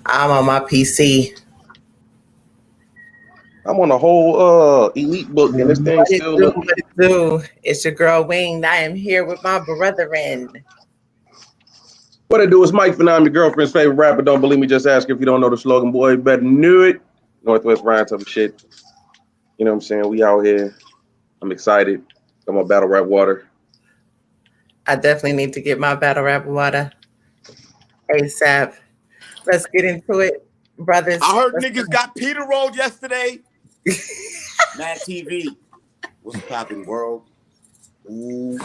I'm on my PC. I'm on a whole elite book, and this thing still looking. What it do? It's your girl Winged. I am here with my brethren. What it do is Mike Phenom, your girlfriend's favorite rapper. Don't believe me, just ask if you don't know the slogan, boy. You better knew it. Northwest Ryan type of shit. You know what I'm saying? We out here. I'm excited. Got my battle rap water. I definitely need to get my battle rap water ASAP. Let's get into it, brothers. I heard niggas got Peter rolled yesterday. Mad TV. What's poppin', world? Ooh.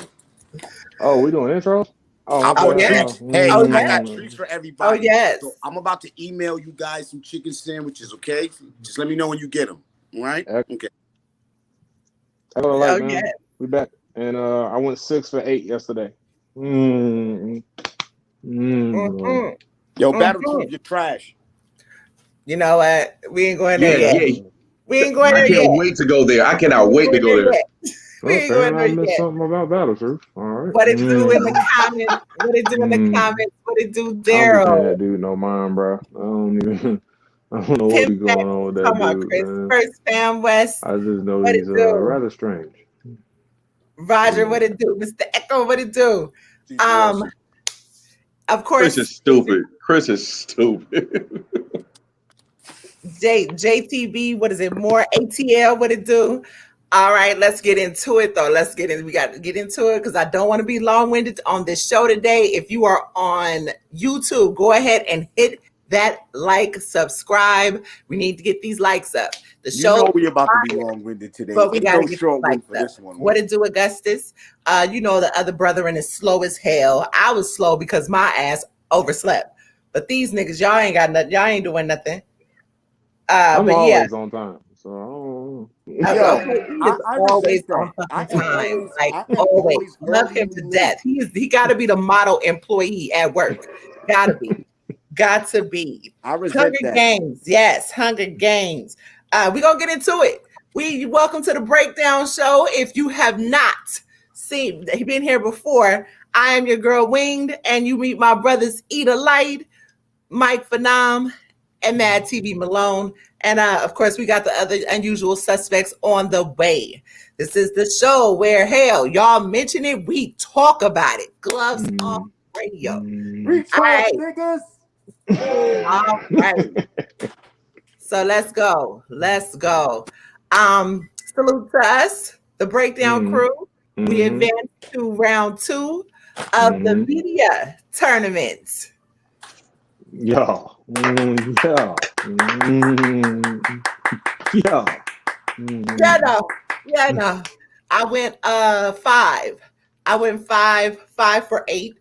Oh, we doing intros? Yes. Hey, I got treats for everybody. Oh, yes. So I'm about to email you guys some chicken sandwiches, okay? Just let me know when you get them, all right? Okay. Hello, man. We back. And I went 6 for 8 yesterday. Yo, Battle you're trash. You know what? We ain't going there yet. Yeah. We ain't going there yet. I can't wait to go there. I cannot wait to go there. We ain't going there I missed yet. something about Battle Truth. All right. What it do in the comments? What it do in the comments? What it do, Daryl? That dude no mind, bro. I don't know what be going on with that Come on, dude, Chris. man. First Fam West. I just know he's rather strange. Roger, what it do? Mr. Echo, what it do? Of course. Chris is stupid. JTB, what is it? More ATL, what it do? All right, let's get into it though. We got to get into it because I don't want to be long-winded on this show today. If you are on YouTube, go ahead and hit that like, subscribe. We need to get these likes up. The show we about to be long-winded today, but we got to get short likes for up. this one. What it do, Augustus? You know the other brethren is slow as hell. I was slow because my ass overslept. But these niggas, y'all ain't got nothing. Y'all ain't doing nothing. I'm always on time, so I always on time. Always love him to death. He got to be the model employee at work. Got to be. I resent Hunger Games, yes, Hunger Games. We're gonna get into it. Welcome to the Breakdown Show. If you have not been here before, I am your girl Winged, and you meet my brothers Eda Light, Mike Phenom, and Mad TV Malone. And of course, we got the other unusual suspects on the way. This is the show where, hell, y'all mention it, we talk about it. Gloves off radio. All right. Niggas. All right. So let's go. Salute to us, the Breakdown crew. We advanced to round 2 of the media tournament. Yeah. I went 5. I went 5 for 8.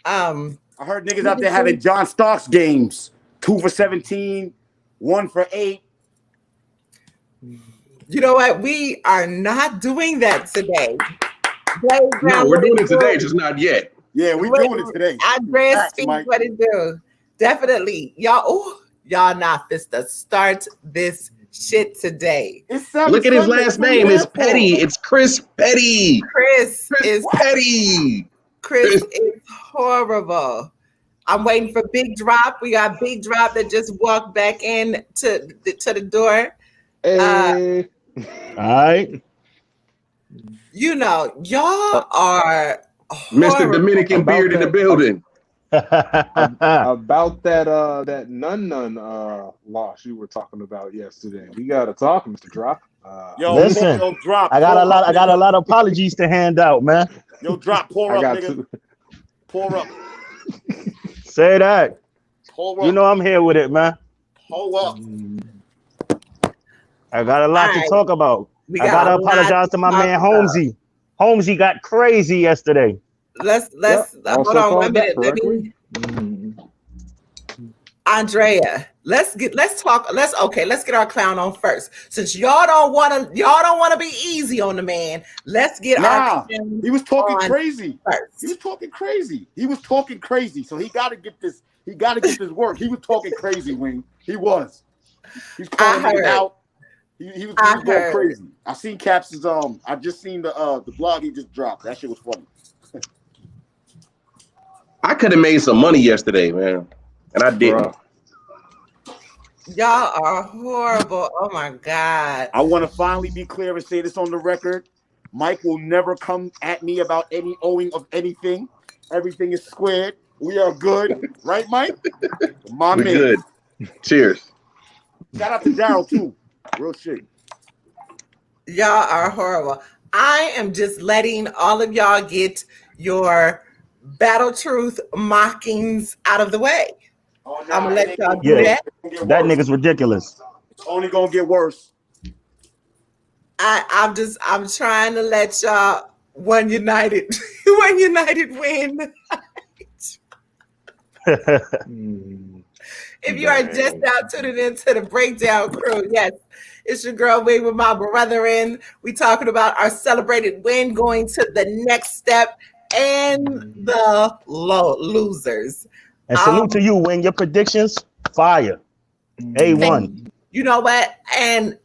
I heard niggas out there having John Starks games. 2 for 17, 1 for 8. You know what? We are not doing that today. No, we're doing it today, just not yet. Yeah, we're doing it today. Andrea speaks what it do. Definitely. Y'all not fit to start this shit today. Look at his last name. It's Petty. It's Chris Petty. Chris is Petty. Chris is horrible. I'm waiting for Big Drop. We got Big Drop that just walked back in to the door. Hey. All right. You know, y'all are Mr. Dominican Beard in the building. About that none loss you were talking about yesterday. We gotta talk, Mr. Drop. Listen, Drop. I got a lot of apologies to hand out, man. Yo, Drop, pour up, nigga. Pour up. Say that. Pour up. You know I'm here with it, man. Pour up. I got a lot to talk about. I gotta apologize to my man Holmesy. Holmesy got crazy yesterday. Let's hold on 1 minute. Let me Andrea, let's get our clown on first. Since y'all don't want to be easy on the man, let's get our clown. He was talking crazy. First. He was talking crazy. So he gotta get this work. He was talking crazy, Wing. He was. He's calling it out. He was going crazy. I seen Caps's I just seen the blog he just dropped. That shit was funny. I could have made some money yesterday, man, and I didn't. Y'all are horrible. Oh my God. I want to finally be clear and say this on the record. Mike will never come at me about any owing of anything. Everything is squared. We are good. Right, Mike? My We man. good. Cheers. Shout out to Daryl, too. Real shit. Y'all are horrible. I am just letting all of y'all get your Battle Truth mockings out of the way. Oh, I'm gonna let y'all do Yeah. that. That nigga's ridiculous. It's only going to get worse. I'm trying to let y'all One United win. If you are just now tuning into the Breakdown Crew, yes, it's your girl Wing with my brethren. We talking about our celebrated win going to the next step and the losers. And salute to you, Wing. Your predictions, fire. A1. You know what? And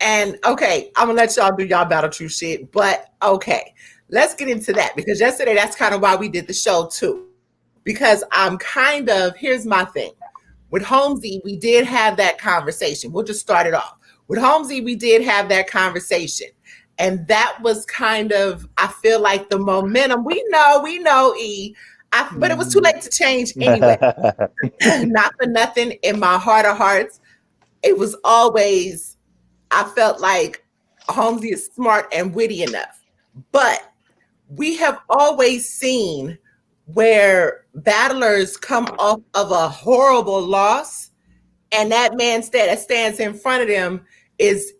okay, I'm gonna let y'all do y'all Battle Truth shit, but okay, let's get into that because yesterday that's kind of why we did the show too. Because here's my thing. With Holmesy, we did have that conversation. We'll just start it off. With Holmesy, we did have that conversation. And that was kind of, I feel like the momentum. We know, E. But it was too late to change anyway. Not for nothing in my heart of hearts. It was always, I felt like Holmesy is smart and witty enough. But we have always seen where battlers come off of a horrible loss, and that man that stands in front of them is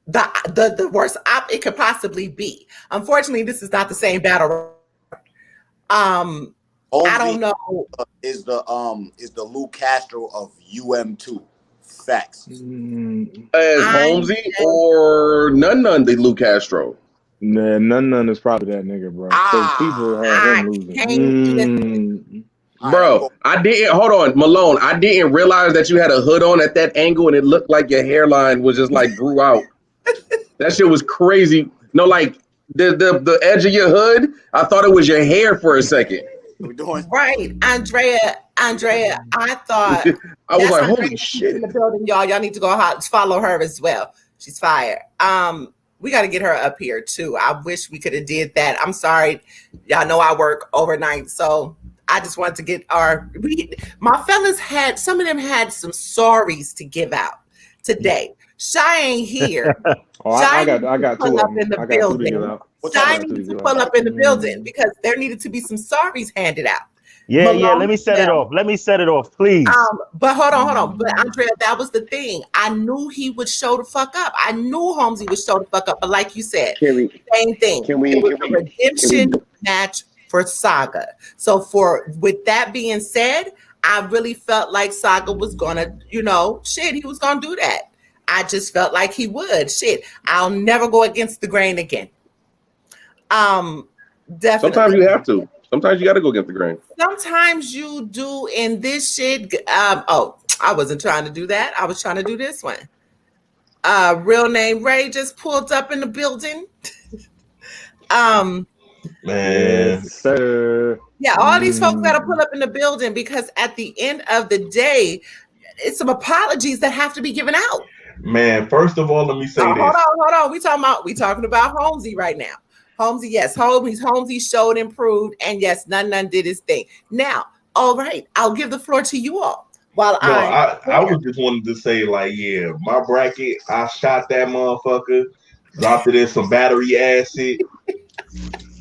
the worst op it could possibly be. Unfortunately, this is not the same battle. I don't know. Is the Lou Castro of UM2 facts? As Holmesy or none the Lou Castro. Nah, none is probably that nigga, bro. Because people have him losing. Bro, I didn't hold on, Malone. I didn't realize that you had a hood on at that angle, and it looked like your hairline was just like grew out. That shit was crazy. No, like the edge of your hood. I thought it was your hair for a second. We're doing right, Andrea. I thought I was like, holy Andrea shit! In the building, y'all need to go follow her as well. She's fire. We got to get her up here too. I wish we could have did that. I'm sorry, y'all know I work overnight, so I just wanted to get my fellas some of them had some sorries to give out today. Shy ain't here. I got two up in the building. Shy needs to pull up in the building because there needed to be some sorries handed out. Yeah. Let me set it off, please. But hold on. But Andrea, that was the thing. I knew he would show the fuck up. I knew Holmesy would show the fuck up. But like you said, same thing. It was a redemption match for Saga. So with that being said, I really felt like Saga was gonna, he was gonna do that. I just felt like he would. I'll never go against the grain again. Definitely. Sometimes you have to. Sometimes you got to go against the grain. Sometimes you do in this shit. I wasn't trying to do that. I was trying to do this one. Real name Ray just pulled up in the building. Man, yes, sir. Yeah, all these folks got to pull up in the building because at the end of the day, it's some apologies that have to be given out. Man, first of all, let me say this. Hold on. We talking about Holmesy right now. Holmesy, yes, Holmesy showed improved, and yes, none did his thing. Now, all right, I'll give the floor to you all. I was just wanted to say, like, yeah, my bracket, I shot that motherfucker, dropped it in some battery acid,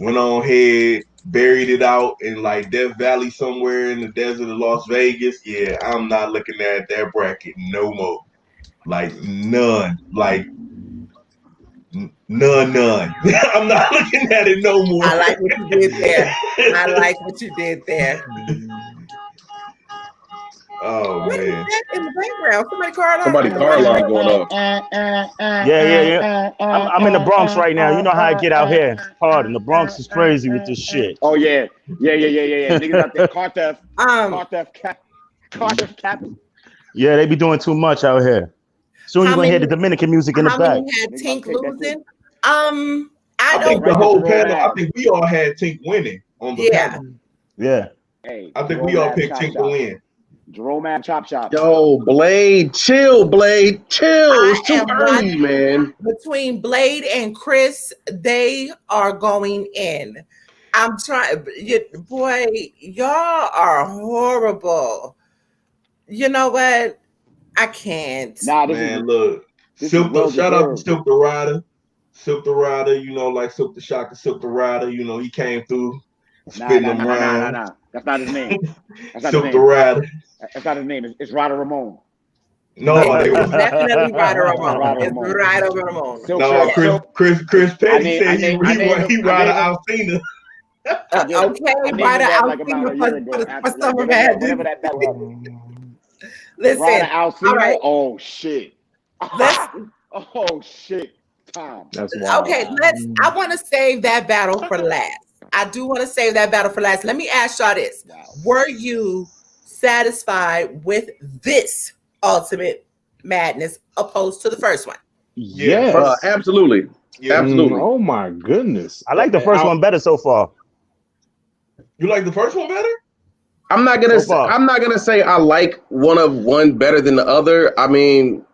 went on ahead, buried it out in like Death Valley somewhere in the desert of Las Vegas. Yeah, I'm not looking at that bracket no more. Like none. Like none. I'm not looking at it no more. I like what you did there. Oh what man! Is that in the background? Somebody car alarm going off. Yeah. I'm in the Bronx right now. You know how I get out here. Pardon. The Bronx is crazy with this shit. Oh yeah. Niggas out there, car theft cap. Yeah, they be doing too much out here. Soon you're gonna hear the Dominican music in the back. How many had Tink losing? I think the whole panel. I think we all had Tink winning on the panel. Yeah. Hey, I think we all picked Tink to win. Jerome and Chop Chop. Yo, Blade, chill, Blade, chill. It's too am early, watching man. Between Blade and Chris, they are going in. I'm trying, boy, y'all are horrible. You know what? I can't. Nah, this Man, is look. this Silk is well shout out to deserved. Silk the Rider. Silk the Rider, you know, like Silk the Shocker, Silk the Rider, you know, he came through spitting them rhymes. Nah. That's not his name. That's not Silk his the name. Rider. That's not his name. It's Ryder Ramon. No, they It's was definitely Ryder Ramon. Ryder It's Ramon. Ryder Ramon. Silk no said, Chris Petty I said named he him- ride I Alcina. Yeah, Okay, I named Ryder him that like about a year Alcina ago. for After, Summer like, Madness. whatever that was. Listen, Ryder Alcina? all right. Oh, shit. let's Oh, shit. Tom. That's wild. okay. I want to save that battle for last. I do want to save that battle for last. Let me ask y'all this: Wow. were you satisfied with this Ultimate Madness opposed to the first one? Yes. Absolutely. Yeah. Absolutely. Oh my goodness. I like the first one better so far. You like the first one better? I'm not gonna. So far. I'm not gonna say I like one better than the other. I mean,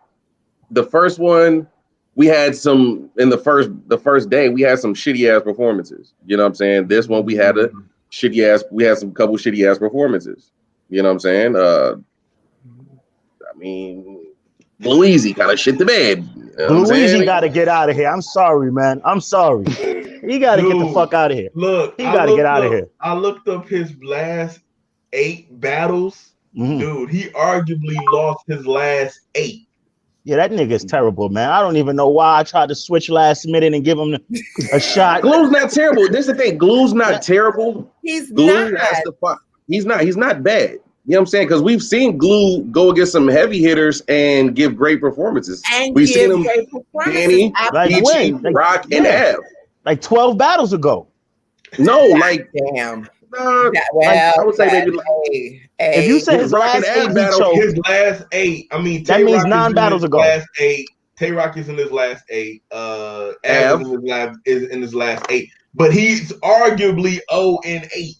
the first one, we had some in the first day. We had some shitty ass performances. You know what I'm saying? This one we had we had some couple shitty ass performances. You know what I'm saying? I mean, Louise kind of shit the bed. You know what I'm Luigi saying? got to get out of here. I'm sorry, man. I'm sorry. He got to get the Dude, fuck out of here. Look, He got to get out of here. I looked up his last 8 battles. Mhm. Dude, he arguably lost his last 8. Yeah, that nigga's terrible, man. I don't even know why I tried to switch last minute and give him a shot. Glue's not terrible. This is the thing. Glue's not terrible. He's Glue not. has to fuck. He's not bad. You know what I'm saying? Because we've seen Glue go against some heavy hitters and give great performances. And We've give seen him, great performances. Danny, Like Peachy, when? Like, Rock, and yeah. Av. Like 12 battles ago. No, like Damn. I would say maybe like, If you say his Rock and last Av 8 battle, choked, His last 8. I mean, That Tay means Rock 9 is in battles his ago. Last 8. Tay Rock is in his last 8. Av is in his last 8. But he's arguably 0-8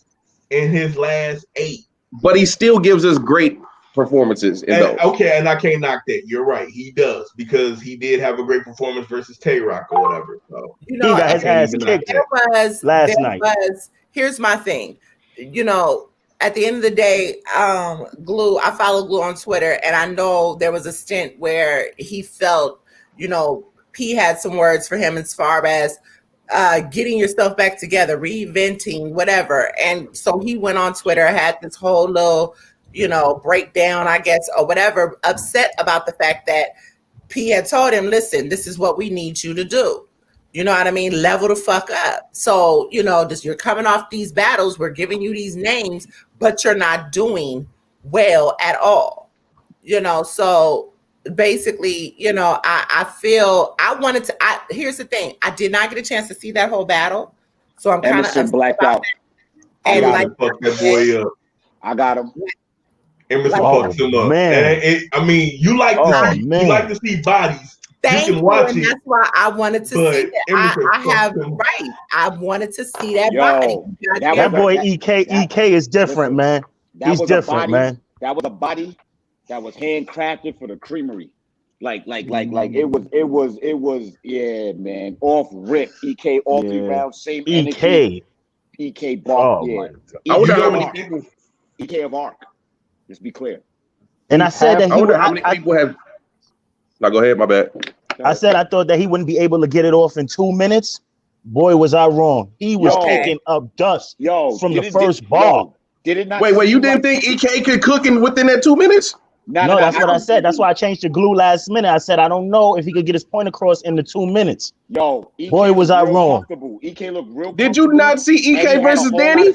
in his last 8. but he still gives us great performances in those. Okay, and I can't knock that. You're right. He does, because he did have a great performance versus Tay Rock or whatever. So You he know, got his I can't ass even kicked knock last night. Here's my thing. You know, at the end of the day, Glue, I follow Glue on Twitter, and I know there was a stint where he felt, you know, P had some words for him as far as getting yourself back together, reinventing, whatever. And so he went on Twitter, had this whole little, you know, breakdown, I guess, or whatever, upset about the fact that P had told him, listen, this is what we need you to do. You know what I mean? Level the fuck up. So, you know, you're coming off these battles, we're giving you these names, but you're not doing well at all. You know, so basically, you know, I feel here's the thing. I did not get a chance to see that whole battle. So I'm kind of Emerson blacked out. And that. like, Fuck that boy up. I got him. Emerson Oh, fucks him up. man. And I mean, you like to see bodies. thank can you, watch and it, that's why I wanted to but see that. Emerson I have fucked him. right. I wanted to see that Yo, body. That boy EK is different, man. He's different, man. That was a body that was handcrafted for the creamery. Like it was, yeah, man. Off rip. EK all 3 rounds, same energy. EK ball, yeah. I wonder how EK many of people. EK of Arc. Just be clear. And I said that I wonder how many people have. Now go ahead, my bad. I said I thought that he wouldn't be able to get it off in 2 minutes. Boy, was I wrong. He was kicking up dust from the first ball. Did it not? Wait, you didn't think EK could cook within that 2 minutes? No, that's what I said. That's why I changed to Glue last minute. I said I don't know if he could get his point across in the 2 minutes. Yo, EK boy, was I wrong. EK looked real. Did you not see EK versus Danny?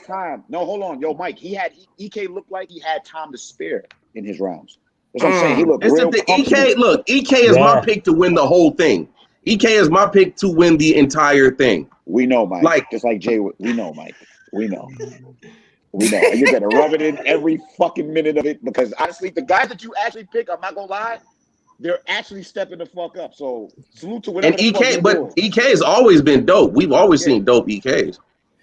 No, hold on, yo, Mike. EK looked like he had time to spare in his rounds. That's what I'm saying. He looked real comfortable. EK is my pick to win the whole thing. EK is my pick to win the entire thing. We know, Mike. Just like Jay. We know, Mike. We know. We know. You better rub it in every fucking minute of it, because honestly, the guys that you actually pick, I'm not gonna lie, they're actually stepping the fuck up. So salute to whatever. And EK, but EK has always been dope. We've always seen dope EKs. You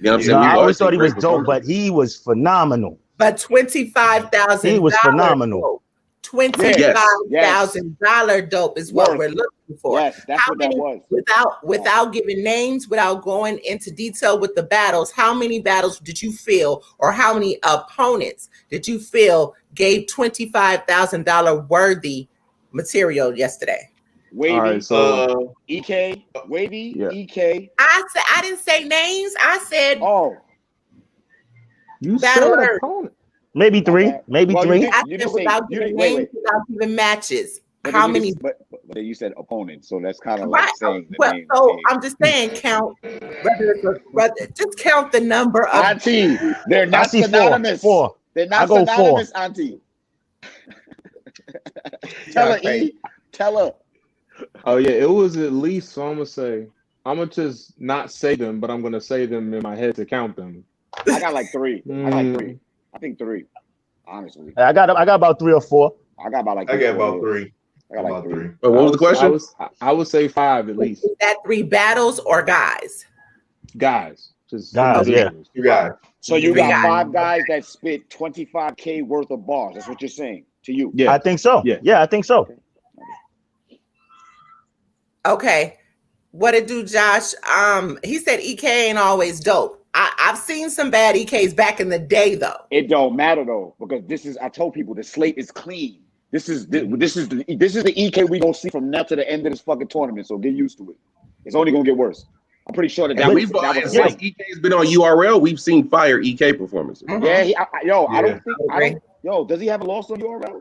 know what I'm saying? I always thought he was dope, but he was phenomenal. But $25,000. He was phenomenal. $25,000 dope is what we're looking for. Yes, that's how what many, that was. Without giving names, without going into detail with the battles, how many battles did you feel, or how many opponents did you feel gave $25,000 worthy material yesterday? Wavy, right, so EK, Wavy, yeah. EK. I didn't say names. I said you battle said worthy. opponent. Maybe three. Maybe three. I said without giving names, without giving matches. How many? But then you said opponent, so that's kind of Right. like saying the Well, name. so I'm just saying, count. Just count the number of. Auntie, they're not synonymous. Four. They're not synonymous, Auntie. Tell her, E. Tell her. Oh yeah, it was at least. So I'm gonna just not say them, but I'm gonna say them in my head to count them. I got like three. I think three. Honestly, I got about 3 or 4. I got about like. I got about 3. I got like 3. But what was the question? I would say 5 at least. Is that 3 battles or guys? Guys, just guys. Yeah, you got. So you got 5 guys that spit $25K worth of bars. That's what you're saying to you. Yeah, I think so. Yeah, I think so. Okay, what it do, Josh? He said EK ain't always dope. I've seen some bad EKs back in the day, though. It don't matter though, because this is. I told people the slate is clean. This is the EK we gonna see from now to the end of this fucking tournament. So get used to it. It's only gonna get worse. I'm pretty sure that was since EK's been on URL. We've seen fire EK performances. Mm-hmm. Yeah, I don't. Does he have a loss on URL?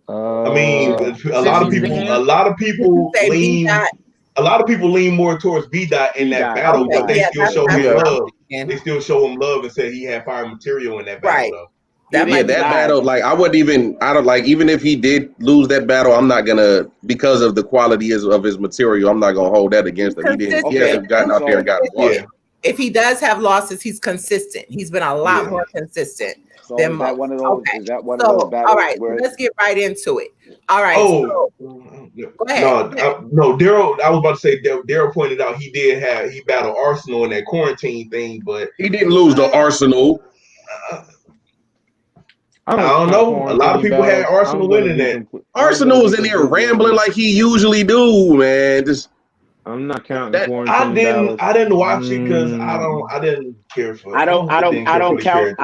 I mean, a lot of people lean more towards B-Dot in that battle, but they still show him love. They still show him love and say he had fire material in that battle. Right. Though. That battle, like even if he did lose that battle, I'm not gonna, because of the quality of his material, I'm not gonna hold that against him. He hasn't gotten out there and got one. If he does have losses, he's consistent. He's been a lot more consistent. So is that one of those? Okay. Is that one of those battles? All right, let's get right into it. All right. Oh, go ahead. No, Daryl. I was about to say Daryl pointed out he battled Arsenal in that quarantine thing, but he didn't lose to Arsenal. I don't know. A lot of people had Arsenal winning that. Arsenal was in there rambling like he usually do, man. I'm not counting quarantine. I didn't watch it because I didn't care for it. I don't count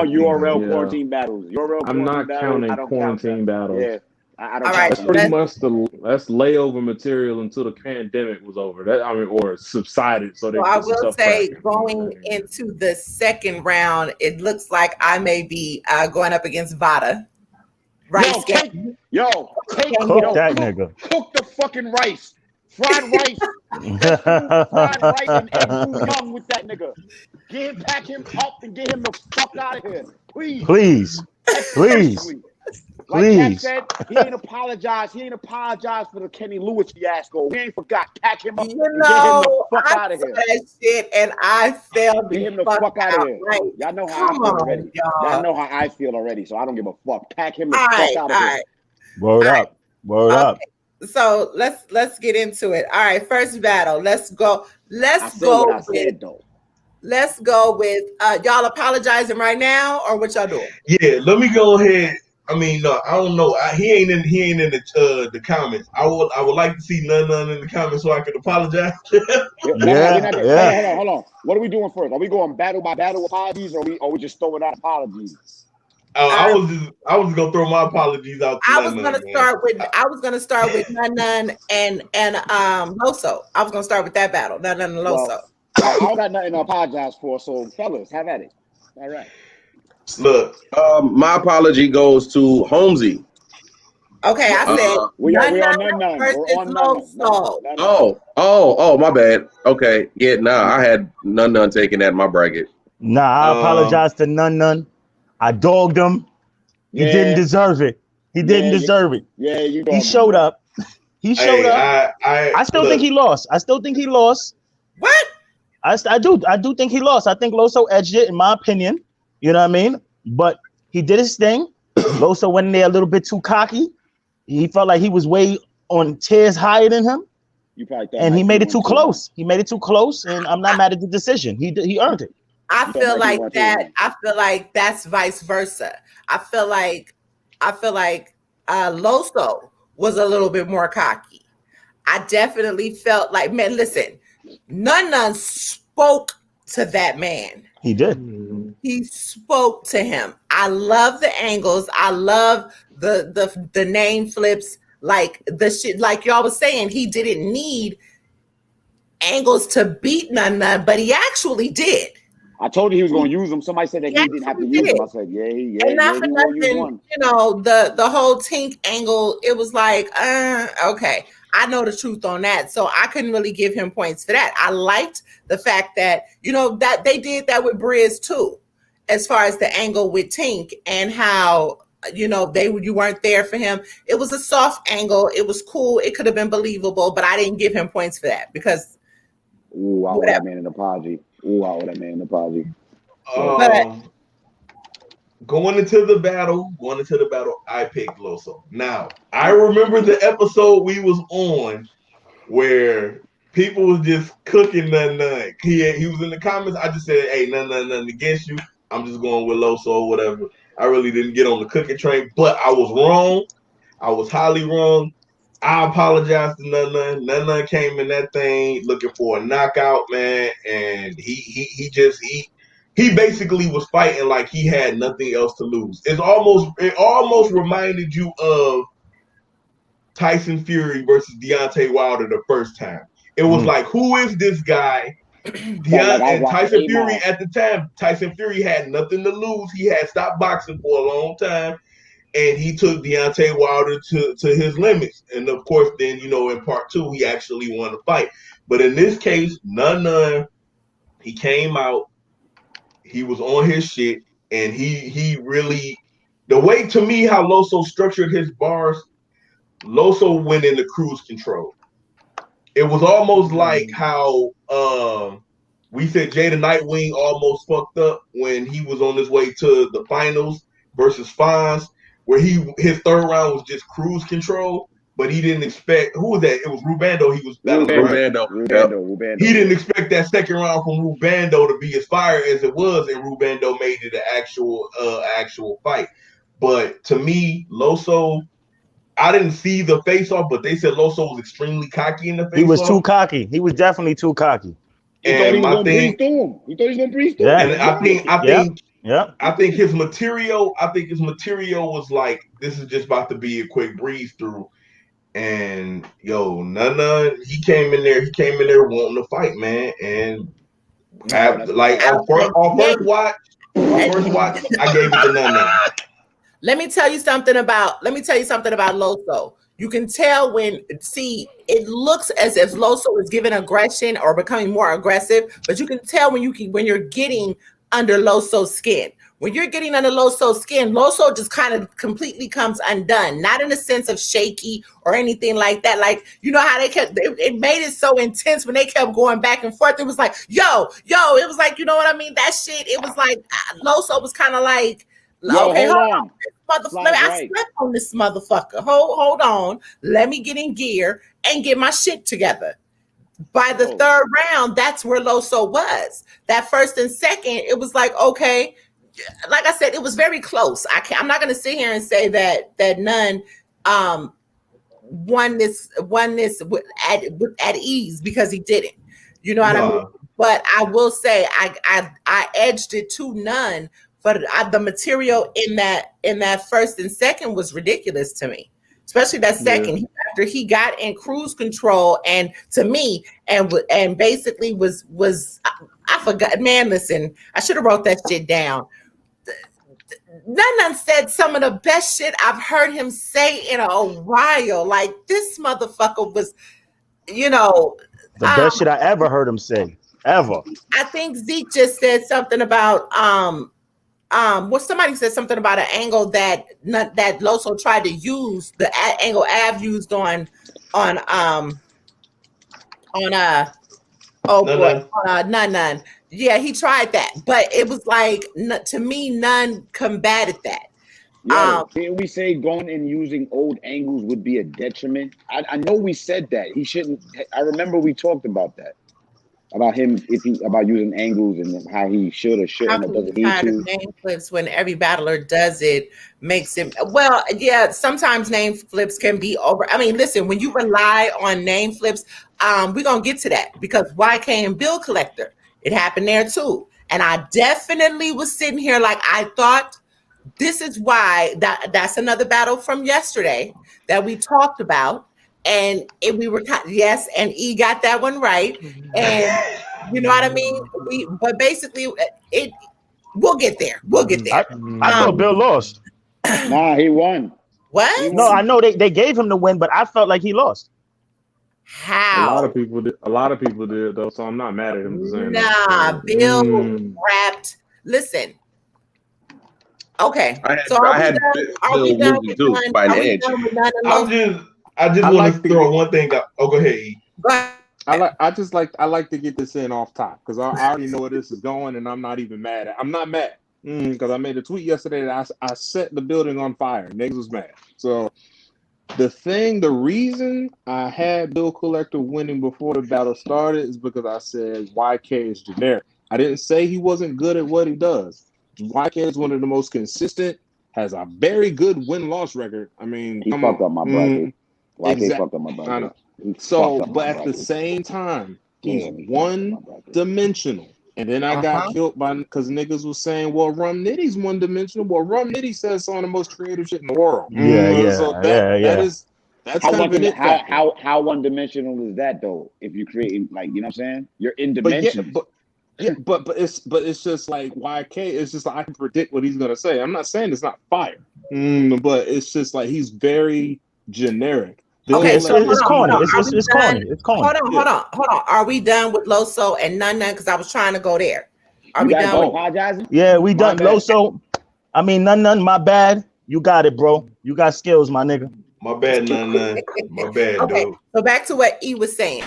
URL quarantine battles. I'm not counting quarantine battles. Yeah. I don't. All right, that's pretty much that's layover material until the pandemic was over. Or subsided. So I will say, going into the second round, it looks like I may be going up against Vada. Rice cook that nigga. Cook the fucking rice. Fried rice. Fried rice and young with that nigga. Pack him up and get him the fuck out of here. Please. Like Cat said, he ain't apologized. He ain't apologized for the Kenny Lewis fiasco. He ain't forgot. Pack him up and get him the fuck out of here. That shit, and I failed. Get him the fuck out of here. Right. Y'all know how I feel already. Y'all know how I feel already. So I don't give a fuck. Pack him the fuck out of here. Word up. So let's get into it. All right, first battle. Let's go with y'all apologizing right now, or what y'all doing? Yeah, let me go ahead. I mean, no, I don't know. He ain't in the comments. I would like to see none in the comments so I can apologize. Hold on. What are we doing first? Are we going battle by battle apologies, or are we just throwing out apologies? I was gonna throw my apologies out. I was gonna start with Nun and Loso. I was gonna start with that battle, Nun and Loso. Well, I don't got nothing to apologize for, so fellas, have at it. All right. Look, my apology goes to Holmesy. Okay, I said we on Nun. Versus Loso. Oh, my bad. Okay, yeah, I had Nun taking that in my bracket. Nah, I apologize to Nun. I dogged him. He didn't deserve it. He didn't deserve it. Yeah, he showed up. He showed up. I still think he lost. What? I do think he lost. I think Loso edged it, in my opinion. You know what I mean? But he did his thing. Loso went in there a little bit too cocky. He felt like he was way on tiers higher than him. You probably and he made it too close. And I'm not mad at the decision. He earned it. I feel like that. I feel like that's vice versa. I feel like Loso was a little bit more cocky. I definitely felt like, man, listen, Nun spoke to that man. He did. He spoke to him. I love the angles. I love the name flips. Like the shit, like y'all was saying, he didn't need angles to beat Nun, but he actually did. I told you he was going to use them. Somebody said that he didn't have to use them. I said, yeah, and not for nothing, you know, the whole Tink angle, it was like, okay, I know the truth on that. So I couldn't really give him points for that. I liked the fact that, you know, that they did that with Briz too, as far as the angle with Tink and how, you know, you weren't there for him. It was a soft angle. It was cool. It could have been believable, but I didn't give him points for that because ooh, I would have made an apology. Going into the battle, I picked Loso. Now, I remember the episode we was on where people was just cooking Nun. He was in the comments. I just said, hey, nothing against you. I'm just going with Loso or whatever. I really didn't get on the cooking train, but I was wrong. I was highly wrong. I apologize to Nun. Nun came in that thing looking for a knockout, man, and he basically was fighting like he had nothing else to lose. It almost reminded you of Tyson Fury versus Deontay Wilder the first time. It was like, who is this guy? And Tyson Fury at the time, Tyson Fury had nothing to lose. He had stopped boxing for a long time. And he took Deontay Wilder to his limits. And of course, then, you know, in part 2, he actually won the fight. But in this case, Nun, he came out, he was on his shit, and he really, the way to me how Loso structured his bars, Loso went into cruise control. It was almost like how we said Jada Nightwing almost fucked up when he was on his way to the finals versus Fonz, where his third round was just cruise control, but he didn't expect, who was that? It was Rubando. He was battling Rubando. He didn't expect that second round from Rubando to be as fire as it was, and Rubando made it an actual fight. But to me, Loso, I didn't see the face-off, but they said Loso was extremely cocky in the face-off. He was too cocky. He was definitely too cocky. And my thing, he thought he was going to breeze through him. And I think his material was like, this is just about to be a quick breeze through. And yo, Nana, he came in there wanting to fight, man. And on first watch, I gave it to Nana. Let me tell you something about Loso. You can tell it looks as if Loso is giving aggression or becoming more aggressive, but you can tell when you're getting under Loso's skin. When you're getting under Loso's skin, Loso just kind of completely comes undone, not in a sense of shaky or anything like that. Like, you know how it made it so intense when they kept going back and forth. It was like, yo, it was like, you know what I mean? That shit, it was like, Loso was kind of like, okay, hold on. I slept on this motherfucker. Hold on. Let me get in gear and get my shit together. By the third round, that's where Loso was. That first and second, it was like, okay, like I said, it was very close. I'm not going to sit here and say that Nun won this at ease, because he didn't. You know what I mean? But I will say I edged it to Nun. But the material in that first and second was ridiculous to me, especially that second after he got in cruise control, and to me and basically was I forgot, man. Listen, I should have wrote that shit down. Nun said some of the best shit I've heard him say in a while. Like, this motherfucker was, you know, the best shit I ever heard him say ever. I think Zeke just said something about somebody said something about an angle that Loso tried to use, the angle Av used on Nun. Yeah, he tried that, but it was like, to me, Nun combated that. Didn't we say going and using old angles would be a detriment? I know we said that he shouldn't. I remember we talked about that. about him about using angles and how he should or How shouldn't or can doesn't you need tired to. of name flips when every battler does it? Makes it well, yeah. Sometimes name flips can be over. I mean, listen, when you rely on name flips, we're gonna get to that because YK and Bill Collector, it happened there too. And I definitely was sitting here like I thought this is why that's another battle from yesterday that we talked about. And we were yes, and E got that one right. And you know what I mean? But basically we'll get there. We'll get there. I thought Bill lost. Nah, he won. What? He No, won. I know they gave him the win, but I felt like he lost. How? A lot of people did though, so I'm not mad at him for saying Nah, that. Bill rapped. Listen. Okay. I had Bill losing too by an edge. I just I want like to the- throw one thing up. Oh, go ahead. E. Go ahead. I like to get this in off top because I already know where this is going, and I'm not even mad. I'm not mad because I made a tweet yesterday that I set the building on fire. Niggas was mad. So the reason I had Bill Collector winning before the battle started is because I said YK is generic. I didn't say he wasn't good at what he does. YK is one of the most consistent, has a very good win-loss record. I mean, He fucked up my bracket. YK fucked up my I bracket. know. He So, fucked up but my at the bracket. same time, he's Damn, he fucked up my bracket. one-dimensional. And then I got killed because niggas was saying, well, Rum Nitty's one-dimensional. Well, Rum Nitty says some of the most creative shit in the world. So that's How kind of an it factor. how one dimensional is that though? If you create like, you know what I'm saying? You're in But dimensions. but it's just like YK. It's just like I can predict what he's gonna say. I'm not saying it's not fire, but it's just like he's very generic. Okay, so it's corny. It's corny. It's corny. Hold on. Are we done with Loso and Nun? Because I was trying to go there. Are we done? Apologizing? Yeah, we done. bad. Loso, I mean, none. My bad. You got it, bro. You got skills, my nigga. My bad, none. My bad, Okay, dude. so back to what E was saying.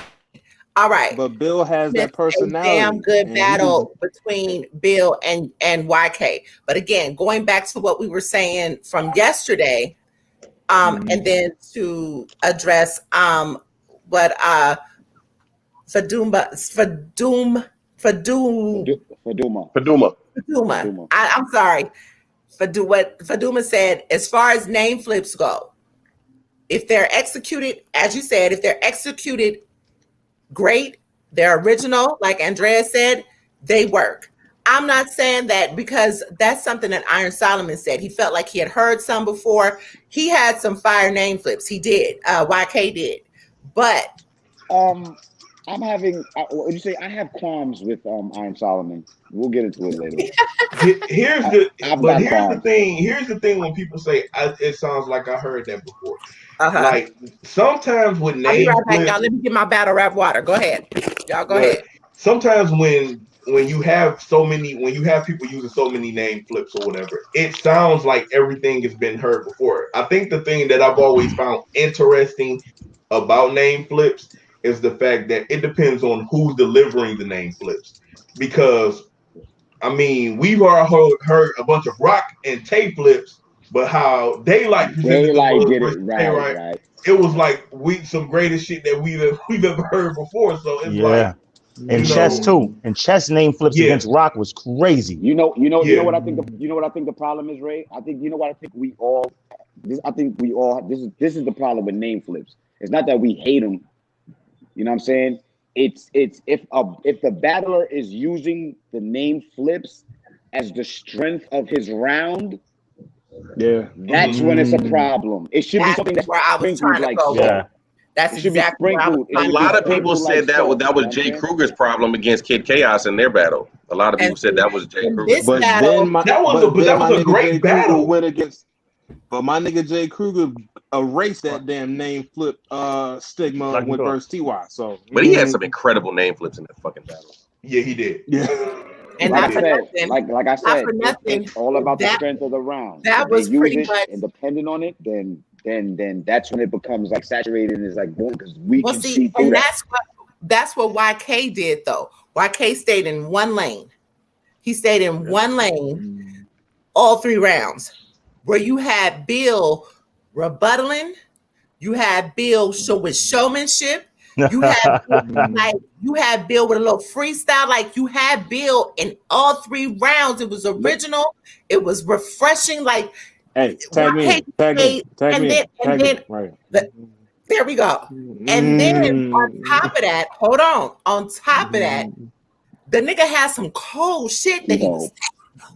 All right. But Bill has that personality. A damn good battle between Bill and YK. But again, going back to what we were saying from yesterday, and then to address what Faduma. I'm sorry. What Faduma said, as far as name flips go, if they're executed, as you said, if they're executed great, they're original, like Andrea said, they work. I'm not saying that because that's something that Iron Solomon said. He felt like he had heard some before. He had some fire name flips. He did. YK did. But I'm having what did you say? I have qualms with Iron Solomon. We'll get into it later. Here's the thing when people say it sounds like I heard that before. Like sometimes with name I'll be right back, flips, y'all. Let me get my battle rap water. Go ahead. Y'all go ahead. Sometimes when you have people using so many name flips or whatever, it sounds like everything has been heard before. I think the thing that I've always found interesting about name flips is the fact that it depends on who's delivering the name flips. Because I mean, we've all heard a bunch of Rock and Tay flips, but how Daylight presented right. It was like some greatest shit that we've ever heard before. So it's like, and chess too. And chess name flips against Rock was crazy. You know what I think the problem is, Ray? I think this is the problem with name flips. It's not that we hate them. You know what I'm saying? It's if the battler is using the name flips as the strength of his round, that's when it's a problem. It should be something that's where I was trying to go. salt. That's exactly where I was A lot of people said that was Jay Kruger's problem against Kid Chaos in their battle. A lot of people said that was Jay Kruger. That was a great battle. But my nigga Jay Kruger erased that damn name flip stigma when versus TY. So, but he had some incredible name flips in that fucking battle. Yeah, he did. Yeah. And like I said, it's all about the strength of the round. That was pretty much. And depending on it, then that's when it becomes like saturated and it's like boom, because we can see through that. That's what YK did though. YK stayed in one lane. He stayed in one lane all 3 rounds. Where you had Bill rebuttaling, you had Bill with showmanship, You had like you had Bill with a little freestyle, like you had Bill in all 3 rounds. It was original, it was refreshing. Like, hey, tag me, right. There we go. And then on top of that, hold on. On top of that, the nigga has some cold shit that he was saying.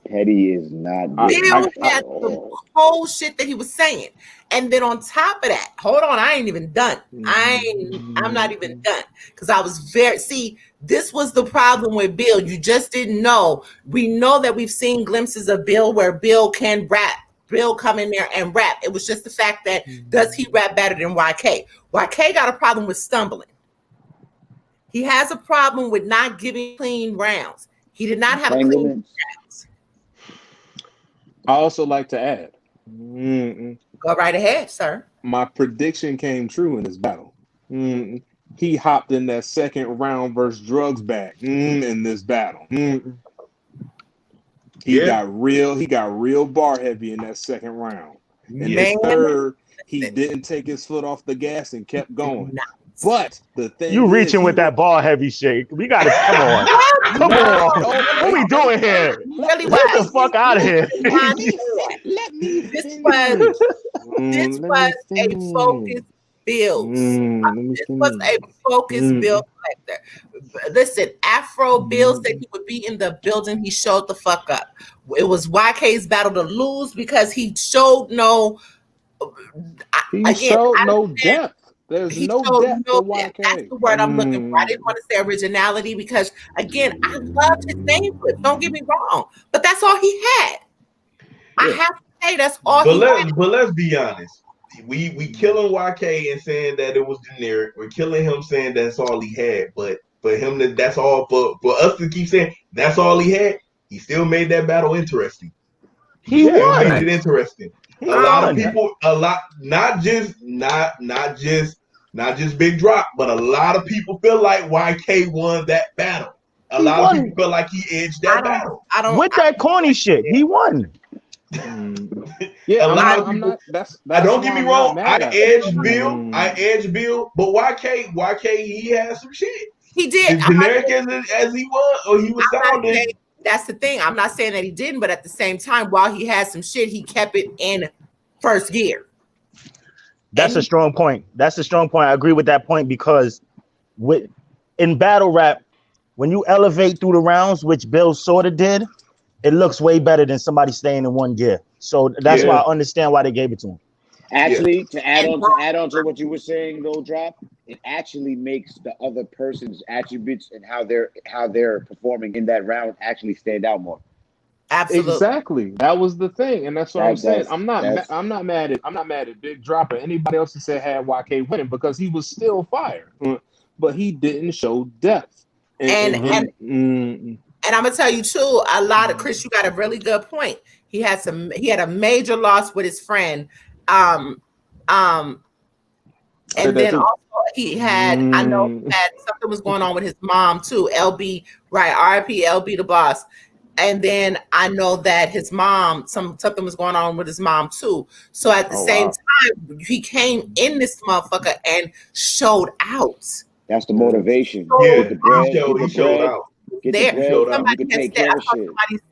Petty is not. Bill had some cold shit that he was saying. And then on top of that, hold on, I ain't even done. I'm not even done. Because I was this was the problem with Bill. You just didn't know. We know that we've seen glimpses of Bill where Bill can rap. Bill come in there and rap. It was just the fact that does he rap better than YK? YK got a problem with stumbling. He has a problem with not giving clean rounds. He did not have a clean rounds. I also like to add. Go right ahead, sir. My prediction came true in this battle. He hopped in that second round versus Drugs back in this battle. He got real bar heavy in that second round. In the third, he didn't take his foot off the gas and kept going. But the thing you reaching with that bar heavy shit. We gotta come on. What we doing here? Really, get the fuck out of here. This was a focused build. This was a focused build collector. Listen, Afro Bill said he would be in the building. He showed the fuck up. It was YK's battle to lose because he showed no. Depth. There's no depth to YK. That's the word I'm looking for. I didn't want to say originality because, again, I loved his name flip. Don't get me wrong, but that's all he had. I have to say that's all he had. But let's be honest. We killing YK and saying that it was generic. We're killing him saying that's all he had. But for him that's all for us to keep saying that's all he had, he still made that battle interesting. He won. Made it interesting. A lot of people, not just Big Drop, but a lot of people feel like YK won that battle. A lot of people feel like he edged that battle. That corny shit, he won. Yeah, a lot of people. Don't get me wrong. I edged Bill, but YK, he had some shit. He did. As generic as he was, or he was sounding. That's the thing. I'm not saying that he didn't, but at the same time, while he had some shit, he kept it in first gear. That's a strong point. I agree with that point because in battle rap, when you elevate through the rounds, which Bill sort of did, it looks way better than somebody staying in one gear. So that's why I understand why they gave it to him. Actually, to add on to what you were saying, though, Drop, it actually makes the other person's attributes and how they're performing in that round actually stand out more. Absolutely, exactly. That was the thing, and that's what I'm saying. I'm not mad at Big Drop or anybody else who said had YK winning because he was still fire, but he didn't show depth. And I'm gonna tell you too, a lot of Chris, you got a really good point. He had a major loss with his friend. And then also he had, I know that something was going on with his mom too. LB, right? RIP LB the boss. And then I know that his mom, something was going on with his mom too. So at the same time, he came in this motherfucker and showed out. That's the motivation. He showed out. Somebody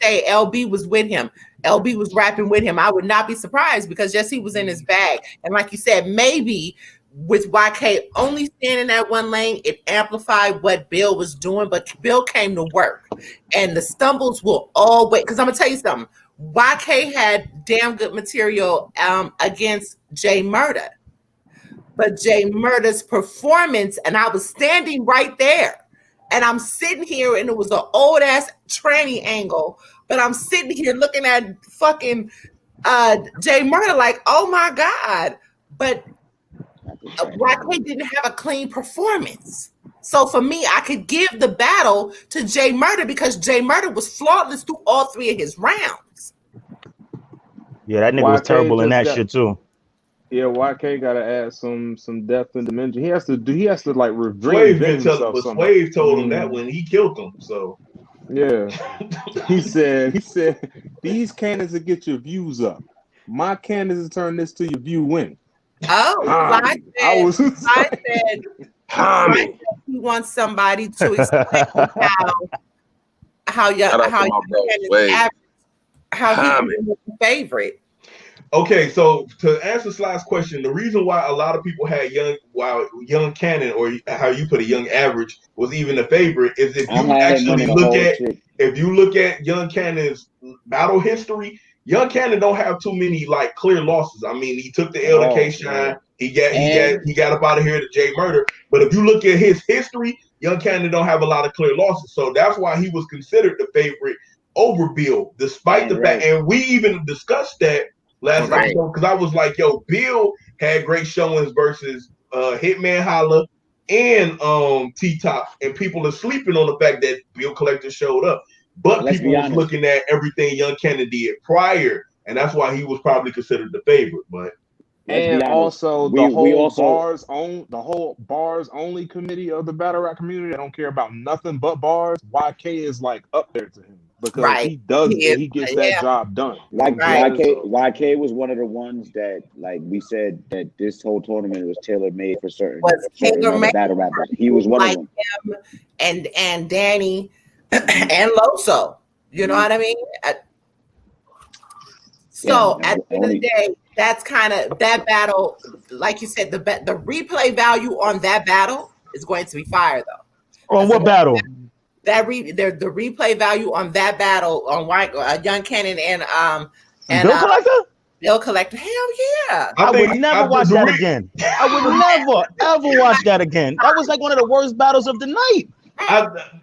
say LB was with him. LB was rapping with him. I would not be surprised because yes, he was in his bag. And like you said, maybe with YK only staying in that one lane, it amplified what Bill was doing. But Bill came to work, and the stumbles will always. Because I'm gonna tell you something. YK had damn good material against Jay Murda, but Jay Murda's performance, and I was standing right there. And I'm sitting here, and it was an old ass tranny angle, but I'm sitting here looking at fucking Jay Murda like, oh my God. But YK didn't have a clean performance. So for me, I could give the battle to Jay Murda because Jay Murda was flawless through all 3 of his rounds. Yeah, that nigga was terrible in that shit too. Yeah, YK gotta add some depth and dimension. He has to like Swave told him that when he killed him. So yeah, he said these cannons will get your views up. My cannons will turn this to your view win. Oh, I said Tommy. He wants somebody to explain how he Tommy. was the favorite. Okay, so to answer Sly's question, the reason why a lot of people had young Cannon, or how you put it, young average, was even a favorite is if you look at young Cannon's battle history, young Cannon don't have too many like clear losses. I mean, he took the L to K-Shine, he got up out of here to Jay Murder. But if you look at his history, young Cannon don't have a lot of clear losses. So that's why he was considered the favorite over Bill, despite the fact, and we even discussed that last episode, because I was like, yo, Bill had great showings versus Hitman Holla and T-Top, and people are sleeping on the fact that Bill Collector showed up. But people was looking at everything Young Cannon did prior, and that's why he was probably considered the favorite. But also the whole bars only committee of the battle rap community, I don't care about nothing but bars. YK is like up there to him. Because he gets that job done. Like YK was one of the ones that, like we said, that this whole tournament was tailor made for certain battle rappers. He was one of them. Him and Danny and Loso. You know what I mean? So at the end of the day, that's kind of that battle. Like you said, the replay value on that battle is going to be fire, though. On what battle? The replay value on that battle on Young Cannon and Bill Collector? Bill Collector. Hell yeah! I would never watch that again. I would never ever watch that again. That was like one of the worst battles of the night.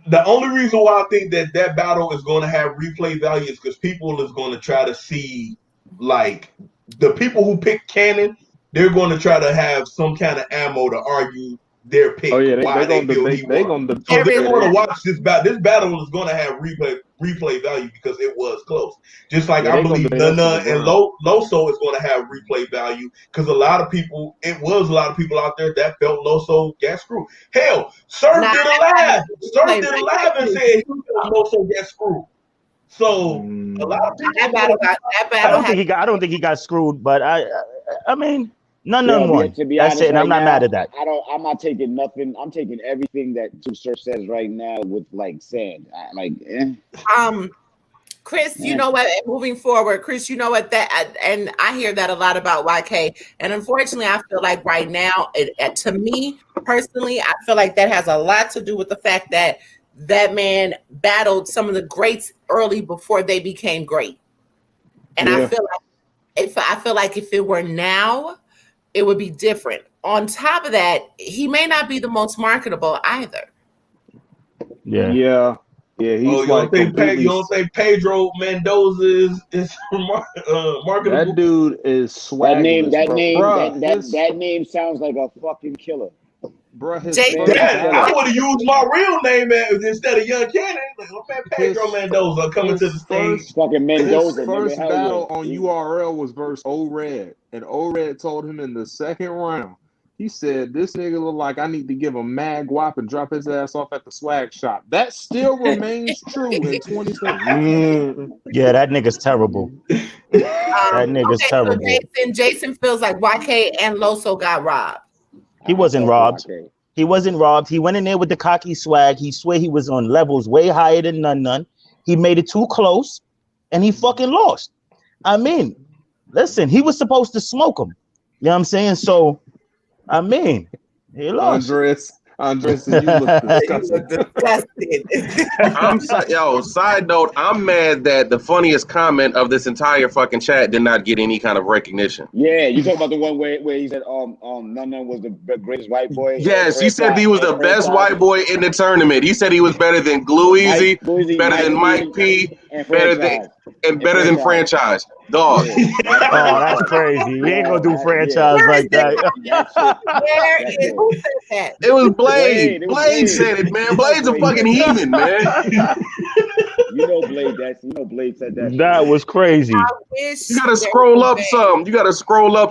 The only reason why I think that battle is going to have replay value is because people is going to try to see, like, the people who pick Cannon, they're going to try to have some kind of ammo to argue their pick. Oh yeah, they going to watch this battle. This battle is going to have replay value because it was close. Just like I believe Nana and Loso is going to have replay value because a lot of people out there that felt Loso got screwed. Hell, Surf did a live and said he felt Loso got screwed. So a lot of people I don't think he got screwed, but I mean. None won. To be That's honest, it, and I'm not mad at that. I'm not taking nothing. I'm taking everything that Too Surf says right now with like sand. Chris, you know what? Moving forward, Chris, you know what and I hear that a lot about YK. And unfortunately, I feel like right now, to me personally, I feel like that has a lot to do with the fact that that man battled some of the greats early before they became great. And I feel like if it were now, it would be different. On top of that, he may not be the most marketable either. Yeah. He's you don't think Pedro Mendoza is marketable? That dude is swag. That name sounds like a fucking killer. Bro, I would have used my real name instead of Young Cannon. Like, Pedro Mendoza coming to the stage. Fucking Mendoza. His first battle on URL was versus O-Red. And O-Red told him in the second round, he said, this nigga look like I need to give a mad guap and drop his ass off at the swag shop. That still remains true in 2020. Yeah, that nigga's terrible. That nigga's terrible. So Jason feels like YK and Loso got robbed. He wasn't robbed. He wasn't robbed. He went in there with the cocky swag. He swear he was on levels way higher than none. He made it too close, and he fucking lost. I mean, listen, he was supposed to smoke him. You know what I'm saying? So, I mean, he lost. Andres, you look disgusted. Side note, I'm mad that the funniest comment of this entire fucking chat did not get any kind of recognition. Yeah, you talking about the one where he said Nana was the greatest white boy? Yes, he said he was the best white boy in the tournament. He said he was better than Glue Easy, better than Mike P, better than Franchise. Dog. Oh, that's crazy. We ain't gonna do franchise like that. Who said that? It was Blade. Blade said it, man. Blade's a fucking heathen, man. You know Blade said that. That was crazy. You gotta scroll up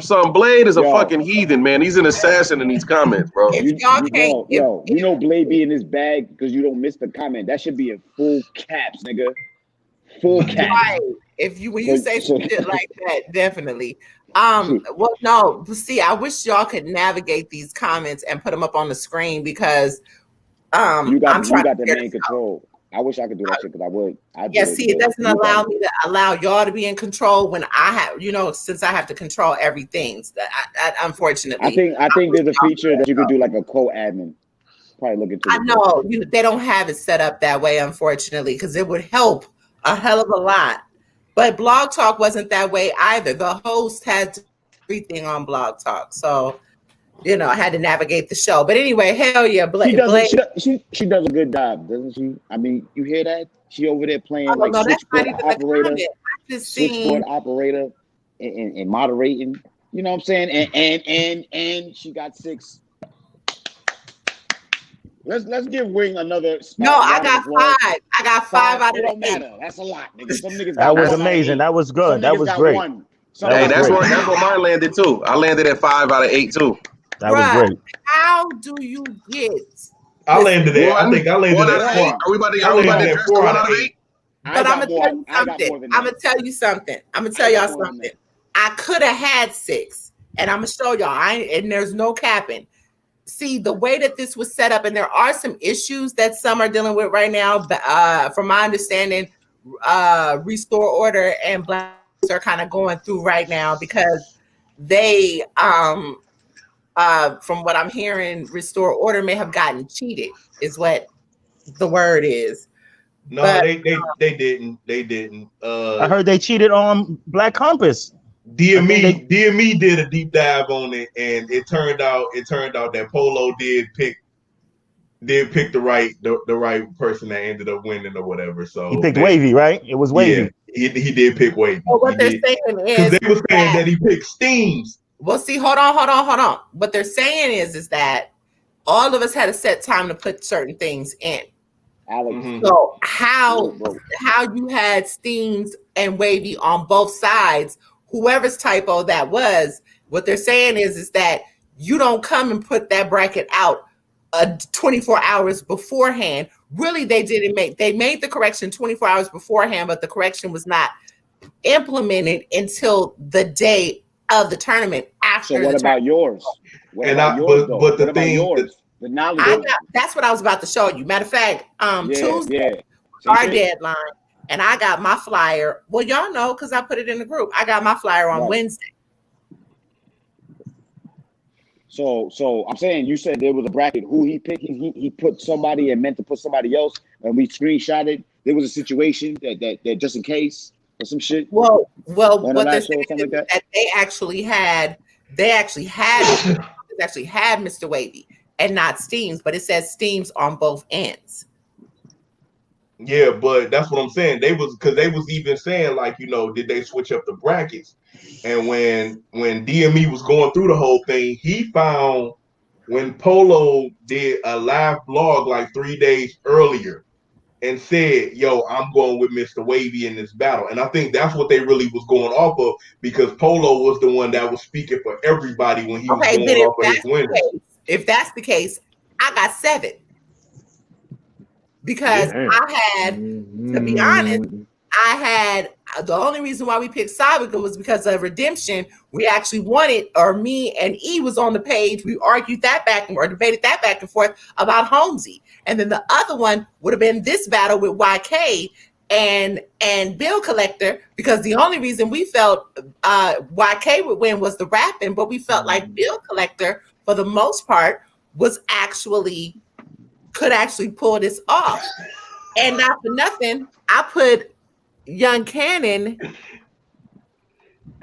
some. Blade is a fucking heathen, man. He's an assassin in these comments, bro. You know Blade be in his bag because you don't miss the comment. That should be in full caps, nigga. Full caps. Right. When you say some shit like that, definitely. Well, no, see, I wish y'all could navigate these comments and put them up on the screen because you got I'm trying the main control. I wish I could do that shit because I would. Yeah, see, it doesn't allow me to allow y'all to be in control when I have, since I have to control everything. Unfortunately, I think there's a feature that you could do like a co-admin. Probably look into. I know they don't have it set up that way, unfortunately, because it would help a hell of a lot. But Blog Talk wasn't that way either. The host had everything on Blog Talk, so I had to navigate the show. But anyway, hell yeah, Blade. She does a good job, doesn't she? I mean, you hear that? She over there playing switchboard operator and moderating. You know what I'm saying? And she got 6. Let's give Wing another. No, I got 5. I got 5 out of 8. Don't matter. That's a lot, nigga. Some niggas that was amazing. That was good. That was great. Hey, that's where mine landed too. I landed at 5 out of 8 too. That was great. How do you get? I landed there. I think I landed at 4. Are we about to address 1 out of 8? But I'm gonna tell you something. I'm gonna tell y'all something. I could have had 6, and I'm gonna show y'all. And there's no capping. See the way that this was set up, and there are some issues that some are dealing with right now. From my understanding, Restore Order and Blacks are kind of going through right now because they, from what I'm hearing, Restore Order may have gotten cheated, is what the word is. No, but, they didn't. They didn't. I heard they cheated on Black Compass. DME did a deep dive on it, and it turned out that Polo did pick the right person that ended up winning or whatever. So he picked Wavy, right? It was Wavy. Yeah, he did pick Wavy. Well, what they're saying is they were saying that he picked Steams. Well, see, hold on. What they're saying is that all of us had a set time to put certain things in. Alex. So how you had Steams and Wavy on both sides, whoever's typo that was, what they're saying is that you don't come and put that bracket out 24 hours beforehand. Really, they made the correction 24 hours beforehand, but the correction was not implemented until the day of the tournament after. So what about yours? But the thing, the knowledge. That's what I was about to show you. Matter of fact, Tuesday, our deadline, and I got my flyer. Well, y'all know because I put it in the group. I got my flyer on Wednesday. So I'm saying you said there was a bracket. Who he picked? He put somebody and meant to put somebody else, and we screenshotted. There was a situation that just in case or some shit. Well, what they're saying is that they actually had Mr. Wavy and not Steams, but it says Steams on both ends. Yeah, but that's what I'm saying. They was even saying like, did they switch up the brackets? And when DME was going through the whole thing, he found when Polo did a live blog like 3 days earlier and said, "Yo, I'm going with Mr. Wavy in this battle." And I think that's what they really was going off of because Polo was the one that was speaking for everybody when he was going off of his winners. If that's the case, I got 7. Because I had, to be honest, the only reason why we picked Sabica was because of Redemption. We actually wanted, or me and E was on the page. We argued that debated that back and forth about Holmesy. And then the other one would have been this battle with YK and Bill Collector, because the only reason we felt YK would win was the rapping, but we felt like Bill Collector, for the most part, could actually pull this off. And not for nothing, I put Young Cannon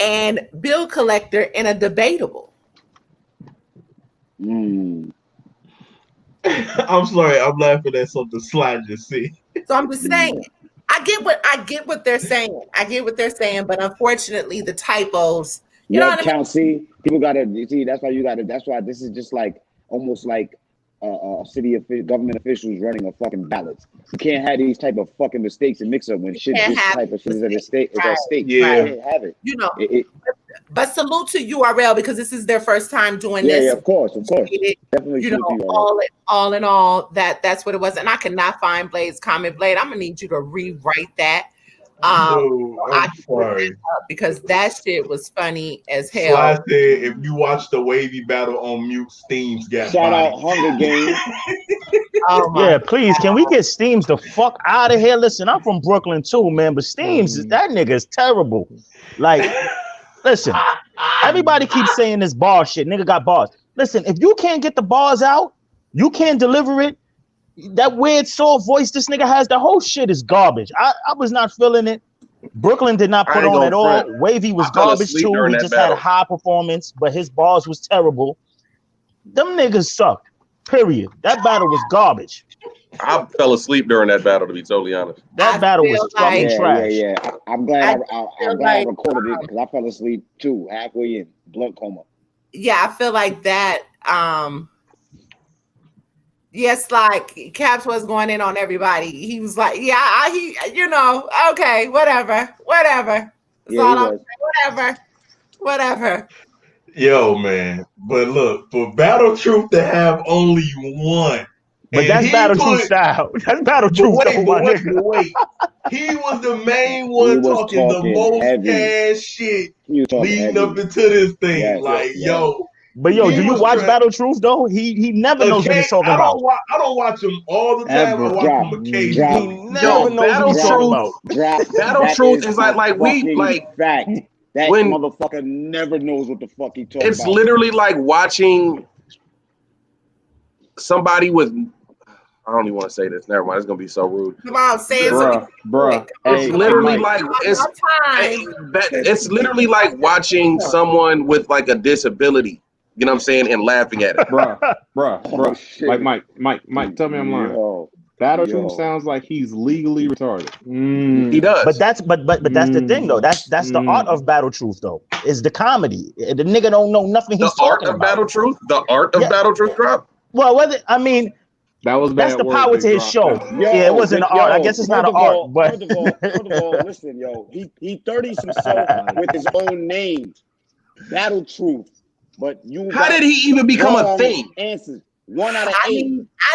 and Bill Collector in a debatable. I'm sorry, I'm laughing at something Slide just see. So I'm just saying, I get what they're saying. But unfortunately, the typos, you know what I mean? See, people gotta see. That's why this is just like almost like city government officials running a fucking ballot. You can't have these type of fucking mistakes and mix up when this type of shit is at stake. Yeah, you can't have it. But salute to URL because this is their first time doing this. Yeah, of course. Definitely. All in all, that's what it was. And I cannot find Blade's comment. Blade, I'm gonna need you to rewrite that. No, I I'm can put that sorry. up because that shit was funny as Sly hell. said if you watch the wavy battle on mute, Steams got Shout body. out Hunger Games. Oh my Yeah, please, can we get Steams the fuck out of here? Listen, I'm from Brooklyn too, man, but Steams, that nigga is terrible. Like, listen, everybody keeps saying this bar shit. Nigga got bars. Listen, if you can't get the bars out, you can't deliver it. That weird soft voice this nigga has, the whole shit is garbage. I was not feeling it. Brooklyn did not I put ain't on gonna at all. front. Wavy was I fell garbage asleep too. during He that just battle. had high performance, but his bars was terrible. Them niggas sucked. Period. That battle was garbage. I fell asleep during that battle, to be totally honest. That I battle feel was fucking like- trash. Yeah. I'm glad I I'm feel glad I like, recorded it because I fell asleep too, halfway in, blunt coma. Yeah, I feel like that. Yes, like Caps was going in on everybody. He was like, yeah, okay, whatever. That's Yeah, all he I'm was. saying. Whatever. Yo, man. But look, for Battle Truth to have only one. But and that's he Battle put- Truth style. That's Battle But Truth, wait, though, my but nigga. wait. He was the main one was talking the talking most heavy. cash shit He was talking leading heavy. up into this thing. Yes, like, yes. yo. But yo, He do you was watch trying- Battle Truth though? He never knows what he's talking about. I don't watch him all the time. Ever. I watch Drop. him occasionally. He never knows Battle what he's talking Truth- about. Drop. Battle That Truth is like a we fucking like fact. That when- motherfucker never knows what the fuck he talking it's about. literally like watching somebody with I don't even want to say this. Never mind. It's gonna be so rude. Come on, say something. Bruh. It's Hey, literally Mike. like it's Time. it's literally like watching someone with like a disability. You know what I'm saying? And laughing at it. Oh, shit. Like Mike, tell me I'm lying. Yo. Battle Yo. Truth sounds like he's legally retarded. He does. But that's the thing though. That's the art of Battle Truth though. Is the comedy. The nigga don't know nothing he's the art talking of about. Battle Truth. The art of Yeah. Battle Truth drop. Well, whether I mean That was that's bad the word power they to his dropped show. there. Yo, Yeah, it wasn't an art. I guess it's not an first of all- art, but first of all, listen, yo, he 30s himself with his own name, Battle Truth. But you How did he even become a wrong thing? Answers 1 out of I 8.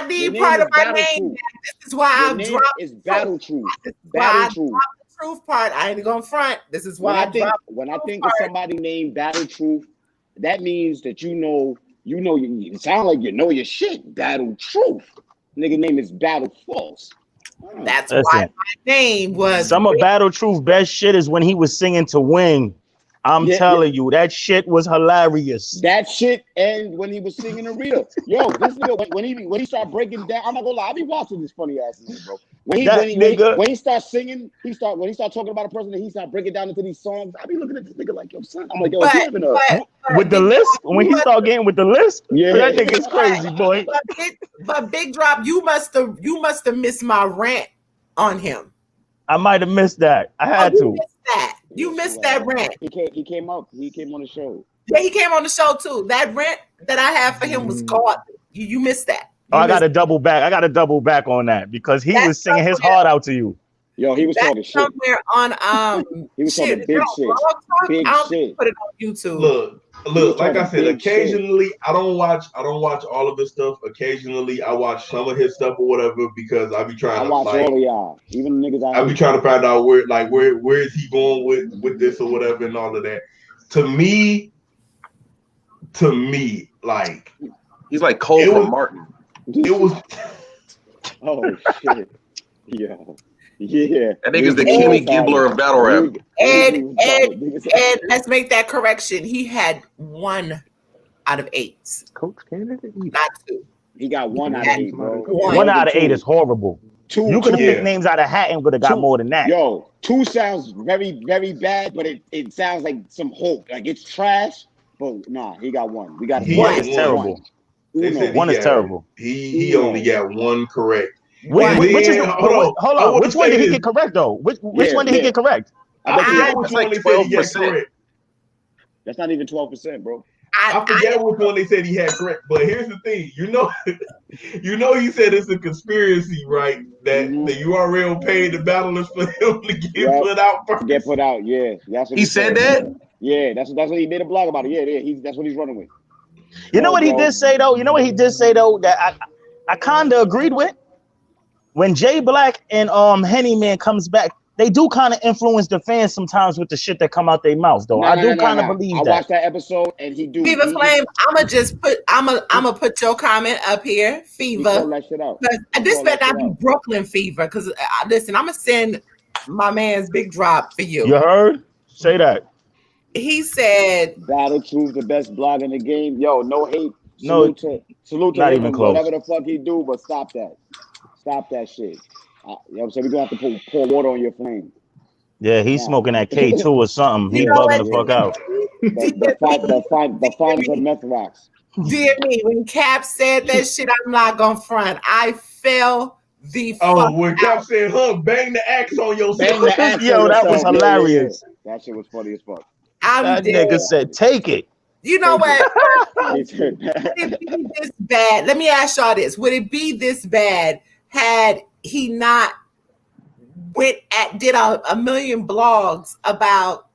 need Your part name of is my Battle name. Truth. This is why Your I've name dropped is Battle Truth. This is why I Battle Truth. dropped the truth part. I ain't gonna front. This is why When I think of somebody named Battle Truth, that means that you know, it sound like you know your shit. Battle Truth. Nigga name is Battle False. That's Listen. why my name was some of Battle Truth best shit is when he was singing to Wing. I'm Yeah, telling you, that shit was hilarious. That shit, and when he was singing Arita, yo, this nigga when he started breaking down, I'm not gonna lie, I be watching this funny ass nigga, bro. When he starts singing, when he start talking about a person and he start breaking down into these songs, I be looking at this nigga like, yo, son, I'm like, yo, is he having a With the list, when he started getting with the list, Yeah. that nigga's crazy, boy. But Big Drop, you must have missed my rant on him. I might have missed that. I had you to. missed that. You missed that rant. He came up. He came on the show. Yeah, he came on the show too. That rant that I had for him was called. You missed that. Oh, I You got to missed double back. I got to double back on that because he That's was singing his somewhere- heart out to you. Yo, he was that talking shit. somewhere on He was talking shit. big Blog shit. Talk? Big I don't shit. put it on YouTube. Look, like I said, Big shit. occasionally I don't watch all of his stuff. Occasionally I watch some of his stuff or whatever because I be trying I to watch like all of y'all, even the niggas I be trying to find out where is he going with this or whatever and all of that. To me, like He's like Cole It from was- Martin. it was Oh shit. Yo. Yeah. That nigga's the Kimmy Gibbler of battle rap. And let's make that correction. He had 1 out of 8, Coach Canada. not 2. He got 1 out of 8, bro. One out of 8 is horrible. Two. You could have Yeah. picked names out of hat and would have got Two. more than that. Yo, 2 sounds very, very bad, but it sounds like some hope. Like it's trash. But nah, he got 1. We got He One had is one. terrible. They said One he is got- terrible. He only got 1 correct. Which is hold on. I hold on. wanna Which one say did he this. get correct though? Which one did he yeah. get correct? I bet forget you which That's one like they said he got 12%. correct. that's not even 12%, bro. I forget which one they said he had correct, but here's the thing. You know he said it's a conspiracy, right? That Mhm. the URL paid the battlers for him to get Right. put out first. Get put out, yeah. That's what He said that? Yeah, that's what he made a blog about it. Yeah. That's what he's running with. You know what he bro. did say though? That I kinda agreed with? When Jay Black and Henny Man comes back they do kind of influence the fans sometimes with the shit that come out their mouth, though. I do kind of believe I that. watched that episode, and he do. Fever Flame, I'ma put your comment up here, Fever. Call that shit out. This better not be Brooklyn Fever, because listen, I'm gonna send my man's Big Drop for you. You heard? Say that. He said, Battle Truth, the best blog in the game. Yo, no hate. No, salute to not him, even close. whatever the fuck he do, but stop that. Stop that shit. You know what I'm saying? We're gonna have to pour water on your flame. Yeah, he's smoking that K2 or something. He bugging the fuck out. The finest of meth rocks. Dear me, when Cap said that shit, I'm not gonna front. I fell the fuck when Cap said, bang the axe on yourself. Yo, that was hilarious. Yeah. That shit was funny as fuck. That nigga said, take it. You know what? Would it be this bad? Let me ask y'all this. Would it be this bad had he not did a million blogs about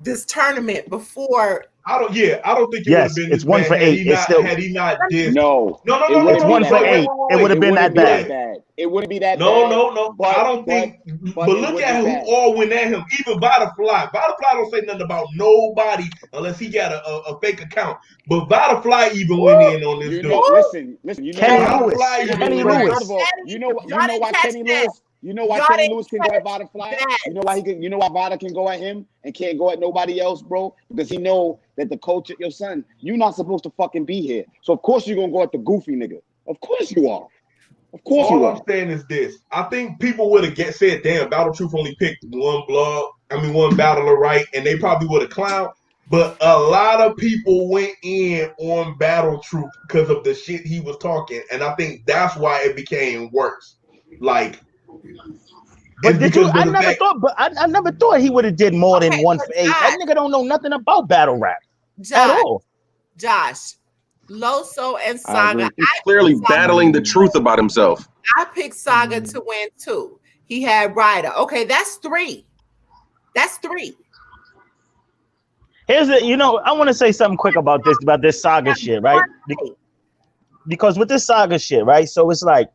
this tournament before? I don't think it would have been. It's 1 for 8. Had he not did. No. It's 1 for 8. It would have been that bad. It wouldn't be that bad. No. I don't think. But look at who all went at him. Even Butterfly. Butterfly don't say nothing about nobody unless he got a fake account. But Butterfly even went in on this dude. Listen. You know Kenny Lewis. First of all, you know why Kenny Lewis. You know why Kenny Lewis can go at Butterfly? You know why You know why Vada can go at him and can't go at nobody else, bro? Because he know that the coach, your son, you're not supposed to fucking be here. So of course you're gonna go at the goofy nigga. Of course you are. Of course you are. All I'm saying is this. I think people would have said, damn, Battle Truth only picked one battler, right? And they probably would have clowned. But a lot of people went in on Battle Truth because of the shit he was talking. And I think that's why it became worse. Like, but I never thought he would have did more than 1 for 8. That nigga don't know nothing about battle rap at all. Josh, Loso and Saga. He's clearly battling the truth about himself. I picked Saga to win too. He had Ryder. Okay, that's 3. Here's I want to say something quick about this Saga shit, right? Because with this Saga shit, right? So it's like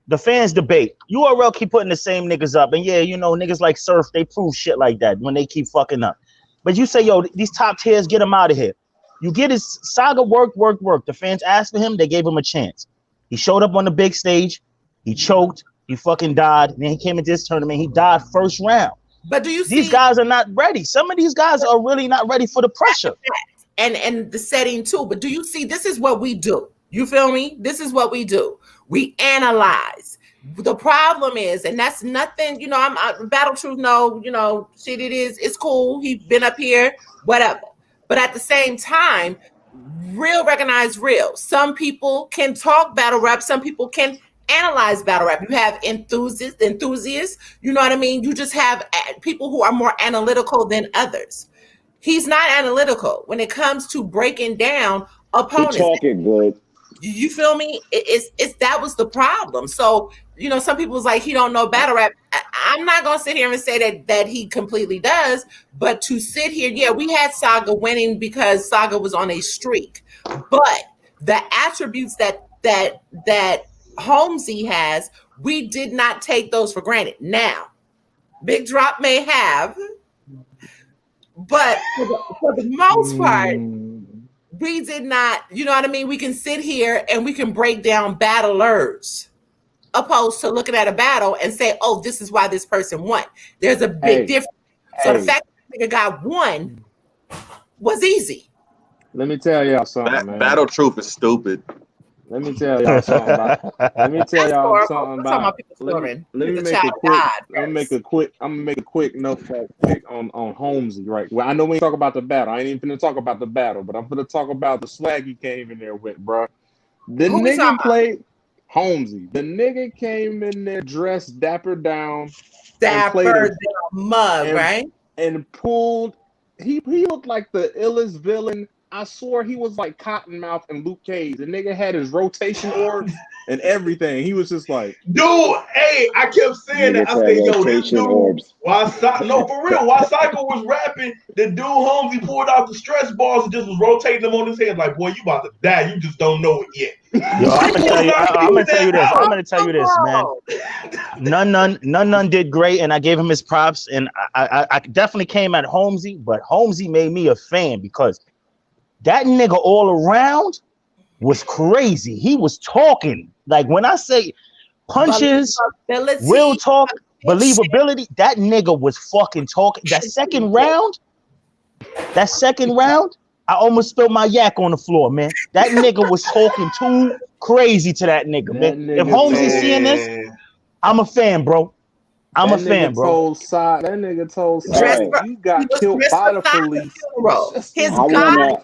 the fans debate. URL keep putting the same niggas up, and niggas like Surf, they prove shit like that when they keep fucking up. But you say, yo, these top tiers, get him out of here. You get his Saga work. The fans asked for him, they gave him a chance. He showed up on the big stage, he choked, he fucking died. And then he came into this tournament, he died first round. But do you see these guys are not ready? Some of these guys are really not ready for the pressure. And the setting too. But do you see, this is what we do. You feel me? This is what we do. We analyze. The problem is, and that's nothing, I'm Battle Truth, no, shit, it's cool. He's been up here, whatever. But at the same time, real recognize real. Some people can talk battle rap. Some people can analyze battle rap. You have enthusiasts, you know what I mean? You just have people who are more analytical than others. He's not analytical when it comes to breaking down opponents. He's talking good. You feel me? It's that was the problem. So, some people was like, he don't know battle rap. I'm not gonna sit here and say that he completely does, but to sit here, we had Saga winning because Saga was on a streak. But the attributes that Holmesy has, we did not take those for granted. Now, Big Drop may have, but for the most part, we did not, you know what I mean? We can sit here and we can break down battlers opposed to looking at a battle and say, oh, this is why this person won. There's a big difference. So the fact that the guy won was easy. Let me tell y'all something, man. Battle Truth is stupid. Let me tell y'all something about. Let me make a quick note on Holmesy, right? Well, I know we talk about the battle. I ain't even finna talk about the battle, but I'm finna talk about the swag he came in there with, bro. The nigga played Holmesy. The nigga came in there dressed dapper down, mug, right? And pulled. He looked like the illest villain. I swore he was like Cottonmouth and Luke Cage. The nigga had his rotation orb and everything. He was just like, dude, hey, I kept saying that. I said, yo, this dude, while for real, while Psycho was rapping, the dude Holmesy pulled out the stress balls and just was rotating them on his head like, boy, you about to die. You just don't know it yet. Yo, I'm gonna tell you this, man. None did great, and I gave him his props, and I definitely came at Holmesy, but Holmesy made me a fan because that nigga all around was crazy. He was talking. Like when I say punches, real talk, believability, that nigga was fucking talking. That second round, I almost spilled my yak on the floor, man. That nigga was talking too crazy to that nigga, man. If Holmesy's seeing this, I'm a fan, bro. I'm a fan, bro. That nigga told Side, you got killed by the police. His God,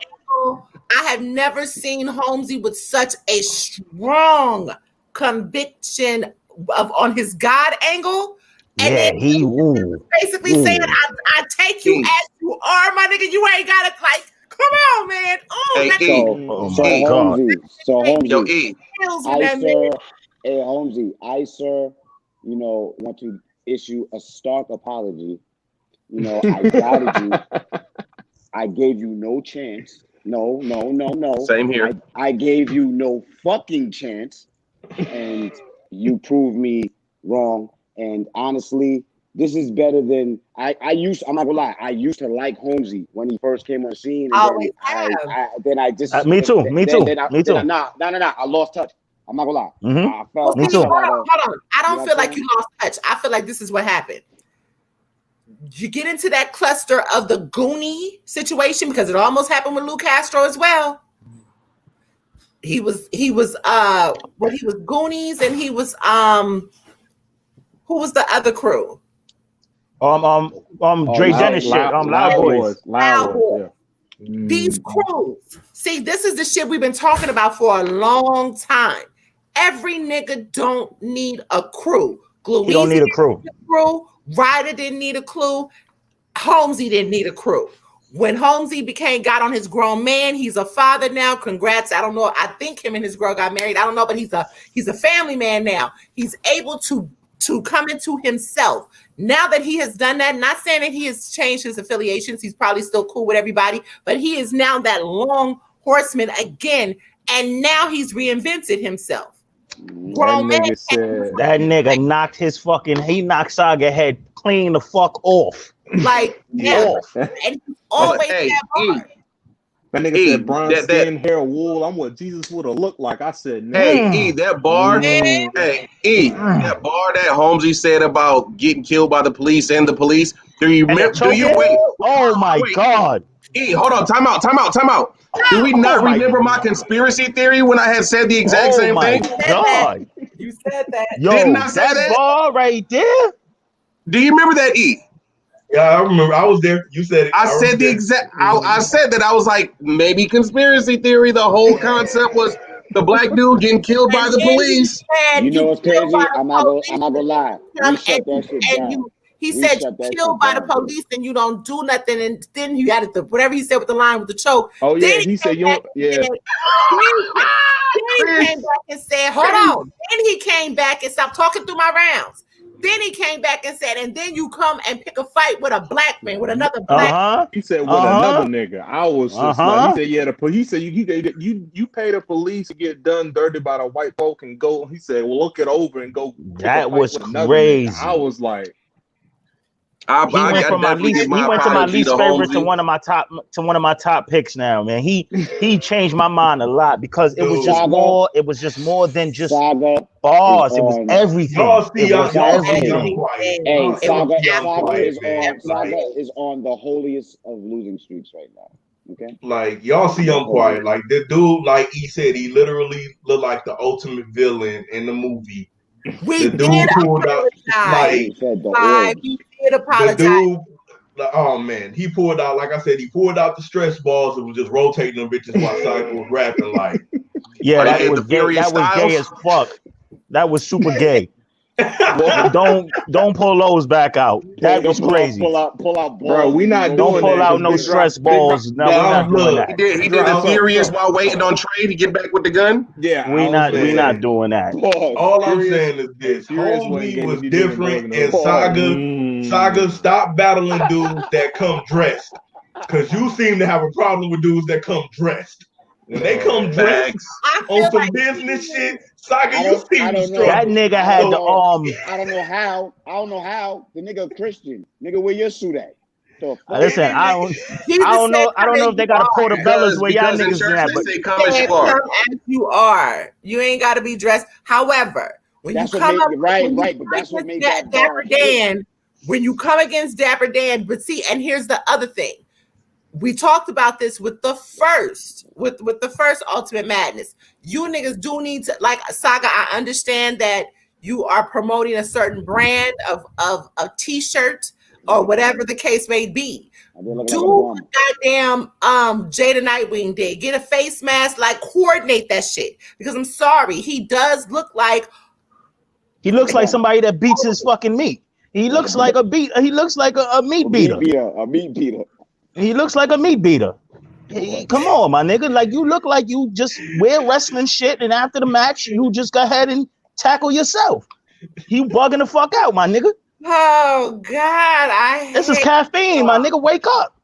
I have never seen Holmesy with such a strong conviction on his God angle. And then he basically saying, I take you as you are, my nigga. You ain't got to like, come on, man. Holmesy, I, sir, want to issue a stark apology. I doubted you. I gave you no chance. No. Same here. I gave you no fucking chance, and you proved me wrong. And honestly, this is better than I'm not gonna lie. I used to like Holmesy when he first came on the scene. Then I just me too. Nah. I lost touch. I'm not gonna lie. Mm-hmm. I felt me too. Hold on. I don't feel like you lost touch. I feel like this is what happened. You get into that cluster of the Goonie situation because it almost happened with Lou Castro as well. He was Goonies, and he was who was the other crew? Dre Dennis shit. Loud Boys. Yeah. These crews. See, this is the shit we've been talking about for a long time. Every nigga don't need a crew. He don't need a crew. Ryder didn't need a crew. Holmesy didn't need a crew. When Holmesy got on his grown man, he's a father now. Congrats. I don't know. I think him and his girl got married. I don't know, but he's a family man now. He's able to come into himself. Now that he has done that, not saying that he has changed his affiliations, he's probably still cool with everybody, but he is now that long horseman again, and now he's reinvented himself. That nigga knocked he knocked Saga head clean the fuck off. Like, yeah. And he's always that nigga said brown skin, hair, wool. I'm what Jesus would have looked like. I said, no. That bar that Holmesy said about getting killed by the police and the police. Oh my God. Hold on, time out. Do we not remember my conspiracy theory when I had said the exact same thing? God. You said that. Yo, didn't I say that bar right there? Do you remember that, E? Yeah, I remember. I was there. You said it. I said the exact. I said that. I was like, maybe conspiracy theory. The whole concept was the black dude getting killed by the police. You know what's crazy? I'm not gonna lie. We shut that shit down. He said you killed by the police and you don't do nothing, and then you had it, whatever he said with the line with the choke. Oh yeah, he said you don't. Yeah. Then he came back and said, "Hold on." Then he came back and stopped talking through my rounds. Then he came back and said, "And then you come and pick a fight with a black man, with another black." He said with another nigga. I was just like, he said, "Yeah." He said you pay the police to get done dirty by the white folk and go. He said, "Well, look it over and go." That was crazy. I was like. He went to my least favorite to one of my top picks now, man. He changed my mind a lot because it was just more than just bars. It was everything. Saga is on the holiest of losing streaks right now. Okay. Like y'all see I'm quiet. Like the dude, like he said, he literally looked like the ultimate villain in the movie. We did apologize. We did apologize. The dude, oh man, he pulled out, like I said, he pulled out the stress balls and was just rotating them bitches while Psycho was rapping. Like, yeah, that was gay as fuck. That was super gay. Don't pull those back out. That was crazy. Pull out balls. Bro, we not Don't doing pull that, out 'cause no Big stress Drop- Big balls. Drop- No, we're not doing look. that. He did the Furious while waiting on trade to get back with the gun. Yeah, We I was not saying, doing that. Pause. All I'm Furious- saying is this: Furious wasn't Holmesy getting was what he did in different, Northern and Hood. Saga stopped battling dudes that come dressed, because you seem to have a problem with dudes that come dressed. When they come dressed I on feel some like business shit, Saga, I you don't seem to know. struggle. That nigga had the I don't know how. I don't know how. The nigga a Christian. Nigga, where your suit at? The fuck? Listen, I don't know. I don't know if they got a portobellos where y'all Because in niggas church at, they but say come as said you are. come as you are. You ain't got to be dressed. However, when That's you what come made- up, right, when you right, but come that's what against made that Dapper bar Dan. When you come against Dapper Dan, but see, and here's the other thing. We talked about this with the first Ultimate Madness. You niggas do need to, like Saga, I understand that you are promoting a certain brand of a t-shirt or whatever the case may be. Do what goddamn Jada Nightwing did. Get a face mask, like coordinate that shit. Because I'm sorry, he does look like somebody that beats his fucking meat. He looks like a meat beater. A meat beater. He looks like a meat beater. Come on, my nigga. Like, you look like you just wear wrestling shit, and after the match, you just go ahead and tackle yourself. You bugging the fuck out, my nigga. Oh God, This is caffeine, my nigga. Wake up.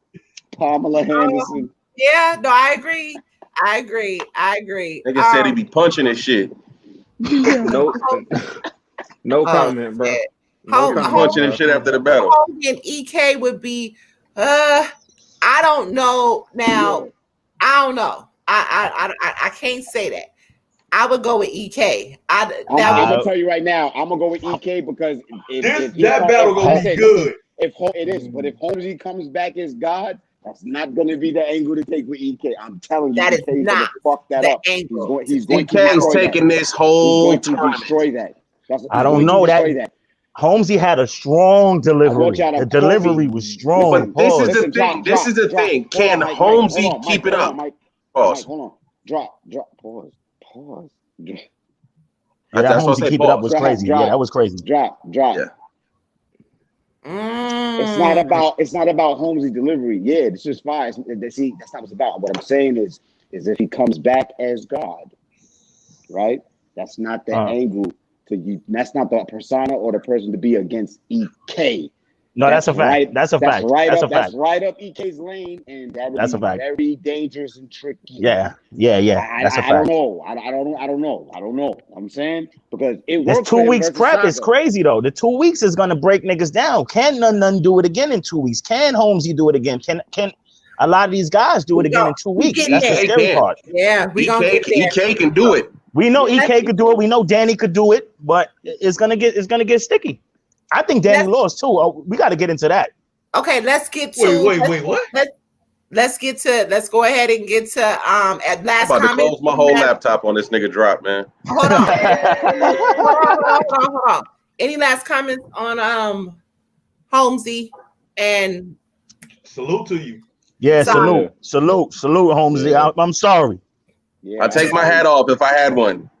Pamela Henderson. Yeah, no, I agree. Nigga said he be punching his shit. No comment, bro. Home, Punching his shit after the battle. And EK would be, I don't know now. I don't know. I can't say that. I would go with EK. I'm gonna tell you right now. I'm gonna go with EK because that battle gonna be good. If Holmesy comes back as God, that's not gonna be the angle to take with EK. I'm telling you, that is EK's not gonna fuck that the up. angle. He's going to EK's destroy taking that. this whole He's going to destroy that. I don't know that. Holmesy had a strong delivery. The delivery was strong. But this is the thing. This is the thing. Can Holmesy keep it up? Pause. Hold on. Drop. Pause. Yeah, that Holmesy keep it up was crazy. Yeah, that was crazy. Drop. Yeah. It's not about Holmesy delivery. Yeah, it's just fine. See, that's not what it's about. What I'm saying is if he comes back as God, right? That's not the angle to you. That's not the persona or the person to be against EK. No, that's a fact. That's a fact. That's right up EK's lane, and that would be very dangerous and tricky. Yeah. That's a fact. I don't know. I'm saying because it works. This 2 weeks prep is crazy though. The 2 weeks is gonna break niggas down. Can none do it again in 2 weeks? Can Holmesy do it again? Can a lot of these guys do it again in 2 weeks? That's the scary part. Yeah, EK can do it. We know EK could do it. We know Danny could do it, but it's gonna get sticky. I think Danny lost too. Oh, we got to get into that. Okay, let's get to. Wait, what? Let's go ahead and get to at last I'm about comment. to close my whole laptop on this nigga drop, man. Hold on. Any last comments on Holmesy and salute to you? Yeah, salute, Holmesy. I'm sorry. Yeah, I take my hat off if I had one.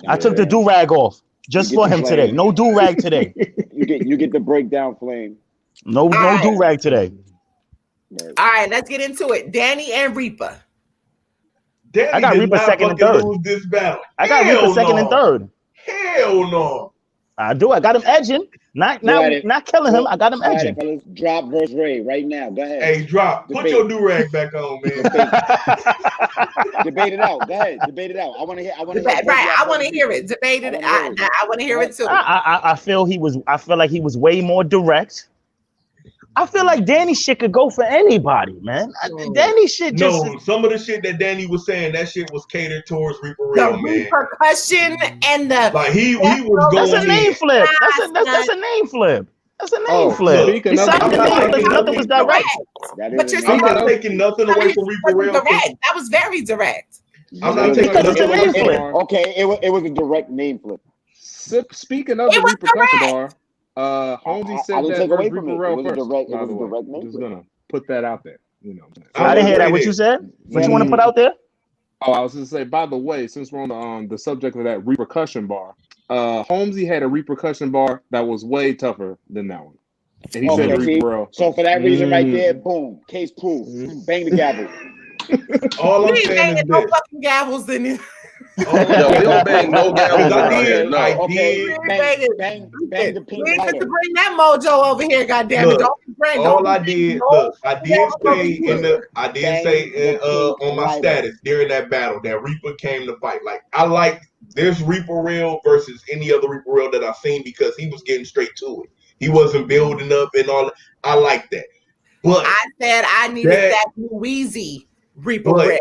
I took the do-rag off just for him today. No do-rag today. You get the breakdown flame. No do-rag today. All right, let's get into it. Danny and Reaper. Danny I got Reaper second and third. Lose this battle. I got Reaper second and third. Hell no. I do. I got him edging. Not killing him. I got him edging. Drop versus Ray right now. Go ahead. Hey, Drop. Put your do-rag back on, man. Debate it out. Go ahead. Debate it out. I want to hear. I want to hear it. Debate it. I want to hear it too. I feel like he was way more direct. I feel like Danny shit could go for anybody, man. Danny shit just... No, some of the shit that Danny was saying, that shit was catered towards Reaper Real, man. Repercussion and the... Like, he was going... That's a name flip. That's a name flip. That's a name flip. Besides the name flip, nothing was direct. I'm not taking nothing away from Reaper Real. That was very direct. I'm not taking nothing away from it. Okay, it was a direct name flip. Speaking of the repercussion bar, Holmesy said that versus Reaper Real first. By the way, I'm just gonna put that out there. You know, I didn't hear that. What you said? What you want to put out there? Oh, I was gonna say. By the way, since we're on the subject of that repercussion bar, Holmesy had a repercussion bar that was way tougher than that one. And he said Okay, see? Reaper Raw. So for that reason right there, boom, case proved. Bang the gavel. All I'm We ain't saying is banging no this. fucking gavels in this. Yo, we don't bang no gavels I around here. did. No. I Okay, did. bang the We pink ain't fit to lighter. bring that mojo over here, goddamn it. Look, Don't bring All don't I bring did, no look, I did gavels over say here. in the, I did Bang say the pink on my lighter. status during that battle that Reaper came to fight. Like I like this Reaper Real versus any other Reaper Real that I've seen because he was getting straight to it. He wasn't building up and all. I like that. But I said I needed that Louise Reaper Red.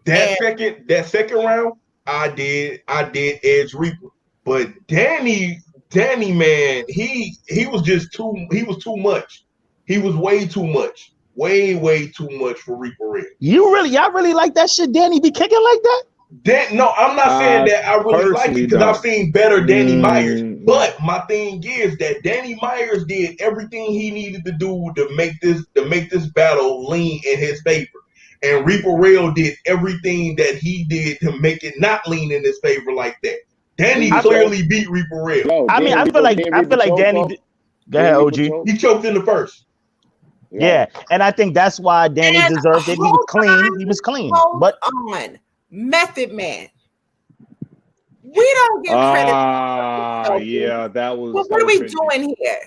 that second round, I did edge Reaper. But Danny man, he was too much. He was way too much. Way too much for Reaper Red. Y'all really like that shit? Danny be kicking like that? No, I'm not saying that I really like it because I've seen better Danny Myers. But my thing is that Danny Myers did everything he needed to do to make this battle lean in his favor. And Reaper Rail did everything that he did to make it not lean in his favor like that. Danny clearly beat Reaper Rail. Yo, I mean, I feel like Danny. Go ahead, OG. He choked in the first. Yeah, and I think that's why Danny And deserved it. He was clean. He was clean. But on Method Man, we don't give credit. Yeah, that was. What are we doing here?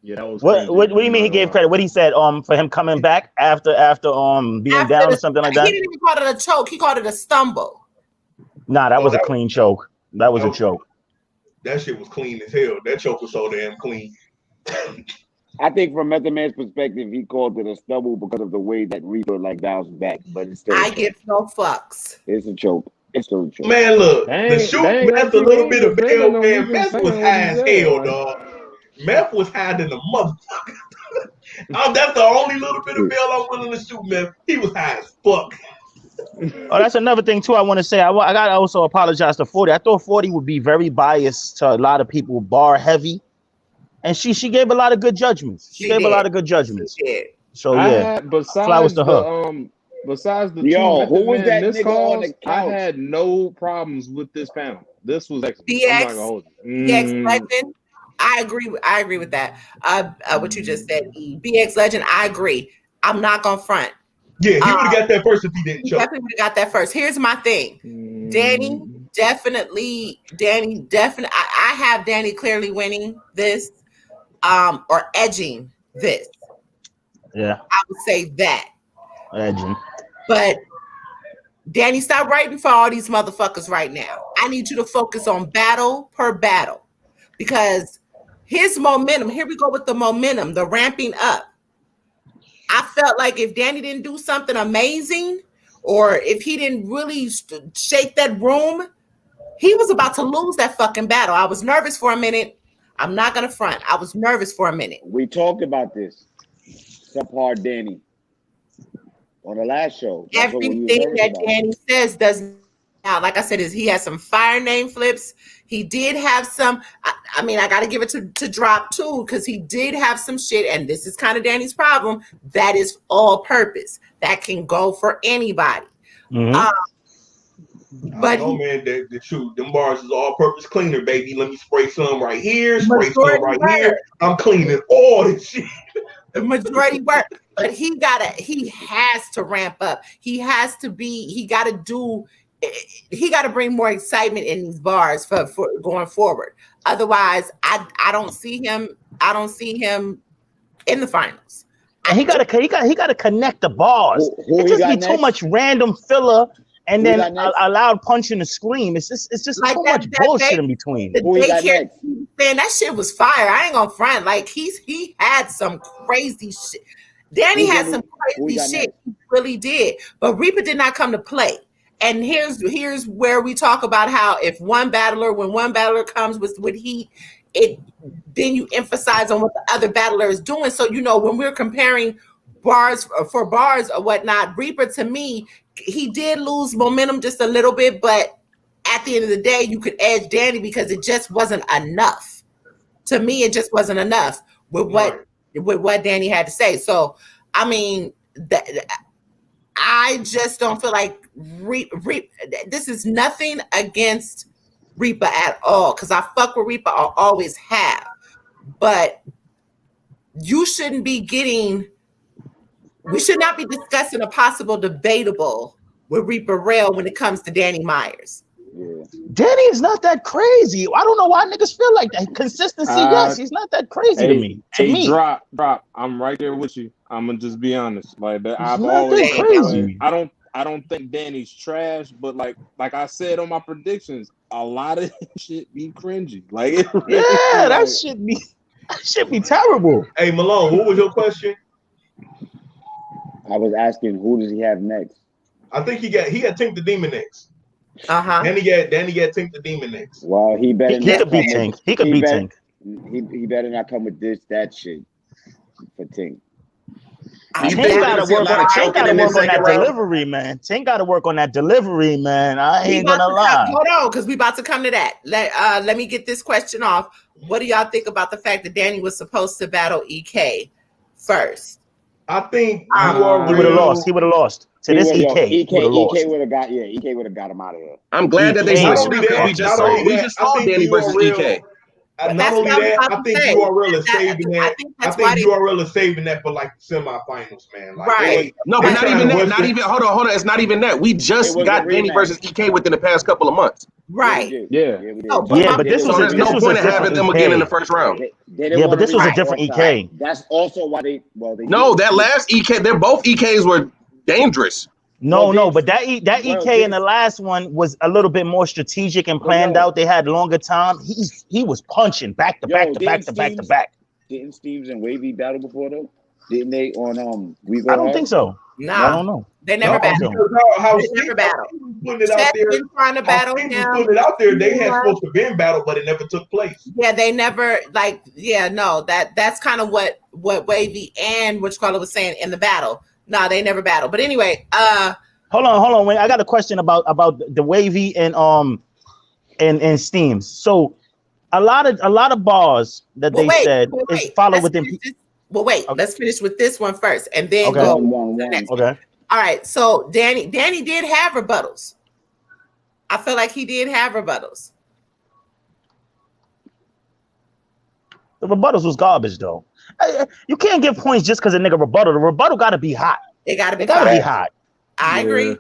Yeah, that was. What do you mean he gave credit? What he said for him coming back after being down or something like that? He didn't even call it a choke. He called it a stumble. Nah, that was a clean choke. That was a choke. That shit was clean as hell. That choke was so damn clean. I think from Method Man's perspective, he called it a stumble because of the way that Reaper bounced back. But it's still I give no fucks. It's a choke. It's still a choke. Man, look, the shoot Meth a little bit of bail, man. Meth was high as hell, dog. Meth was high than a motherfucker. That's the only little bit of bail I'm willing to shoot, Meth. He was high as fuck. Oh, that's another thing too. I want to say I got to also apologize to 40. I thought 40 would be very biased to a lot of people, bar heavy, and she gave a lot of good judgments. She gave a lot of good judgments. So yeah, flowers to her. Besides the who was that nigga on the couch? I had no problems with this panel. This was excellent. BX Legend. I agree with that. What you just said, BX Legend. I agree. I'm not gonna front. Yeah, he would have got that first if he didn't choke. Definitely would have got that first. Here's my thing. Danny definitely. I have Danny clearly winning this, or edging this. Yeah, I would say that. Edging. But Danny, stop writing for all these motherfuckers right now. I need you to focus on battle per battle because his momentum. Here we go with the momentum, the ramping up. I felt like if Danny didn't do something amazing, or if he didn't really shake that room, he was about to lose that fucking battle. I was nervous for a minute. I'm not gonna front. I was nervous for a minute. We talked about this. Subpar Danny on the last show. Everything that Danny says doesn't. Now, like I said, he has some fire name flips. He did have some. I mean, I got to give it to Drop too, because he did have some shit, and this is kind of Danny's problem. That is all purpose. That can go for anybody. Mm-hmm. But man, the truth, them bars is all purpose cleaner, baby. Let me spray some right here, spray some right here. I'm cleaning all this shit. The majority work, but he has to ramp up. He got to bring more excitement in these bars for going forward. Otherwise, I don't see him in the finals. And he got to connect the bars. It just be too much random filler and then a loud punch in the scream. It's just like too much bullshit in between. Man, that shit was fire. I ain't gonna front. Like he had some crazy shit. Danny had some crazy shit. He really did. But Reaper did not come to play. And here's where we talk about how when one battler comes with heat, then you emphasize on what the other battler is doing. So when we're comparing bars or whatnot, Reaper, to me, he did lose momentum just a little bit, but at the end of the day, you could edge Danny because it just wasn't enough. To me, it just wasn't enough with what Danny had to say. So, I mean, I just don't feel like this is nothing against Reaper at all, because I fuck with Reaper, I always have. But you shouldn't be getting, we should not be discussing a possible debatable with Reaper Rail when it comes to Danny Myers. Yeah. Danny is not that crazy. I don't know why niggas feel like that. Consistency, yes, he's not that crazy to me. To me, drop. I'm right there with you. I'm gonna just be honest. Like that, I've not always that crazy. I don't think Danny's trash, but like I said on my predictions, a lot of shit be cringy. Like it really, yeah, like, that should be terrible. Hey Malone, what was your question? I was asking, who does he have next? I think he got Tink the Demon next. Uh-huh. Danny got Tink the Demon next. Well, he better He not could be come Tink. with- He could be better- Tink. He better not come with that shit for Tink. I You think think Tink we're gonna see a lot of Tink choking gotta in this work on that second round? delivery, man. Tink gotta work on that delivery, man. I we ain't about gonna to lie. hold on, because we about to come to that. Let me get this question off. What do y'all think about the fact that Danny was supposed to battle EK first? I think He would have lost. He would have lost. To this EK, he would have lost. EK would have got him out of there. I'm glad that they Not switched it up because we just saw Danny versus EK. But Not that's only what I was that, about I to think say. URL is That- saving I that. think I that's think why they- URL is saving that for like the semifinals, man. Like, Right. No, but They not trying even to that. rush Not it. even. Hold on. It's not even that. We just It was got a Danny rematch. versus EK within the past couple of months. Right. Yeah. we did. Oh, but Yeah, but this So was there's a no different point in having them again in the first round. They didn't Yeah, but want this to was a rematch different all EK. time. That's also why they No, did. that last EK, they're both EKs were dangerous. No, Well, but that EK in the last one was a little bit more strategic and planned out. They had longer time. He was punching back to back to back to back to back. Didn't Steves and Wavy battle before though? Didn't they on We Go I don't Hard? think so. Nah, I don't know. they never battled. Because how They Steve never battled. was putting it out Chet there. been trying to battle Steve was him. putting it out there. They had supposed to be in battle, but it never took place. Yeah, they never that's kind of what Wavy and which Carla was saying in the battle. No, they never battled. But anyway, Hold on. Wait, I got a question about the Wavy and Steams. So a lot of bars that they said is follow Let's within. finish this. Well, wait. Okay. Let's finish with this one first, and then Okay. go One. to the next one. Okay. All right. So Danny did have rebuttals. I feel like he did have rebuttals. The rebuttals was garbage though. You can't give points just because a nigga rebuttal. The rebuttal got to be hot. It got to be. It got to be fire. hot. I agree.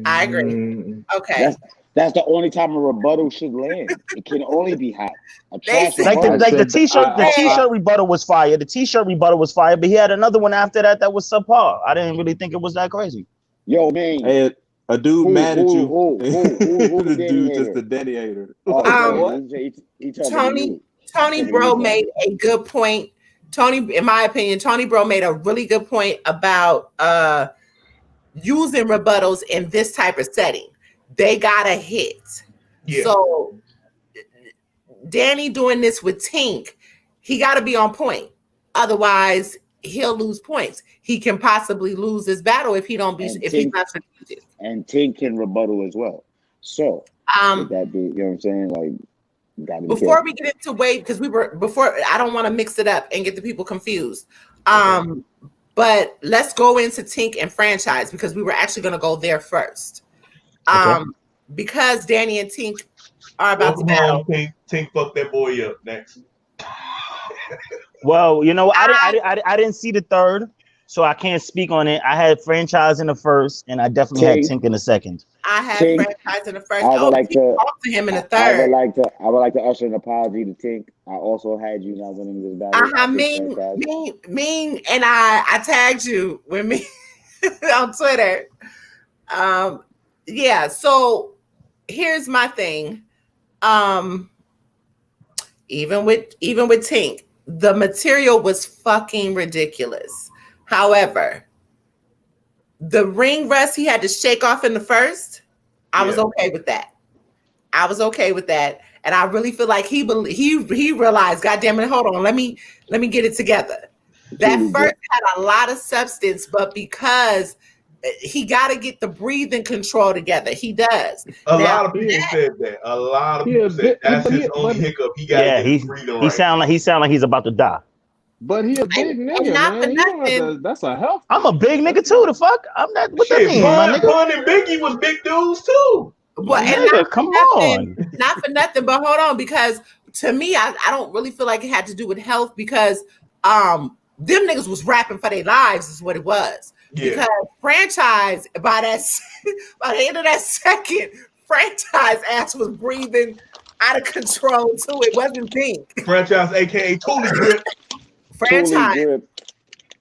I agree. Mm. Okay. That's the only time a rebuttal should land. It can only be hot. A trash They- rebuttal. The t-shirt, the t-shirt rebuttal was fire. The t-shirt rebuttal was fire, but he had another one after that was subpar. I didn't really think it was that crazy. Yo, man. Hey, a dude Who- mad at who- you. who the the dude Danny just a Danny hater. He talking to Tony you. Bro made a good point. In my opinion, Tony Bro made a really good point about using rebuttals in this type of setting. They gotta hit. Yeah. So Danny doing this with Tink, he got to be on point. Otherwise, he'll lose points. He can possibly lose this battle if he don't be And if he's Tink- not strategic. And Tink can rebuttal as well. So would that be, you know what I'm saying? Like, gotta be Before we get into Wave, because I don't want to mix it up and get the people confused. But let's go into Tink and franchise because we were actually going to go there first. Because Danny and Tink are about to battle. Tink fuck that boy up next. Well, you know, I didn't see the third, so I can't speak on it. I had franchise in the first, and I definitely had Tink in the second. I had Tink, franchise in the first. I would like to talk to him in the I third. would like to usher an apology to Tink. I also had you not winning this battle. Mean, and I tagged you with me on Twitter. Yeah. So here's my thing. Even with Tink, the material was fucking ridiculous. However, the ring rust he had to shake off in the first, I was okay with that. And I really feel like he realized, God damn it, hold on, let me get it together. That first had a lot of substance, but because he got to get the breathing control together, he does. A lot of people said that. A lot of people said that's his only hiccup. He got to get the breathing right. He sound like he's about to die. But he a big nigga, man. He don't have to, that's a health. I'm a big nigga too. The fuck? I'm not. What that mean, my nigga? Pun and Biggie was big dudes too. Well, and Nigga, come on. not for nothing, but hold on, because to me, I don't really feel like it had to do with health, because them niggas was rapping for their lives is what it was. Yeah. Because Franchise, by the end of that second, Franchise ass was breathing out of control too. It wasn't Pink. Franchise, aka Toolie Grip. Franchise. Totally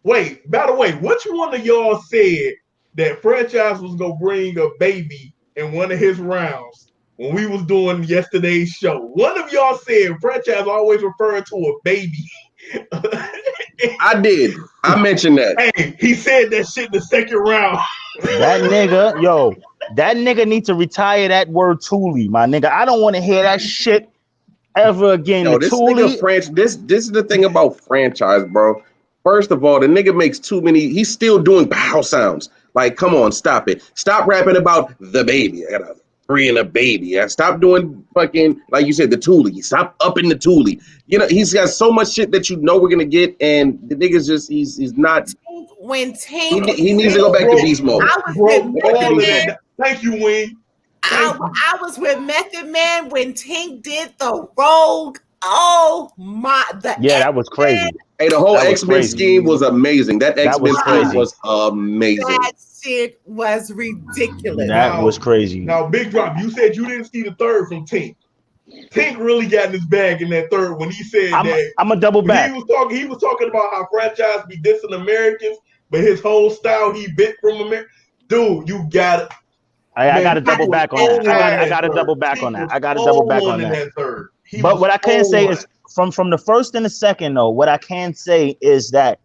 Wait, by the way, which one of y'all said that Franchise was gonna bring a baby in one of his rounds when we was doing yesterday's show? One of y'all said Franchise always referred to a baby. I did. I mentioned that. Hey, he said that shit in the second round. That nigga needs to retire that word Thule, my nigga. I don't want to hear that shit ever again. Yo, this nigga this is the thing about Franchise, bro. First of all, the nigga makes too many. He's still doing bow sounds. Like, come on, stop it. Stop rapping about the baby. I got a 3 and a baby. Stop doing fucking, like you said, the Thule. Stop upping the Thule. You know, he's got so much shit that you know we're gonna get, and the nigga's just he's not. When Tank, He needs to go back to beast mode. Thank you, Wing. I was with Method Man when Tank did the Rogue. Oh my! That was crazy. Hey, the whole X-Men scheme was amazing. That X-Men scheme was amazing. That shit was ridiculous. That was crazy. Now, Big Drop, you said you didn't see the third from Tink. Tink really got in his bag in that third when he said that. I'm a double back. He was talking about how Franchise be dissing Americans, but his whole style he bit from America. Dude, you got it. I got to double back on that. I got to double back on that. I got to double back on that. But what I can say is from the first and the second, though, what I can say is that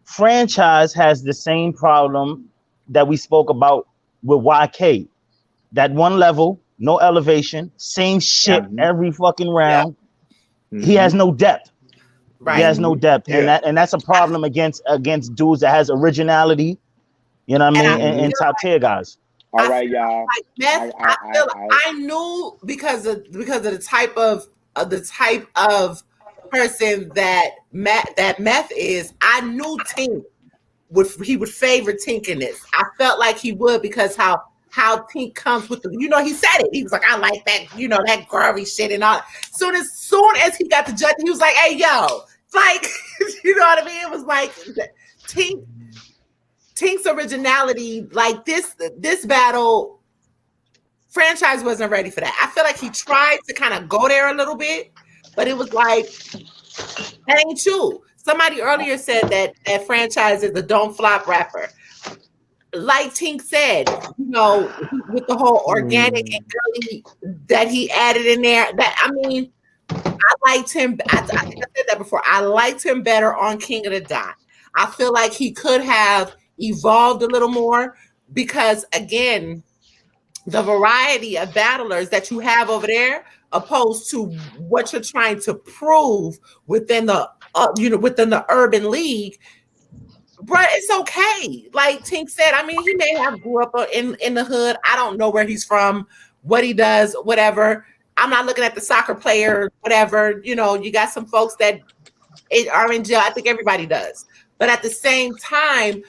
Franchise has the same problem that we spoke about with YK. That one level, no elevation, same shit every fucking round. Yeah. He has no depth. Right. He has no depth. Yeah. And that's a problem against dudes that has originality, you know what I mean, and top tier guys. All right, y'all. I knew because of the type of person that Meth is. I knew Tink would favor Tink in this. I felt like he would because how Tink comes with the, he said it. He was like, I like that, that grubby shit and all. Soon as he got the judge, he was like, hey yo, like, you know what I mean? It was like Tink's originality, like this battle, Franchise wasn't ready for that. I feel like he tried to kind of go there a little bit, but it was like, that ain't true. Somebody earlier said that Franchise is a don't flop rapper. Like Tink said, with the whole organic and girly that he added in there, I liked him. I think I said that before. I liked him better on King of the Dot. I feel like he could have evolved a little more because, again, the variety of battlers that you have over there opposed to what you're trying to prove within the within the urban league, bro, it's okay. Like Tink said, he may have grew up in the hood. I don't know where he's from, what he does, whatever. I'm not looking at the soccer player, whatever. You got some folks that are in jail. I think everybody does. But at the same time,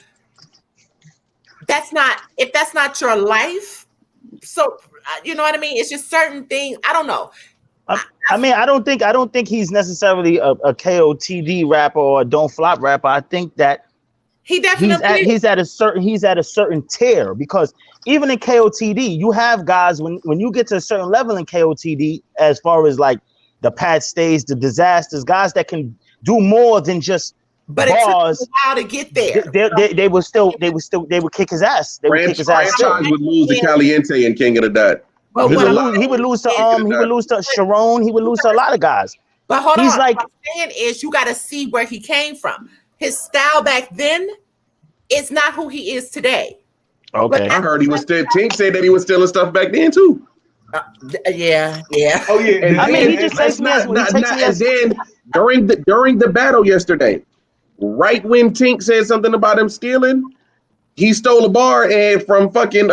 if that's not your life, so you know what I mean? It's just certain things. I don't know. I don't think he's necessarily a KOTD rapper or a don't flop rapper. I think that he definitely he's at a certain tier, because even in KOTD, you have guys when you get to a certain level in KOTD, as far as like the Pat Stays, the Disasters, guys that can do more than just but bars. It took a while to get there. They would kick his ass. They would kick his ass. Franchise would lose to Caliente and King of the Dot. He would lose to Sharon. He would lose to a lot of guys. But hold on, what I'm saying is you got to see where he came from. His style back then is not who he is today. Okay, I heard he was still. Tink said that he was stealing stuff back then too. Yeah. Oh yeah. And he just takes me as then during the battle yesterday, right when Tink said something about him stealing, he stole a bar and from fucking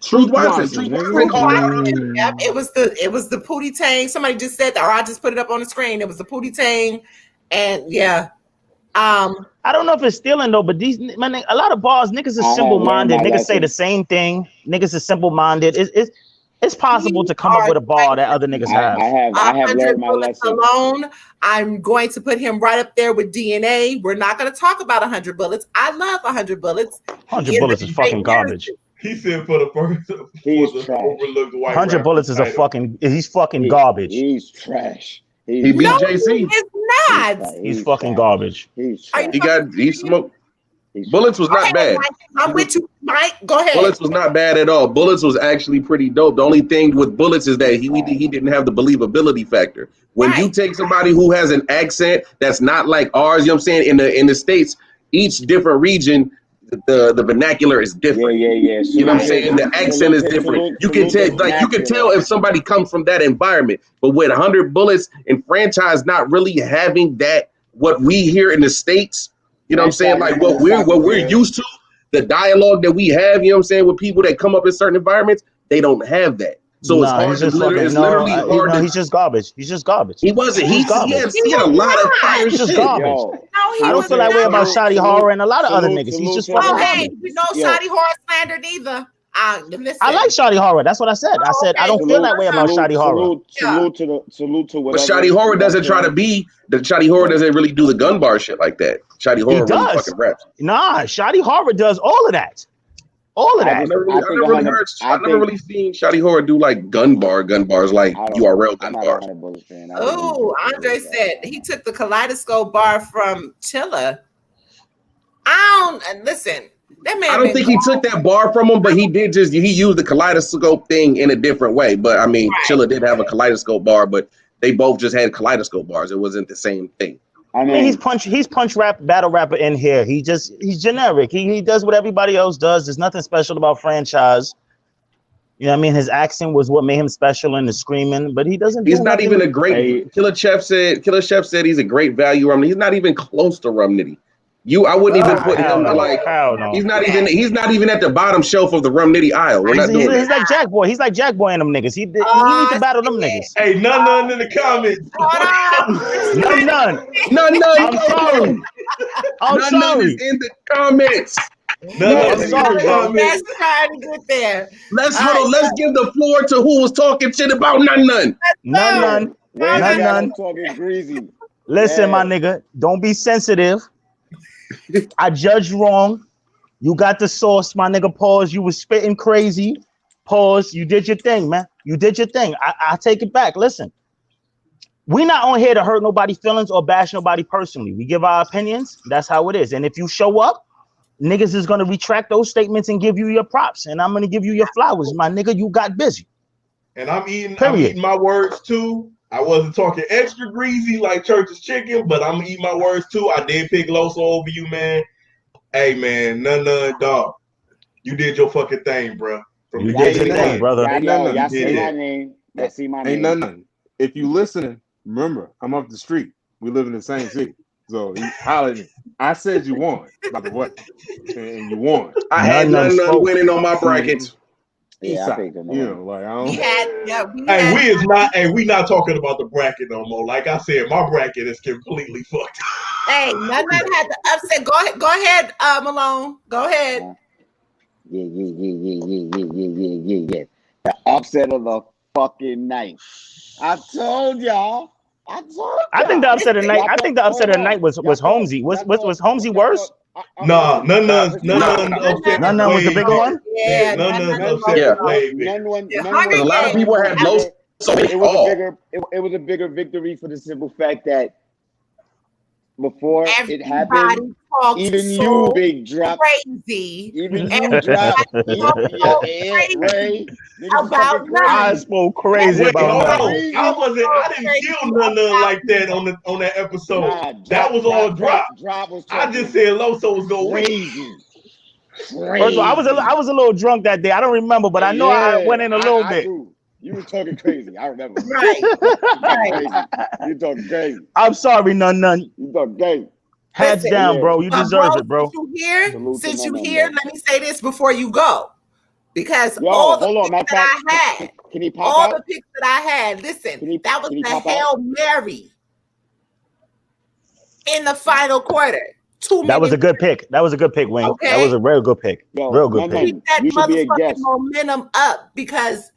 Truth Watson. Yep, it was the Pootie Tang. Somebody just said that, or I just put it up on the screen. It was the Pootie Tang, and yeah. I don't know if it's stealing though, but a lot of bars, niggas are simple minded. Niggas say the same thing. Niggas are simple minded. It's possible to come up with a bar that other niggas have. I have learned my bullets lesson. alone. I'm going to put him right up there with DNA. We're not going to talk about 100 bullets. I love 100 bullets. 100 bullets is fucking garbage. He said for the first, overlooked white 100 bullets is a fucking. He's fucking garbage. He's trash. He beat JC. It's not. He's fucking garbage. He's trash. He smoked. Bullets was not bad. I'm with you, Mike. Go ahead. Bullets was not bad at all. Bullets was actually pretty dope. The only thing with Bullets is that he didn't have the believability factor. When you take somebody who has an accent that's not like ours, you know what I'm saying? In the States, each different region, the vernacular is different. Yeah. You know what I'm saying? The accent is different. You can tell if somebody comes from that environment. But with 100 Bullets and franchise not really having that, what we hear in the States, you know what I'm saying? Like what we're used to, the dialogue that we have, you know what I'm saying, with people that come up in certain environments, they don't have that. So it's hard. It's literally hard. He's just garbage. He's just garbage. He wasn't. He had a lot of fire. He's just shit. garbage. I don't feel that way about Shotty Horror and a lot of other niggas. He's just fucking garbage. Shotty Horror slander neither. Listen. I like Shotty Horror. That's what I said. I said I don't feel that way about Shotty Horror. Salute to whatever. But Shotty Horror doesn't try to be. The Shotty Horror doesn't really do the gun bar shit like that. Shotty Horror really fucking raps. Nah, Shotty Horror does all of that. All of that. I've never really seen Shotty Horror do like gun bars like URL gun bars. Oh, Andre said he took the kaleidoscope bar from Chilla. Listen. That man I don't think he took that bar from him, but he used the kaleidoscope thing in a different way. But I mean, Chilla did have a kaleidoscope bar, but they both just had kaleidoscope bars. It wasn't the same thing. I mean, he's punch rap battle rapper in here. He's generic. He does what everybody else does. There's nothing special about franchise. You know what I mean? His accent was what made him special in the screaming, but he doesn't. He's not even a great. Killer Chef said he's a great value rum. He's not even close to Rum Nitty. I wouldn't even put him like. He's not even at the bottom shelf of the Rum Nitty aisle. We're not doing He's like Jack Boy. He's like Jack Boy and them niggas. He needs to battle them niggas. Hey, none in the comments. None. I'm sorry. None is in the comments. I'm sorry, bro. Let's try to get there. Let's give the floor to who was talking shit about none. None. Talking greasy. Listen, my nigga, don't be sensitive. I judged wrong. You got the sauce, my nigga. Pause. You was spitting crazy. Pause. You did your thing, man. You did your thing. I take it back. Listen, we not on here to hurt nobody's feelings or bash nobody personally. We give our opinions. That's how it is. And if you show up, niggas is gonna retract those statements and give you your props. And I'm gonna give you your flowers, my nigga. You got busy. And I'm eating my words too. I wasn't talking extra greasy like Church's chicken, but I'm eating my words too. I did pick Loso over you, man. Hey, man, none, dog. You did your fucking thing, bro. You did your thing, brother. Y'all see my name. Y'all see my name. Ain't none. If you listening, remember, I'm up the street. We live in the same city. So he hollered at me. I said you won, by the way. And you won. I had none winning on my brackets. Yeah, I think we not talking about the bracket no more. Like I said, my bracket is completely fucked. Hey, none had to upset. Go ahead, Malone. Go ahead. Yeah. The upset of the fucking night. I told y'all. I think the upset of the night. I think the upset of the night was Holmesy. Was Holmesy worse? None was the bigger one. Yeah, a lot of people had low. So it was a bigger victory for the simple fact that before it happened, even you big drop crazy. Even you drop. I spoke crazy about that. I didn't kill none like that on that episode. That was all drop. I just said Loso was gonna win. First of all, I was a little drunk that day. I don't remember, but I know I went in a little bit. You were talking crazy. I remember. Right. You talking crazy. I'm sorry, none. You talking crazy. Hands down, bro. You deserve it, bro. Since you here, let me say this before you go, because the picks that I had, the picks that I had. Listen, that was the Hail Mary in the final quarter. That was a good pick. Wing. Okay. That was a real good pick. Real good pick. Keep that motherfucking momentum up, because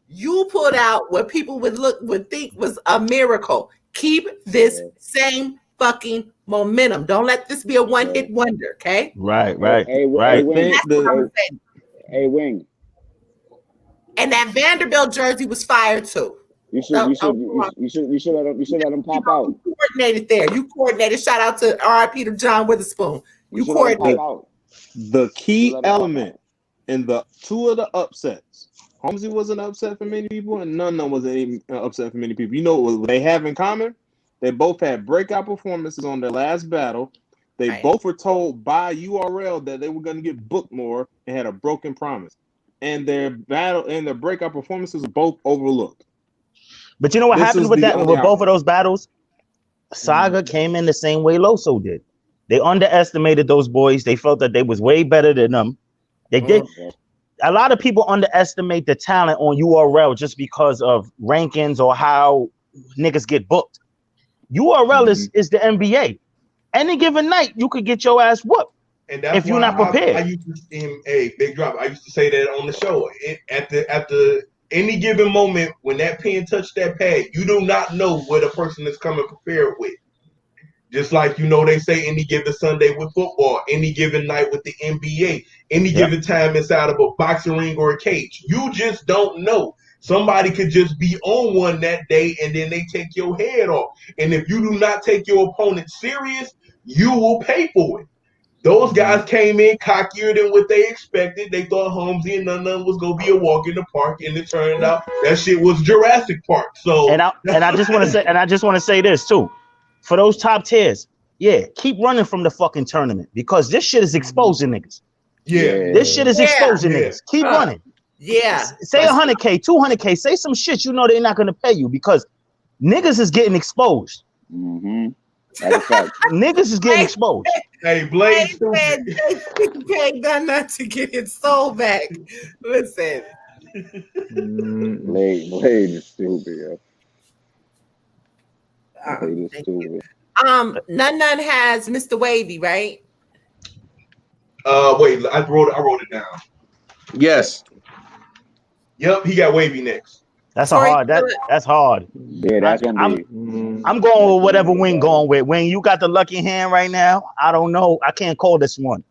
You pulled out what people would think was a miracle. Keep this same fucking momentum. Don't let this be a one-hit wonder, okay? Right. Hey, Wing. That's what I'm saying. Hey, Wing. And that Vanderbilt jersey was fire too. You should let him pop out. You coordinated there. You coordinated. Shout out to R.I.P. to John Witherspoon. You coordinated. The key element in the two of the upsets. Holmesy was an upset for many people, and none of them was an upset for many people. You know what they have in common? They both had breakout performances on their last battle. They both were told by URL that they were going to get booked more and had a broken promise. And their battle and their breakout performances were both overlooked. But you know what happened with that? With both of those battles, Saga came in the same way Loso did. They underestimated those boys. They felt that they was way better than them. They did. A lot of people underestimate the talent on URL just because of rankings or how niggas get booked. URL is the NBA. Any given night, you could get your ass whooped. And that's if you're not prepared. I used to in a big drop. I used to say that on the show. At the any given moment when that pen touched that pad, you do not know what a person is coming prepared with. Just like they say any given Sunday with football, any given night with the NBA, any given time inside of a boxing ring or a cage. You just don't know. Somebody could just be on one that day and then they take your head off. And if you do not take your opponent serious, you will pay for it. Those guys came in cockier than what they expected. They thought Holmesy and none of them was gonna be a walk in the park, and it turned out that shit was Jurassic Park. So and I just want to say this too, for those top tiers, keep running from the fucking tournament because this shit is exposing niggas. This shit is exposing niggas. Keep running. Say 100K, 200K. Say some shit you know they're not gonna pay you because niggas is getting exposed. Niggas is getting exposed. Hey, Blade ain't done nothing to get his soul back. Listen. Blade is stupid, yo. Blade is stupid. None has Mr. Wavy, right? Wait, I wrote it down. Yes. Yep, he got Wavy next. That's hard. That's hard. Yeah, that's gonna be. I'm going with whatever Wing going with. Wing, you got the lucky hand right now. I don't know. I can't call this one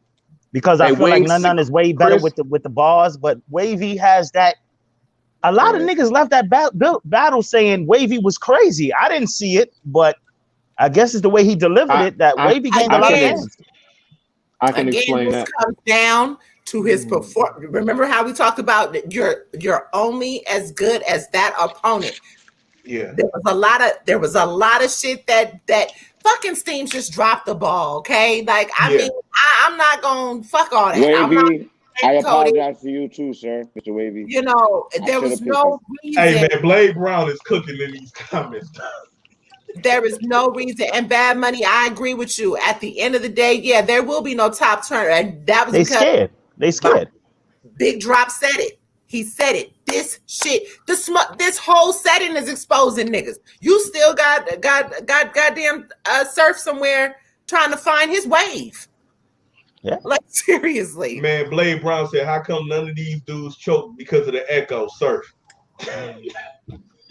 because I feel like none is way better with the bars. But Wavy has that. A lot of niggas left that battle saying Wavy was crazy. I didn't see it, but I guess it's the way he delivered it that Wavy gained a lot of games. I can explain that. Comes down to his performance. Remember how we talked about that you're only as good as that opponent. Yeah. There was a lot of shit that fucking Steam just dropped the ball. Okay. Like, I mean, I'm not gonna fuck all that. Wavy, I apologize to you too, sir, Mr. Wavy. There was no reason. Hey man, Blade Brown is cooking in these comments. There is no reason. And Bad Money, I agree with you. At the end of the day, there will be no top turner. And that was because They scared. Big Drop said it. He said it. This shit, this whole setting is exposing niggas. You still got goddamn Surf somewhere trying to find his wave. Yeah. Like, seriously. Man, Blade Brown said, how come none of these dudes choke because of the echo? Surf.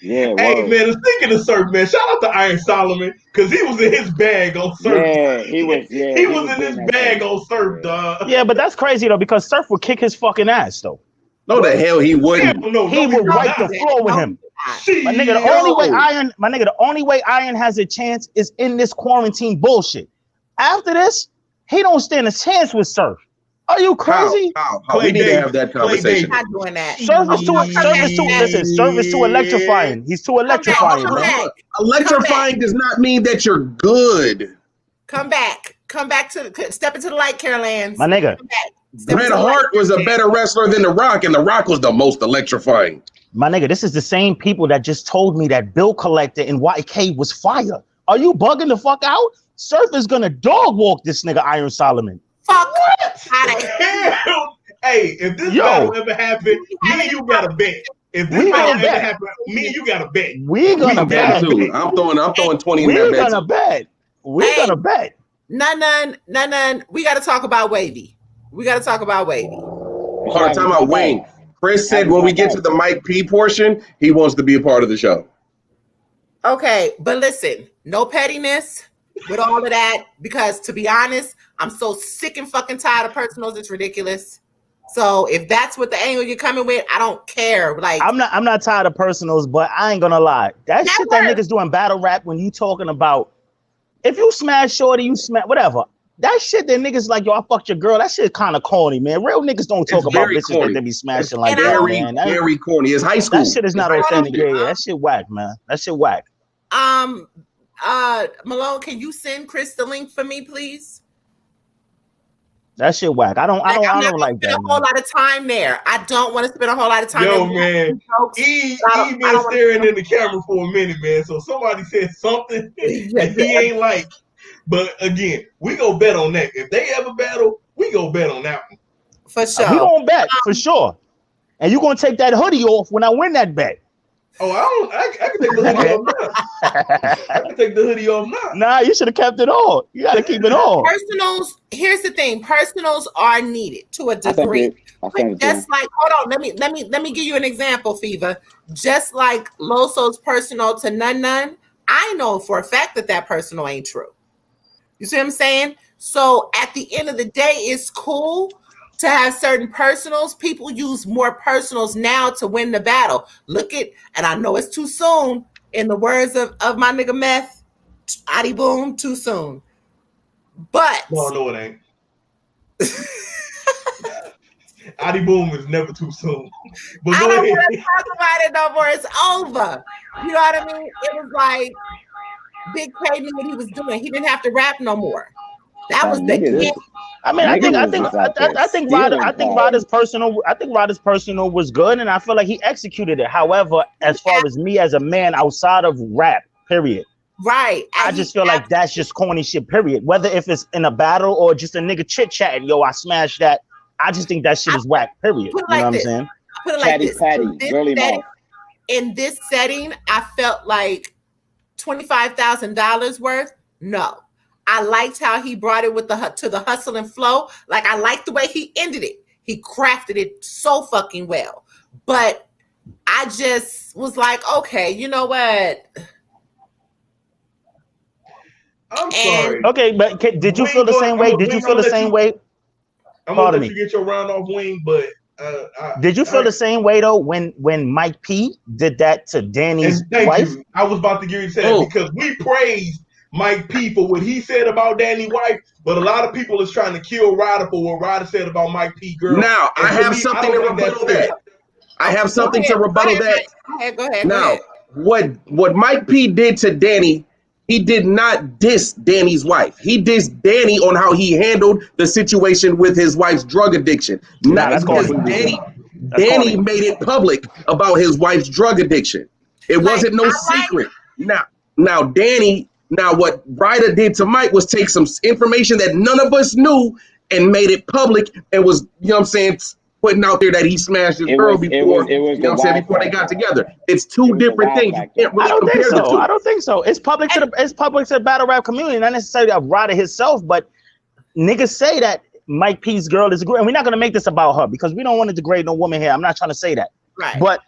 Yeah. Hey man, speaking of Surf, man, shout out to Iron Solomon because he was in his bag on Surf. Yeah, he was in his bag on Surf, dog. Yeah, but that's crazy though because Surf would kick his fucking ass though. No, the hell he wouldn't. He would wipe the floor with him. My nigga, the only way Iron has a chance is in this quarantine bullshit. After this, he don't stand a chance with Surf. Are you crazy? How? We need to have that conversation. Not doing that. Surf is too electrifying. He's too electrifying, bro. Electrifying does not mean that you're good. Come back to step into the light, Carolans. My nigga. Bret Hart was a better wrestler than The Rock, and The Rock was the most electrifying. My nigga, this is the same people that just told me that Bill Collector and YK was fire. Are you bugging the fuck out? Surf is gonna dog walk this nigga Iron Solomon. Fuck out of hell. Hey, if this battle ever happened, me and you got a bet. If this battle ever happened, me and you got a bet. We gonna bet too. I'm throwing 20 in that bet. We're gonna bet. We're gonna bet. None. We gotta talk about Wavy. Hold on, time out, Wayne. Chris said when we get to the Mike P portion, he wants to be a part of the show. Okay, but listen, no pettiness with all of that, because to be honest, I'm so sick and fucking tired of personals. It's ridiculous. So if that's what the angle you're coming with, I don't care. Like I'm not tired of personals, but I ain't gonna lie. That shit that niggas doing battle rap when you talking about if you smash shorty, you smash whatever. That shit that niggas like, yo, I fucked your girl. That shit kind of corny, man. Real niggas don't talk about bitches corny. that they be smashing like that, man. Very corny. It's high school. That shit is not authentic. Yeah, that shit whack, man. That shit whack. Malone, can you send Chris the link for me, please? That shit whack. I don't like that. A whole lot of time there. I don't want to spend a whole lot of time. Yo, man, he been staring in the camera for a minute, man. So somebody said something that he ain't like. But again, we go bet on that. If they ever battle, we go bet on that one. For sure. We gonna bet for sure. And you gonna take that hoodie off when I win that bet. Oh, I can take the hoodie off now. I can take the hoodie off now. Nah, you should have kept it on. You gotta keep it on. Personals, here's the thing. Personals are needed to a degree. But just like, hold on, let me give you an example, Fever. Just like Loso's personal to Nun, I know for a fact that personal ain't true. You see what I'm saying? So at the end of the day, it's cool to have certain personals. People use more personals now to win the battle. Look at, and I know it's too soon. In the words of my nigga Meth, Adi Boom, too soon. But no, it ain't. Adi Boom is never too soon. But I don't want to talk about it no more. It's over. You know what I mean? It was like Big K knew what he was doing. He didn't have to rap no more. That was the kid. I mean, I think Ryder's personal was good, and I feel like he executed it. However, as far as me as a man outside of rap, period. Right. I just feel like that's just corny shit, period. Whether if it's in a battle or just a nigga chit-chatting, yo, I smashed that. I just think that shit is whack, period. You know what I'm saying? Put it like this. In this setting, I felt like $25,000 worth. No. I liked how he brought it to the hustle and flow. Like, I liked the way he ended it. He crafted it so fucking well. But I just was like, okay, you know what? I'm sorry. Okay, but did you feel the same way? Did you feel the same way? I'm gonna let you get your round off, Wing, but did you feel the same way though when Mike P did that to Danny's wife? You. I was about to give you that because we praised Mike P for what he said about Danny's wife, but a lot of people is trying to kill Ryder for what Ryder said about Mike P girl. Now I have something to rebuttal that. I have something to rebuttal that. Go ahead. Now, what Mike P did to Danny, he did not diss Danny's wife. He dissed Danny on how he handled the situation with his wife's drug addiction. Nah, that's because Danny made it public about his wife's drug addiction. It wasn't no secret. Now Danny. Now, what Ryder did to Mike was take some information that none of us knew and made it public and was, you know what I'm saying, putting out there that he smashed his girl before, you know what I'm saying, before they got together. It's two different things. You can't really compare the two. I don't think so. It's public to the battle rap community, not necessarily of Ryder himself, but niggas say that Mike P's girl is a girl, and we're not gonna make this about her because we don't want to degrade no woman here. I'm not trying to say that. Right. But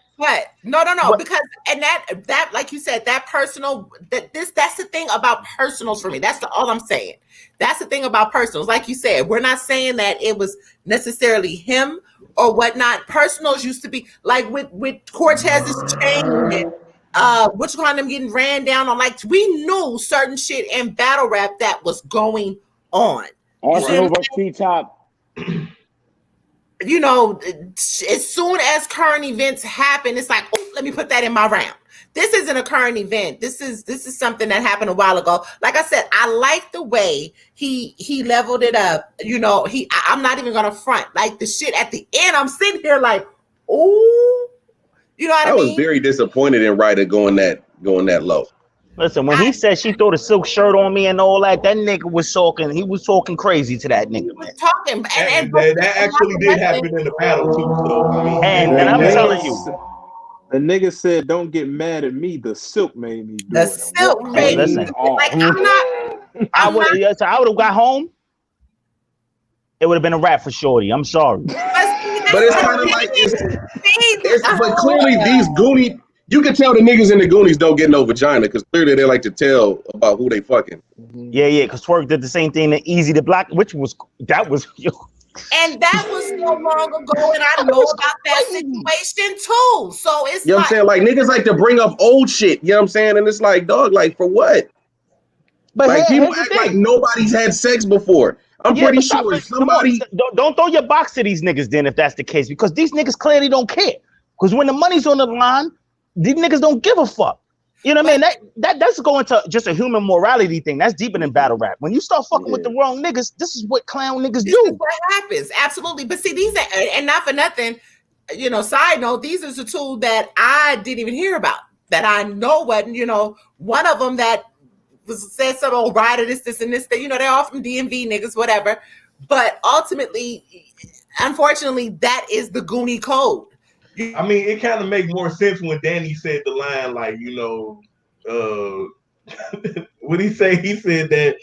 no, because and that like you said, that personal that's the thing about personals for me. That's all I'm saying. That's the thing about personals. Like you said, we're not saying that it was necessarily him or whatnot. Personals used to be like with Cortez's chain and what you call them getting ran down on. Like we knew certain shit in battle rap that was going on. Arsenal versus T-Top. You know, as soon as current events happen, it's like, oh, let me put that in my round. This isn't a current event. This is something that happened a while ago. Like I said, I like the way he leveled it up. You know, I'm not even gonna front. Like the shit at the end, I'm sitting here like, oh, you know what I mean? I was very disappointed in Ryder going that low. Listen, when he said she threw the silk shirt on me and all that, that nigga was talking. He was talking crazy to that nigga, man. He was talking, and that actually did happen in the battle too. So, I mean, and I'm telling you, the nigga said, "Don't get mad at me. The silk made me do the it." silk made me. Like I would have got home. it would have been a wrap for Shorty. I'm sorry. But it's kind of like but clearly these Goonies, you can tell the niggas in the Goonies don't get no vagina because clearly they like to tell about who they fucking. Yeah, because Twerk did the same thing that Easy the Block, which was that was. And that was so long ago, and I know about that situation too. So it's You know what I'm saying? Like niggas like to bring up old shit. You know what I'm saying? And it's like, dog, like for what? But like people act like nobody's had sex before. I'm pretty sure somebody. Don't throw your box to these niggas then if that's the case, because these niggas clearly don't care. Because when the money's on the line, these niggas don't give a fuck. You know what I mean? That's going to just a human morality thing. That's deeper than battle rap. When you start fucking with the wrong niggas, this is what clown niggas do. This is what happens. Absolutely. But see, these are, and not for nothing, you know, side note, these are the two that I didn't even hear about, that I know what, you know, one of them that said some old rider, this, and this, you know, they're all from DMV niggas, whatever. But ultimately, unfortunately, that is the Goonie code. I mean, it kind of makes more sense when Danny said the line, like, you know, what he say? He said that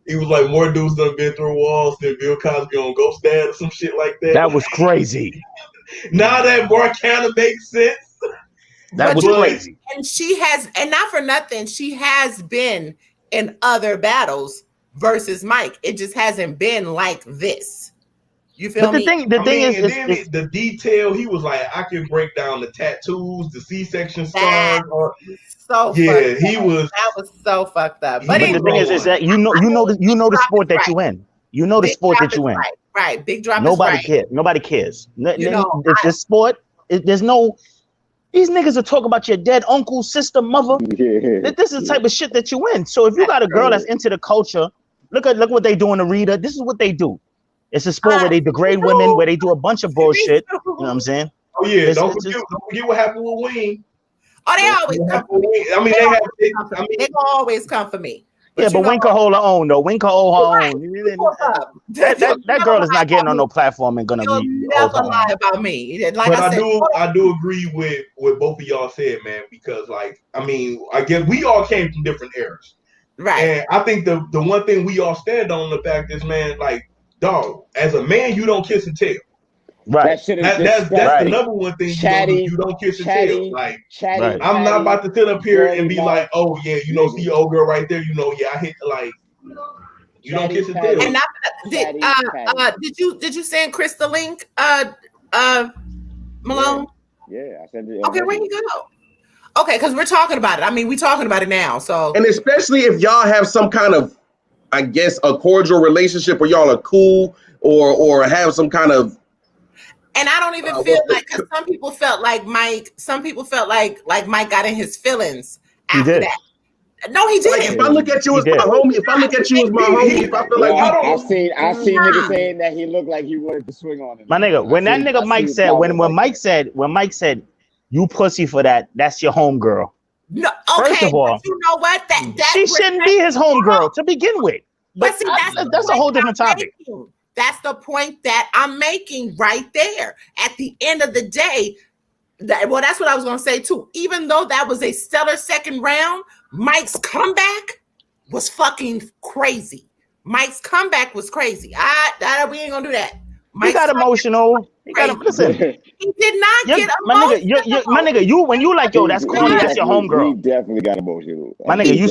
he was like, more dudes done been through walls than Bill Cosby on Ghost Dad or some shit like that. That was crazy. Now that more kind of makes sense. That was crazy. And she has, and not for nothing, she has been in other battles versus Mike. It just hasn't been like this. You feel me? The thing is the detail. He was like, I can break down the tattoos, the C-section scars. He was. That was so fucked up. But the thing is that you know the sport that you in. You know the sport that you in. Right. Big drop. Nobody cares. Nobody cares. This sport, there's no. These niggas are talking about your dead uncle, sister, mother. Yeah. This is the type of shit that you in. So if you got a girl that's into the culture, look what they do in the Rita. This is what they do. It's a sport where they degrade women, where they do a bunch of bullshit. You know what I'm saying? Oh yeah, don't forget what happened with Wayne. Oh, they always come for me. I mean, they gonna always come for me. But but Wayne can hold her own though. Wayne can hold her own. That girl is not getting on no platform and gonna be. Never lie about me. Like but I do agree with what both of y'all said, man. Because I guess we all came from different eras, right? And I think the one thing we all stand on the fact is, man, like, dog, as a man, you don't kiss and tell. Right. That's the number one thing you don't kiss and tell. Like, I'm not about to sit up here and be like, oh yeah, you know, see your old girl right there, you know, yeah, I hit you don't kiss and tell. And did you send Chris the link, Malone? Yeah, I sent it. Okay, where you go? Okay, because we're talking about it. I mean, we're talking about it now. So, and especially if y'all have some kind of, I guess, a cordial relationship, or y'all are cool, or have some kind of. And I don't even feel like, because some people felt like Mike Mike got in his feelings after that. No, he didn't. Like, if I look at you as my homie, if I feel like I seen niggas saying that he looked like he wanted to swing on it. My nigga, when that nigga Mike said, when Mike said, you pussy for that, that's your homegirl. No, okay. First of all, you know what? That she shouldn't be his homegirl to begin with. But see, that's a whole different topic. That's the point that I'm making right there. At the end of the day, that's what I was going to say too. Even though that was a stellar second round, Mike's comeback was fucking crazy. Mike's comeback was crazy. We ain't gonna do that. He got emotional. He got listen. He did not get emotional. My nigga, when you like, yo, that's corny, that's your homegirl. He definitely got emotional. My nigga, you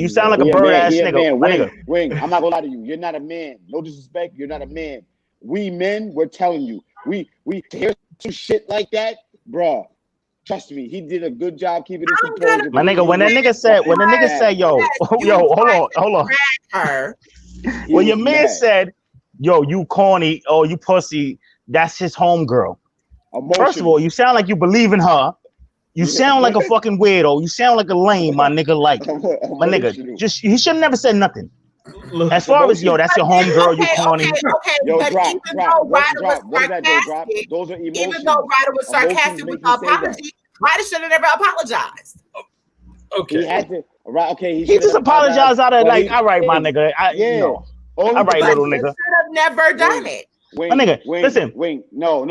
sound like a bird ass nigga. My nigga. Wing, I'm not gonna lie to you. You're not a man. No disrespect. You're not a man. We men, we're telling you. We hear some shit like that, bruh. Trust me, he did a good job keeping his composure. My nigga, when the nigga said, yo, hold on. When your man said, yo, you corny, or you pussy, that's his homegirl. First of all, you sound like you believe in her. You sound like a fucking weirdo. You sound like a lame, my nigga. Like, my nigga, just he should have never said nothing. As far as, yo, that's your homegirl, you corny. Okay, yo, but drop, even though Ryder was sarcastic with the apology, Ryder should have never apologized. Okay. He had to, right, okay. He just apologized out of like, all right, my nigga. All right, little nigga. Should have never done it. Wing, my nigga, listen. Wing, no.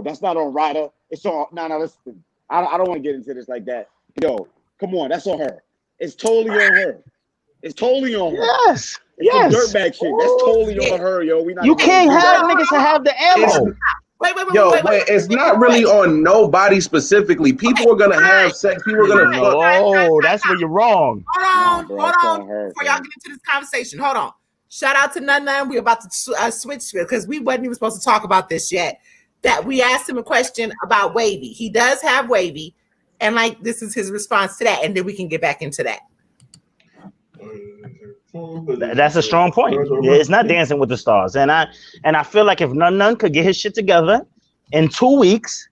That's not on Ryder. It's on, no, listen. I don't want to get into this like that. Yo, come on, that's on her. It's totally on her. It's totally on her. Yes. It's Yes. some dirtbag shit. That's totally on her, yo. We not You even can't gonna do have that. niggas to have the ammo. Wait. It's not really on nobody specifically. People are gonna have sex. People are gonna fuck. No, that's where you're wrong. Hold bro, on. it's on her, Before y'all get into this conversation, hold on. Shout out to None. We're about to switch because we wasn't even supposed to talk about this yet. That we asked him a question about wavy. He does have wavy, and like this is his response to that, and then we can get back into that. That's a strong point. Yeah, it's not Dancing with the Stars, and I feel like if None could get his shit together in 2 weeks,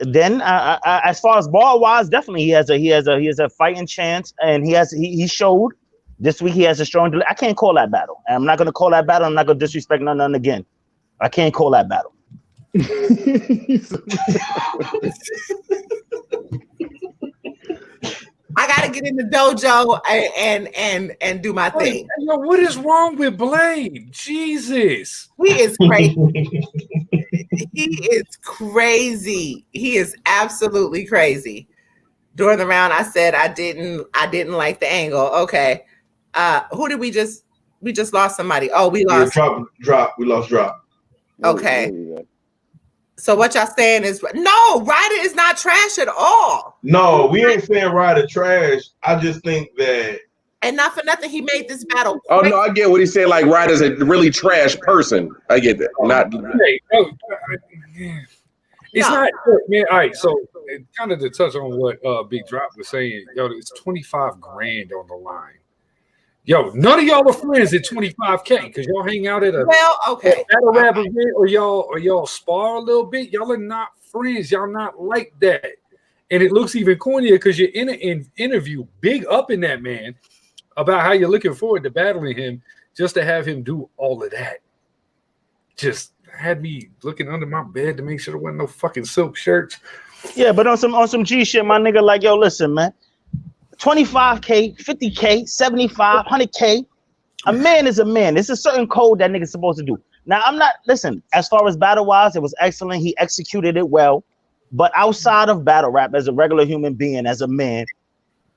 then as far as ball wise, definitely he has a fighting chance, and he showed this week he has a strong. I can't call that battle. I'm not gonna call that battle. I'm not gonna disrespect None again. I can't call that battle. I gotta get in the dojo and do my thing. Yo, what is wrong with Blade? Jesus, He is crazy. He is crazy. He is absolutely crazy. During the round, I said I didn't like the angle. Okay, who did we just lost somebody? Oh, we lost. Drop. We lost Drop. Okay. So what y'all saying is no, Ryder is not trash at all. No, we ain't saying Ryder trash. I just think that. And not for nothing, he made this battle. Oh no, I get what he's saying. Like Ryder's a really trash person. I get that. Not. It's not, man. All right, so kind of to touch on what Big Drop was saying, yo, it's 25 grand on the line. Yo, none of y'all are friends at 25K because y'all hang out at a battle rap event or y'all spar a little bit. Y'all are not friends. Y'all not like that. And it looks even cornier because you're in an interview, big up in that man about how you're looking forward to battling him, just to have him do all of that. Just had me looking under my bed to make sure there wasn't no fucking silk shirts. Yeah, but on some G shit, my nigga, like, yo, listen, man. 25K, 50K, 75, 100K. A man is a man. It's a certain code that nigga's supposed to do. Now, listen, as far as battle-wise, it was excellent. He executed it well. But outside of battle rap, as a regular human being, as a man,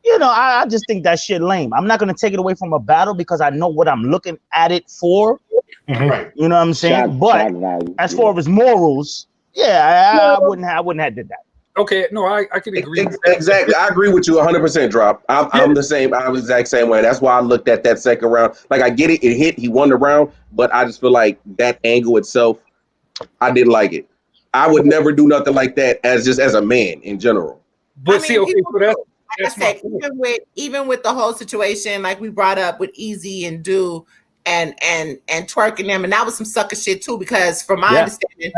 you know, I just think that shit lame. I'm not going to take it away from a battle because I know what I'm looking at it for. Right. You know what I'm saying? But as far as morals, I wouldn't have did that. Okay, no, I can agree. Exactly. I agree with you 100%, Drop. I'm the same. I'm the exact same way. That's why I looked at that second round. Like, I get it. It hit. He won the round. But I just feel like that angle itself, I didn't like it. I would never do nothing like that as a man in general. But see, okay, so that's like I said, even with the whole situation, like we brought up with Easy and Do and twerking them, and that was some sucker shit too, because from my understanding,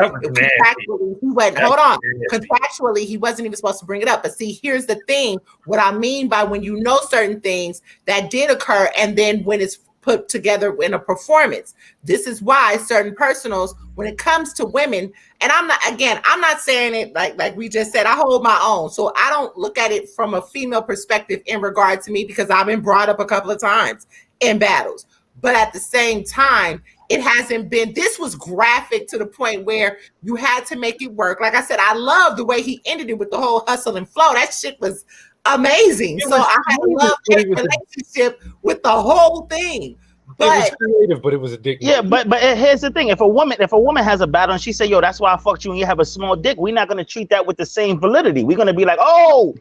contractually he wasn't even supposed to bring it up. But see, here's the thing, what I mean by when you know certain things that did occur, and then when it's put together in a performance. This is why certain personals, when it comes to women, and I'm not saying it like we just said, I hold my own. So I don't look at it from a female perspective in regard to me, because I've been brought up a couple of times in battles. But at the same time, it hasn't been, this was graphic to the point where you had to make it work. Like I said, I love the way he ended it with the whole hustle and flow. That shit was amazing. So I had a love-hate relationship with the whole thing. But it was creative, but it was a dick. Yeah, but here's the thing: if a woman has a battle and she say, "Yo, that's why I fucked you," and you have a small dick, we're not gonna treat that with the same validity. We're gonna be like, "Oh,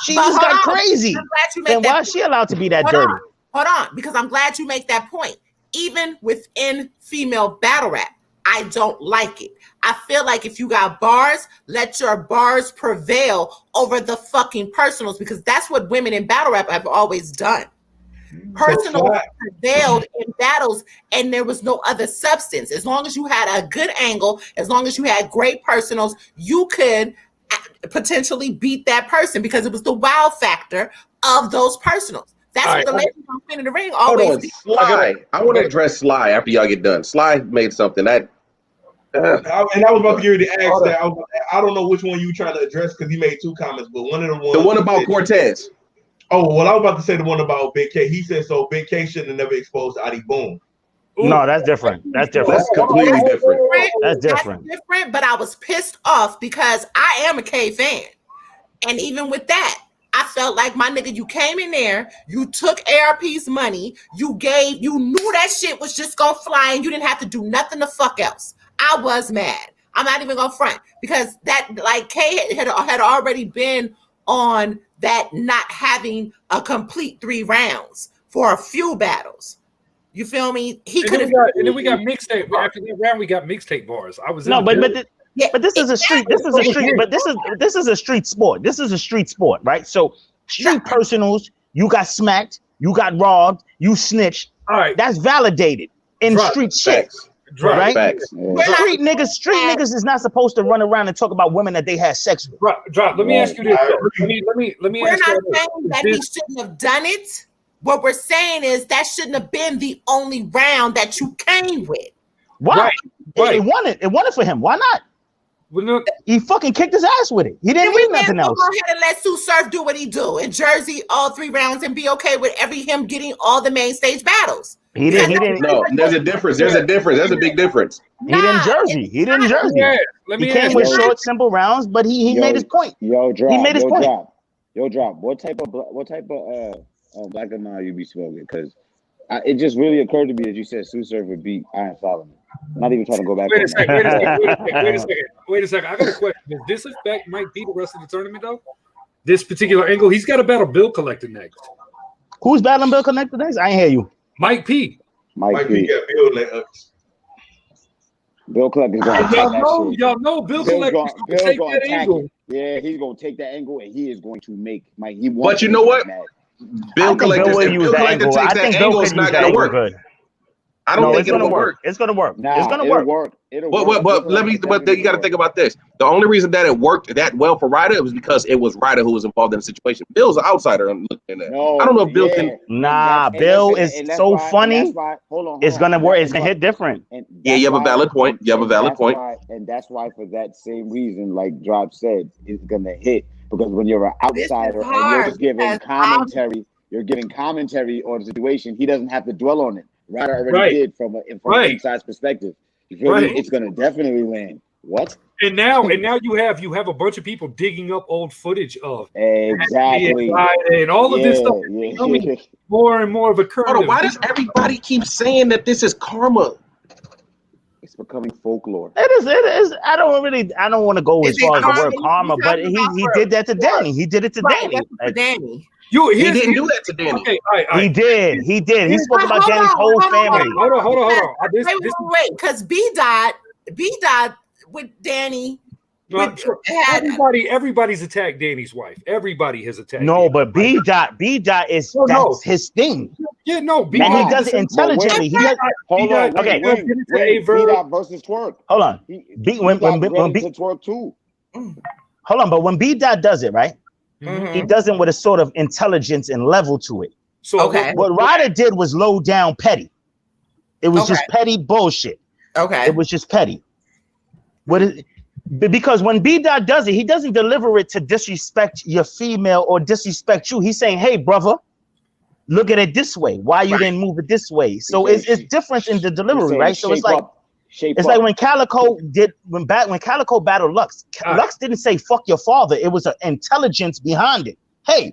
she just got crazy." Then why is she allowed to be that dirty? Hold on, because I'm glad you make that point. Even within female battle rap, I don't like it. I feel like if you got bars, let your bars prevail over the fucking personals, because that's what women in battle rap have always done. Personal prevailed in battles, and there was no other substance. As long as you had a good angle, as long as you had great personals, you could potentially beat that person, because it was the wow factor of those personals. That's what the ladies on Queen of the Ring always do. Sly. I want to address Sly after y'all get done. Sly made something that. And I was about to give you the ask that. I don't know which one you trying to address, because he made two comments, but one of the ones. The one about Cortez. Oh, well, I was about to say the one about Big K. He said so Big K shouldn't have never exposed Adi Boom. No, that's different. That's different. That's completely different. That's different. That's different, but I was pissed off because I am a K fan. And even with that, I felt like, my nigga, you came in there, you took ARP's money, you knew that shit was just gonna fly and you didn't have to do nothing the fuck else. I was mad. I'm not even gonna front because that, like, Kay had already been on that not having a complete 3 rounds for a few battles. You feel me? He could have. And then we got mixtape. After that round, we got mixtape bars. I was but this is a street. This is a street. But this is a street sport. This is a street sport, right? So street personals. You got smacked. You got robbed. You snitched. All right, that's validated in street shit. Right? Street niggas is not supposed to run around and talk about women that they had sex with. Drop. Let me ask you this. Let me We're ask you. We're not saying that he shouldn't have done it. What we're saying is that shouldn't have been the only round that you came with. Why? Right. It won it for him. Why not? Well, he fucking kicked his ass with it. He didn't need nothing else. Go ahead and let Sue Surf do what he do in Jersey all 3 rounds and be okay with him getting all the main stage battles. He didn't. No, there's a difference. There's a big difference. He didn't Jersey. He came with short, simple rounds, but he made his point. He made his point. Drop. What type of Black Lamar you be smoking? Because it just really occurred to me that you said Sue Surf would beat Iron Solomon. I'm not even trying to go back. Wait a second. I got a question. Does this affect Mike P the rest of the tournament though? This particular angle, he's got to battle Bill Collector next. Who's battling Bill Collector next? I ain't hear you. Mike P. Mike P. got Bill Collector is going to y'all know Bill Collector is going to take that angle. Yeah, he's going to take that angle and he is going to make Mike. But you know what? Bill Collector takes that angle, it's not going to work. I don't think it'll work. It's gonna work. It's gonna work. But you got to think about this. The only reason that it worked that well for Ryder was because it was Ryder who was involved in the situation. Bill's an outsider. I'm looking at. I don't know if Bill can. Nah, Bill is so funny. It's gonna work. It's gonna hit different. Yeah, you have a valid point. And that's why, for that same reason, like Drop said, it's gonna hit because when you're an outsider and you're just giving commentary, on the situation. He doesn't have to dwell on it. Ryder already did from an inside perspective. You feel me? It's gonna definitely land. What? And now you have a bunch of people digging up old footage of exactly and all of this stuff becoming more and more of a current. Hold on, why does everybody keep saying that this is karma? It's becoming folklore. It is. I don't want to go as far as the word karma, but he did that to Danny. He did it to Danny. Danny. He didn't do that to Danny. Okay, all right. He did. He spoke about Danny's whole family. Hold on. Wait, because B Dot with Danny. Everybody's attacked Danny's wife. Everybody has attacked. No, but B Dot is that's his thing. Yeah, no. And he does it intelligently. Hold on. Okay. B Dot versus Twerk. Hold on. When Twerk too. Hold on, but when B Dot does it, right? Mm-hmm. He does it with a sort of intelligence and level to it. So what Ryder did was low down petty. It was just petty bullshit. Okay. It was just petty. Because when B Dot does it, he doesn't deliver it to disrespect your female or disrespect you. He's saying, "Hey, brother, look at it this way. Why you didn't move it this way?" So it's different in the delivery, right? So it's like like when Calico when Calico battled Lux. Lux didn't say "fuck your father." It was an intelligence behind it. Hey,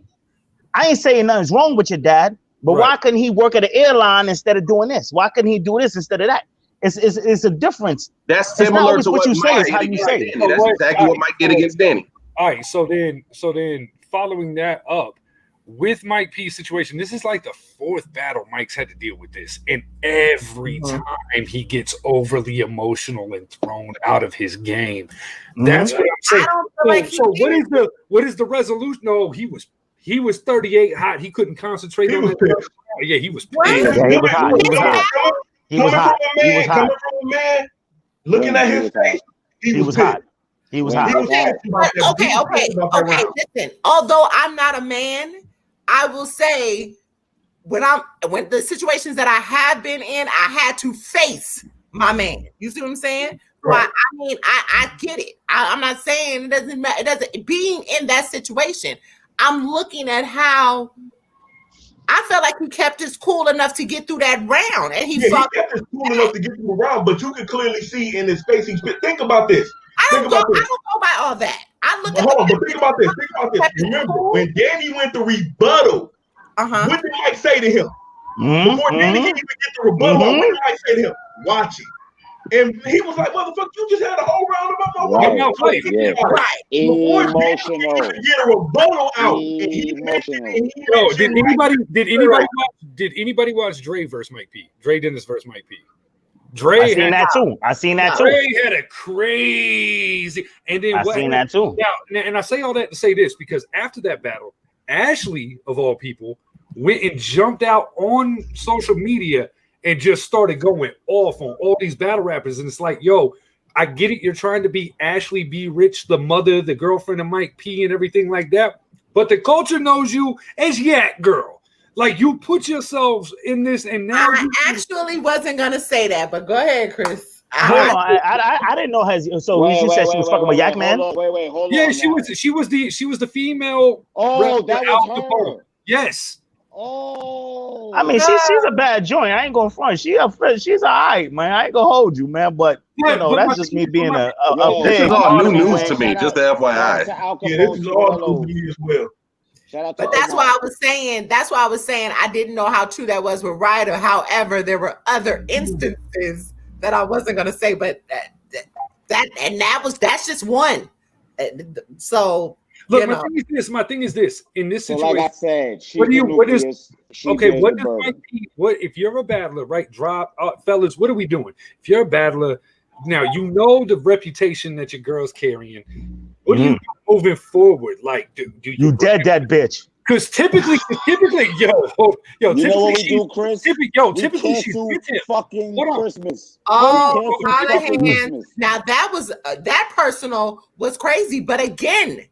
I ain't saying nothing's wrong with your dad, but why couldn't he work at an airline instead of doing this? Why couldn't he do this instead of that? It's a difference. That's similar to what you say. It's how you say it. That's exactly what Mike did against Danny. All right, so then following that up with Mike P's situation, this is like the 4th battle Mike's had to deal with this, and every time he gets overly emotional and thrown out of his game. That's what I'm saying. What is the resolution? No, he was 38 hot. He couldn't concentrate on it. Yeah, he was pissed. He was hot. Coming from a man, looking at his face, he was hot. He was hot. Okay. Listen, although I'm not a man, I will say when the situations that I have been in, I had to face my man. You see what I'm saying? Right. I mean, I get it. I'm not saying it doesn't matter. It doesn't. Being in that situation, I'm looking at how I felt like he kept his cool enough to get through that round, and he kept his cool enough to get through the round. But you could clearly see in his face. Think about this. I don't go by all that. I look at hold on, but think about this. Remember, when Danny went to rebuttal, what did Mike say to him? Before Danny could even get the rebuttal, what did Mike say to him? Watch it. And he was like, motherfucker, you just had a whole round about my Right. Yeah. Before Danny could Emotional. even get a rebuttal out. Yo, did anybody watch Dre versus Mike P? Dre Dennis versus Mike P. I seen that too. Dre had a crazy, and then I seen that too. Now, and I say all that to say this because after that battle, Ashley of all people went and jumped out on social media and just started going off on all these battle rappers, and it's like, yo, I get it. You're trying to be Ashley B. Rich, the mother, the girlfriend of Mike P, and everything like that, but the culture knows you as Yak Girl. Like, you put yourselves in this, and now I actually wasn't gonna say that, but go ahead, Chris. I didn't know she said she was fucking with Yak Man. Hold on. Yeah, she was the female. Oh, that was her. Yes. Oh, I mean, she's a bad joint. I ain't gonna front. She's alright, man. I ain't gonna hold you, man. But that's just me being a this pig. is all new news to me. Just the FYI. Yeah, this is all new to me as well. But that's why I was saying I didn't know how true that was with Ryder. However, there were other instances that I wasn't gonna say, but that's just one. So look, my thing is this. In this situation, like I said, what if you're a battler, right? Fellas, what are we doing? If you're a battler, now you know the reputation that your girl's carrying. What do you do moving forward? Like, do you dead that bitch? Because typically, you know what we do, Chris? Typically she's fucking Christmas. Oh, now that was that personal was crazy, but again,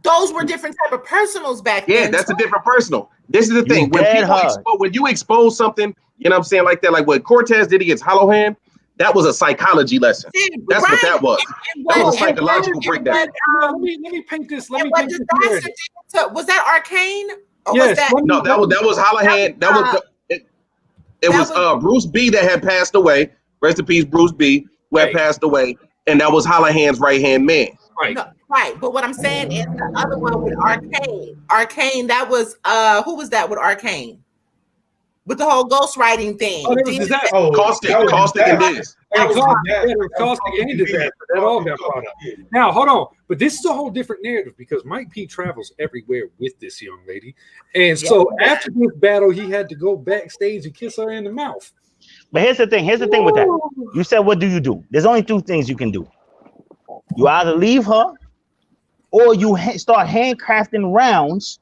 those were different type of personals back then. Yeah, that's a different personal. This is the thing. When you expose something, you know what I'm saying, like that, like what Cortez did against Hollow Hand, that was a psychology lesson. That's what that was. That was a psychological breakdown. Let me paint this. Was that Arcane? Or yes. Was that, no, that was Hollow Hand. It was Bruce B that had passed away. Rest in peace, Bruce B, who had passed away, and that was Hollow Hand's right hand man. Right. No, right. But what I'm saying is the other one with Arcane. Arcane, that was who was that with Arcane? With the whole ghostwriting thing. Caustic and Diz. Caustic and Diz. That all got brought up. Now, hold on. But this is a whole different narrative because Mike P travels everywhere with this young lady. And so after this battle, he had to go backstage and kiss her in the mouth. But here's the thing with that. You said, what do you do? There's only two things you can do. You either leave her or you start handcrafting rounds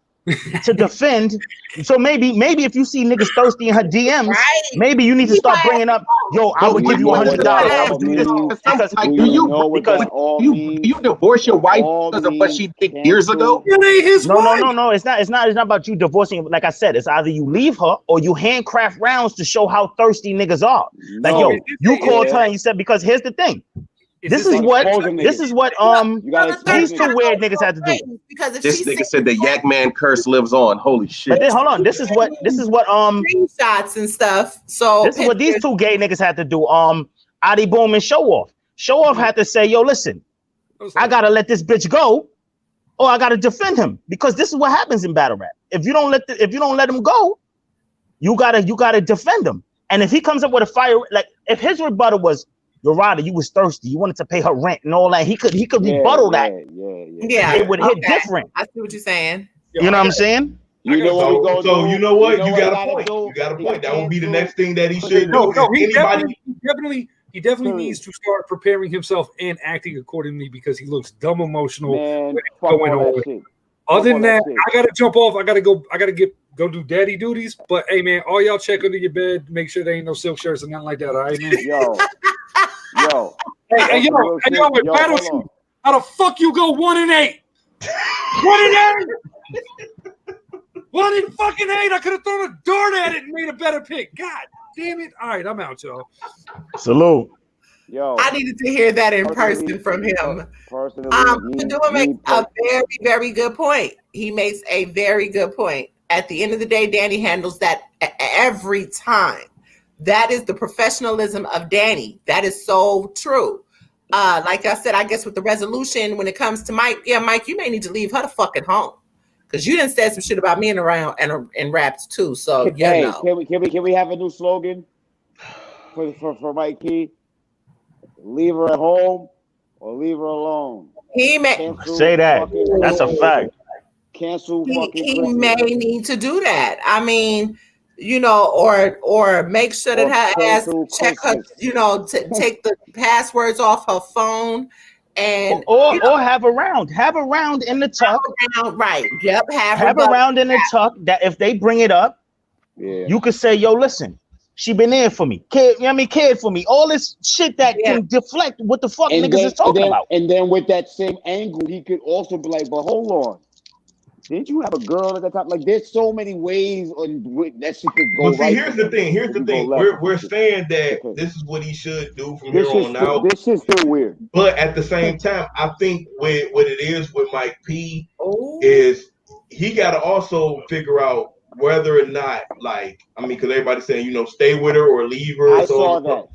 to defend. So maybe if you see niggas thirsty in her DMs, maybe you need to start bringing up, yo, I would give you $100. I would do this because you divorce your wife because of what she did years ago? No. It's not about you divorcing. Like I said, it's either you leave her or you handcraft rounds to show how thirsty niggas are. Like, you called her and you said, because here's the thing. This is what these two weird niggas had to do. Because this nigga said the Yak Man curse lives on. Holy shit! But then hold on. This is what screenshots and stuff. So this is what these two gay niggas had to do. Adi Boom and Show Off. Show Off had to say, yo, listen, I gotta let this bitch go, or I gotta defend him, because this is what happens in battle rap. If you don't let him go, you gotta defend him. And if he comes up with a fire, like if his rebuttal was, your rider, you was thirsty, you wanted to pay her rent and all that, he could rebuttal that. Yeah, it would hit different. I see what you're saying. You know what I'm saying? You know what? So you know what? You got a point. You got a point. That would be the next thing that he should do. No, he definitely needs to start preparing himself and acting accordingly, because he looks dumb emotional. Going on. Other than that, I gotta jump off. I gotta go do daddy duties. But hey, man, all y'all check under your bed. Make sure there ain't no silk shirts and nothing like that. All right, man. Yo. Hey, how the fuck you go 1-8? 1-8. 1-8. I could have thrown a dart at it and made a better pick. God damn it! All right, I'm out, y'all. Salute. Yo, I needed to hear that in person from him. Padua makes a very, very good point. He makes a very good point. At the end of the day, Danny handles that every time. That is the professionalism of Danny. That is so true. like I said, I guess with the resolution when it comes to Mike, yeah, Mike, you may need to leave her the fuck at home because you didn't say some shit about me and around and raps too. So Hey, can we have a new slogan for Mike P? Leave her at home or leave her alone. He may say that. That's a fact. Cancel. He may need to do that. I mean, you know, or make sure that her ass check her, you know, take the passwords off her phone, and or have a round in the tuck. Right. Yep. Have a round in the tuck that if they bring it up, you could say, "Yo, listen, she been there for me, cared for me." All this shit that can deflect what the fuck niggas is talking about. And then with that same angle, he could also be like, "But hold on. Didn't you have a girl at the top?" Like, there's so many ways on that shit could go. Well, see, here's the thing. We're saying that this is what he should do from here on out. This is still weird. But at the same time, I think what it is with Mike P is he got to also figure out whether or not, like, I mean, because everybody's saying, you know, stay with her or leave her. I saw that.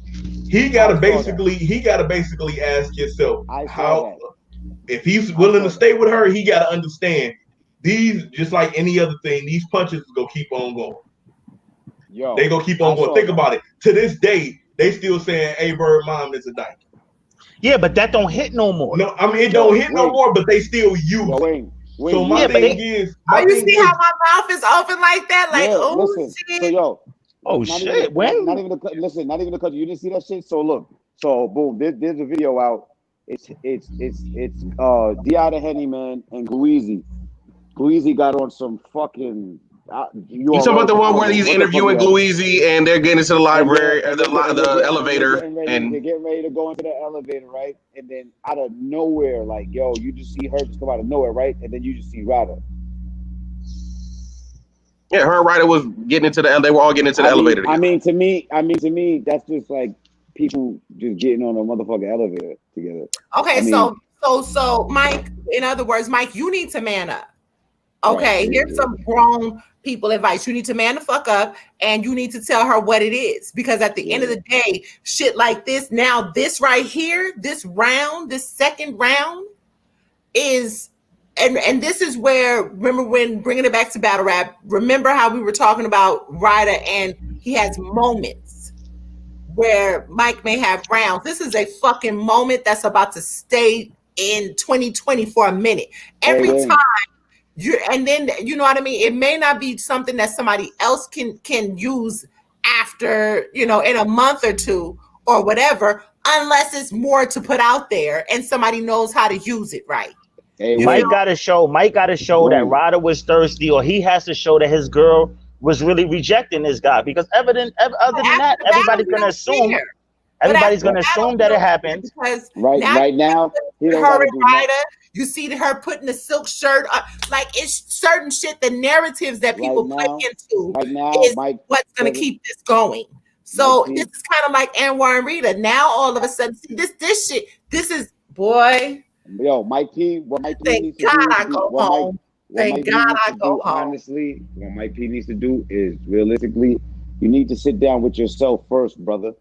He got to basically ask himself how. If he's willing to stay with her, he got to understand. These, just like any other thing, these punches is gonna keep on going. They gonna keep on going. Think about it. To this day, they still saying "A Bird Mom is a dyke." Yeah, but that don't hit no more. No, I mean it don't hit no more, but they still use it. So my thing is, you see how my mouth is open like that? Like, shit. So shit. Not even the country. You didn't see that shit. So look. So boom. There's a video out. It's D'Ada Henny, man, and Gleezy. Gleezy got on some fucking. You talking about the one where he's interviewing Gleezy and they're getting into the library, the elevator, and they're getting ready to go into the elevator, right? And then out of nowhere, like, yo, you just see her just come out of nowhere, right? And then you just see Ryder. Yeah, her and Ryder was getting into the. They were all getting into the elevator. Together. I mean, to me, that's just like people just getting on a motherfucking elevator together. Okay, so Mike. In other words, Mike, you need to man up. Okay, here's some grown people advice. You need to man the fuck up and you need to tell her what it is. Because at the end of the day, shit like this, now this right here, this round, this second round is, and this is where, remember when bringing it back to battle rap, remember how we were talking about Ryder and he has moments where Mike may have rounds. This is a fucking moment that's about to stay in 2020 for a minute. Every time. And then you know what I mean. It may not be something that somebody else can use after, you know, in a month or two or whatever, unless it's more to put out there and somebody knows how to use it right. Mike got to show that Ryder was thirsty, or he has to show that his girl was really rejecting this guy. Because other than that, everybody's gonna assume. Everybody's gonna assume that it happened. Because right now, her and Ryder. You see her putting the silk shirt up. Like, it's certain shit, the narratives that people play into is what's going to keep this going. So this is kind of like Anwar and Rita. Now, all of a sudden, see, this shit, this is, boy. Yo, Mike P, thank God I go home. Thank God I go home. Honestly, what Mike P needs to do is, realistically, you need to sit down with yourself first, brother.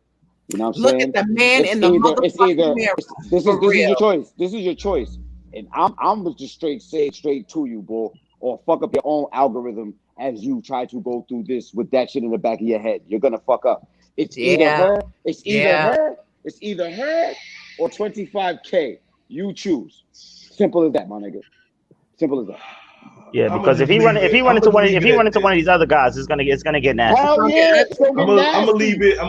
You know what I'm saying? Look at the man in the motherfucking mirror. This is your choice. This is your choice. And I'm just say it straight to you, boy, or fuck up your own algorithm as you try to go through this with that shit in the back of your head. You're gonna fuck up. It's either her, it's either her or 25K. You choose. Simple as that, my nigga. Simple as that. Yeah, because if he run into one of these other guys, it's gonna get nasty. Hell yeah, I'm gonna leave it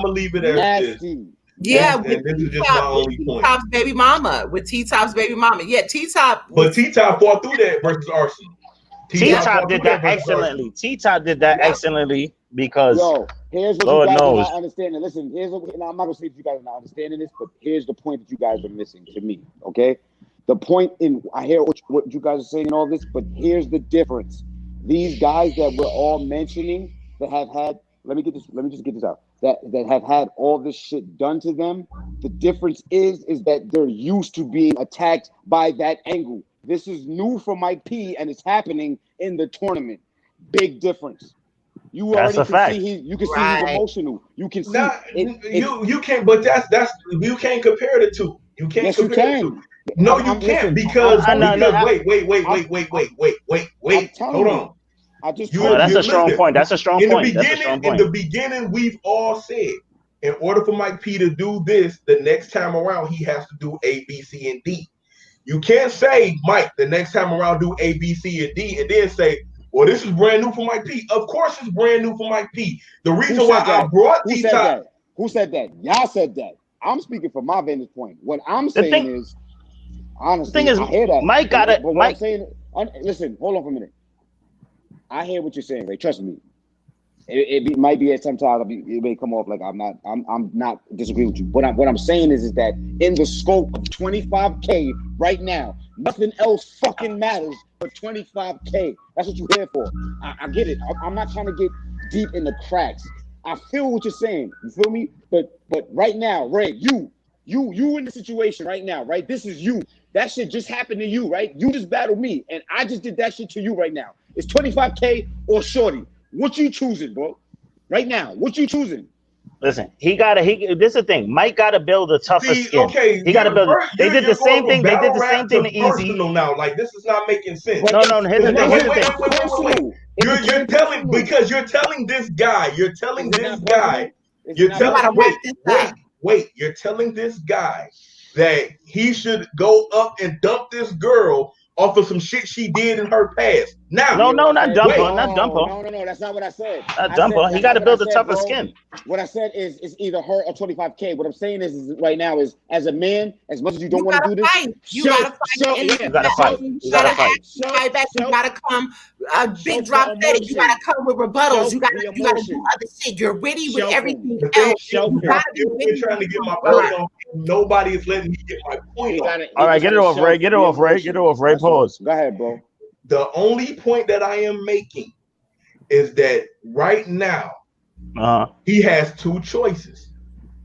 as nasty. this. Yeah, and this is just my only point. T-Top's baby mama. With T-Top's baby mama. Yeah, T-Top. But T-Top fought through that versus Arsenal. T-Top did that excellently. T-Top did that excellently because here's what Lord you guys knows. are not understanding. Listen, I'm not gonna say that you guys are not understanding this, but here's the point that you guys are missing to me. Okay, the point I hear what you guys are saying and all this, but here's the difference. These guys that we're all mentioning that have had. Let me just get this out. That have had all this shit done to them. The difference is that they're used to being attacked by that angle. This is new for Mike P, and it's happening in the tournament. Big difference. You that's already a fact. see you can see he's emotional. You can see you can't, but that's you can't compare the two. You can't Yes, you compare the two. can. No, you I'm- can't listen, because I'm telling you, wait. I'm telling Hold you. on. I just You- No, told that's you. a strong listen, point. That's a strong In the point. That's a strong beginning, point. we've all said, in order for Mike P to do this, the next time around, he has to do A, B, C, and D. You can't say, Mike, the next time around, do A, B, C, and D, and then say, well, this is brand new for Mike P. Of course it's brand new for Mike P. The reason why I brought Who T-Top. said that? Who said that? Y'all said that. I'm speaking from my vantage point. What I'm saying is, honestly, the thing is, I hear that. Mike got it. But what Mike, I'm saying, listen, hold on for a minute. I hear what you're saying, Ray. Trust me. It might be at some time it may come off like I'm not disagreeing with you. What I'm saying is that in the scope of 25K right now, nothing else fucking matters but 25K. That's what you're here for. I get it. I'm not trying to get deep in the cracks. I feel what you're saying. You feel me? But right now, Ray, you in the situation right now, right? This is you. That shit just happened to you, right? You just battled me, and I just did that shit to you right now. It's 25K or shorty. What you choosing, bro? Right now, what you choosing? listen, this is the thing. Mike got to build a tougher skin. Okay, He got to build. They did the same thing. They did the same thing to Easy. Personal now, like this is not making sense. No. Here's the thing. Wait. You're telling because you're telling this guy. You're telling this guy. You're telling wait. You're telling this guy that he should go up and dump this girl off of some shit she did in her past. Now, not dump her. No, that's not what I said. Dump her. He got to build a tougher skin. What I said is it's either her or 25K. What I'm saying is right now is as a man, as much as you don't want to do this, you gotta fight. You gotta fight. You gotta fight. You gotta come. Big drop steady. You gotta come with rebuttals. You gotta do other shit. You're witty with everything else. We're trying to get my point on. Nobody is letting me get my point on. All right, get it off, Ray. Get it off, Ray. Pause. Go ahead, bro. The only point that I am making is that right now he has two choices.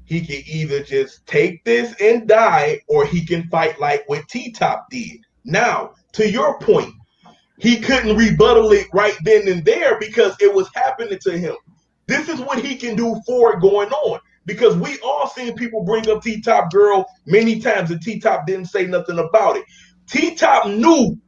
He can either just take this and die, or he can fight like what T-Top did. Now, to your point, he couldn't rebuttal it right then and there because it was happening to him. This is what he can do for it going on. Because we all seen people bring up T-Top girl many times and T-Top didn't say nothing about it. T-Top knew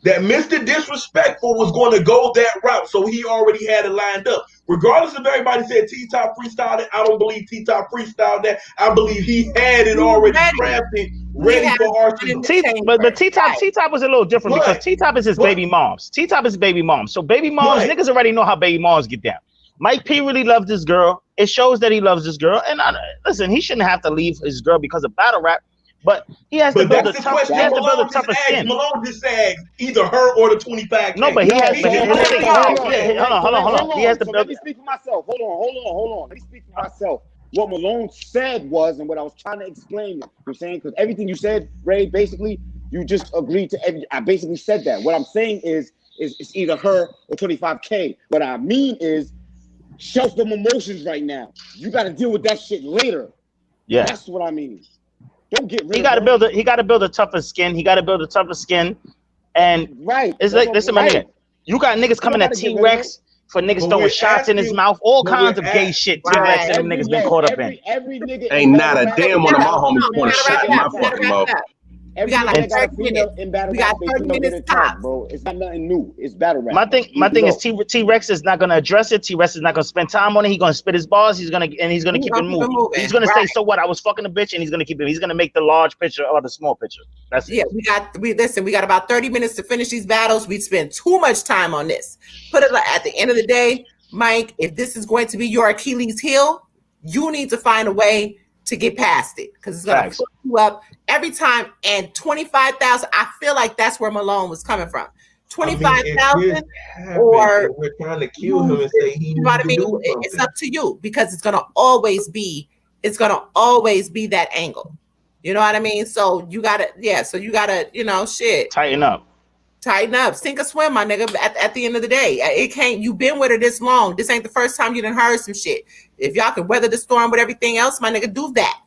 that Mr. Disrespectful was going to go that route, so he already had it lined up. Regardless if everybody said T-Top freestyled it, I don't believe T-Top freestyled that. I believe he had it already crafted, ready for Arsenal. But T-Top was a little different because T-Top is his baby moms. T-Top is his baby mom. So baby moms, niggas already know how baby moms get down. Mike P really loves this girl. It shows that he loves this girl. And listen, he shouldn't have to leave his girl because of battle rap. But he has to build a tougher skin. Malone just said either her or the 25K. No, but he has to. Hold on. He has to build. Let me speak for myself. Hold on. Let me speak for myself. What Malone said was, and what I was trying to explain, you're saying, because everything you said, Ray, basically, you just agreed to everything. I basically said that. What I'm saying is it's either her or 25K. What I mean is, shelf them emotions right now. You got to deal with that shit later. Yeah, that's what I mean. Don't get rid. He got to build a tougher skin. And it's like, listen, my nigga, you got niggas coming at T-Rex for niggas throwing shots in his mouth, all kinds of gay shit. T-Rex and them niggas been caught up in. Every nigga ain't not a damn one of my homies want to shot in my fucking mouth. We got like 30 minutes. We got 30 minutes top, bro. It's not nothing new. It's battle rap. My thing is T-Rex is not gonna address it. T-Rex is not gonna spend time on it. He's gonna spit his bars. He's gonna keep it moving. He's gonna say, "So what? I was fucking a bitch," and he's gonna keep it. He's gonna make the large picture or the small picture. That's it. Yeah. We got about 30 minutes to finish these battles. We spend too much time on this. Put it like at the end of the day, Mike. If this is going to be your Achilles heel, you need to find a way to get past it because it's gonna put you up every time. And 25,000, I feel like that's where Malone was coming from. 25,000, or we're trying to kill him and say he. You know what I mean? It's up to you because it's gonna always be that angle. You know what I mean? So you gotta, shit. Tighten up, sink or swim, my nigga. At the end of the day, it can't. You've been with her this long. This ain't the first time you done heard some shit. If y'all can weather the storm with everything else, my nigga, do that.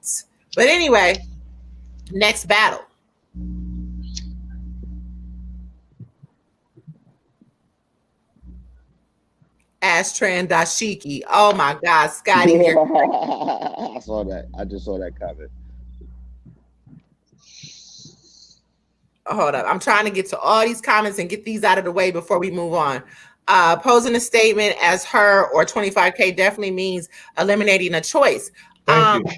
But anyway, next battle. Ashtray and Dashiki. Oh my God, Scotty. I saw that. I just saw that comment. hold up. I'm trying to get to all these comments and get these out of the way before we move on. Posing a statement as her or 25K definitely means eliminating a choice. Thank you.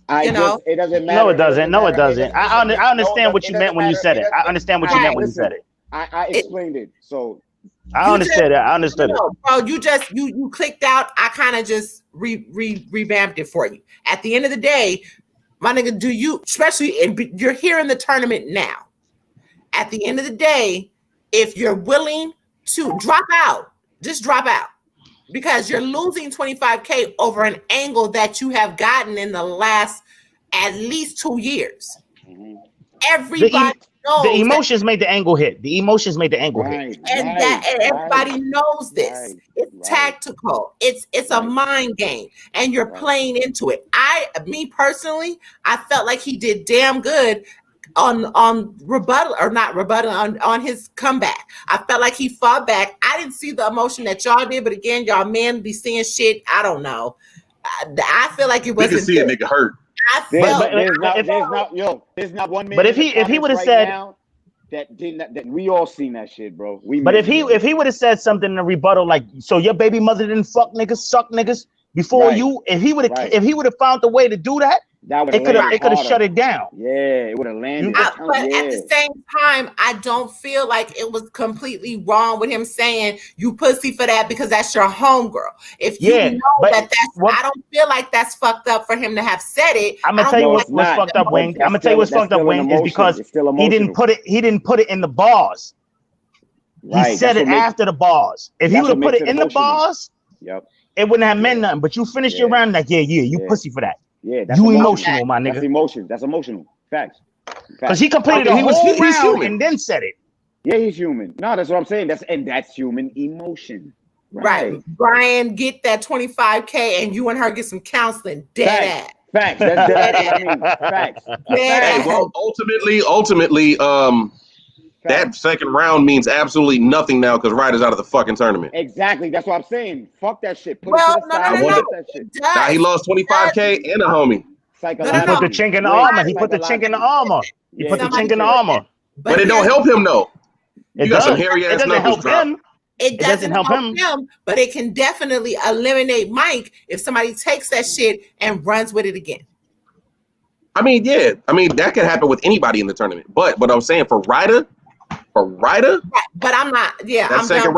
It doesn't matter. No, it doesn't. No, it doesn't. I understand what you meant when you said it. I understand what you meant when you said it. I explained it. So I understood it. I understood it. Bro, you clicked out. I kind of just revamped it for you. At the end of the day, my nigga, do you, especially, and you're here in the tournament now. At the end of the day, if you're willing to drop out, just drop out. Because you're losing 25K over an angle that you have gotten in the last at least 2 years. Everybody knows the emotions made the angle hit. The emotions made the angle hit. And everybody knows this. It's tactical. It's a mind game, and you're playing into it. Me personally, I felt like he did damn good on rebuttal, or not rebuttal, on his comeback. I felt like he fought back. I didn't see the emotion that y'all did, but again, y'all men be seeing shit. I don't know. I feel like it wasn't. You can see a nigga hurt. There's not one man. But if he would have said that we all seen that shit, bro. But if he would have said something in a rebuttal like, so your baby mother didn't fuck niggas, suck niggas before you, if he would have found a way to do that, it could have shut it down. Yeah, it would have landed. But at the same time, I don't feel like it was completely wrong with him saying you pussy for that because that's your homegirl. If you know that's, I don't feel like that's fucked up for him to have said it. I'm gonna tell you what's fucked up, Wing. I'm gonna tell you what's fucked up, Wing, is because he didn't put it in the bars. He said it after the bars. If he would have put it in the bars, it wouldn't have meant nothing. But you finished your round like, you pussy for that. Yeah, that's you emotional, my nigga. That's emotion. That's emotional. Facts. Because he completed a whole round and then said it. Yeah, he's human. No, that's what I'm saying. That's human emotion. Right. Brian, get that 25K and you and her get some counseling. Dead ass. Facts. That's facts. Hey, well, ultimately, that second round means absolutely nothing now because Ryder's out of the fucking tournament. Exactly. That's what I'm saying. Fuck that shit. No. Now he lost 25K and a homie. He put the chink in the armor. He put the chink in the armor. He put the chink in the armor. But it don't help him though. You got some hairy ass knuckles drop. It doesn't help him, but it can definitely eliminate Mike if somebody takes that shit and runs with it again. I mean, yeah. I mean, that could happen with anybody in the tournament. But what I'm saying for Ryder, but I'm not. Yeah, that second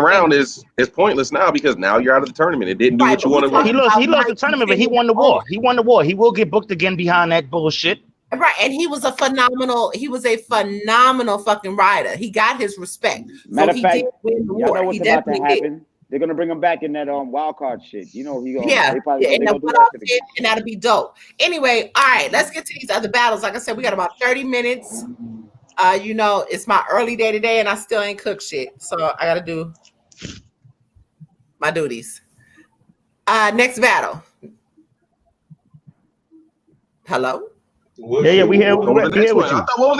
round is pointless now because now you're out of the tournament. It didn't do what you wanted to do. He lost the tournament, but he won the war. He won the war. He will get booked again behind that bullshit. Right, and he was a phenomenal fucking rider. He got his respect. Matter of fact, did win the y'all war. know what's about to happen. They're gonna bring him back in that wild card shit. You know he gonna and that'll be dope. Anyway, all right, let's get to these other battles. Like I said, we got about 30 minutes. It's my early day today, and I still ain't cooked shit, so I gotta do my duties. Next battle. Hello. Yeah, we here. What was the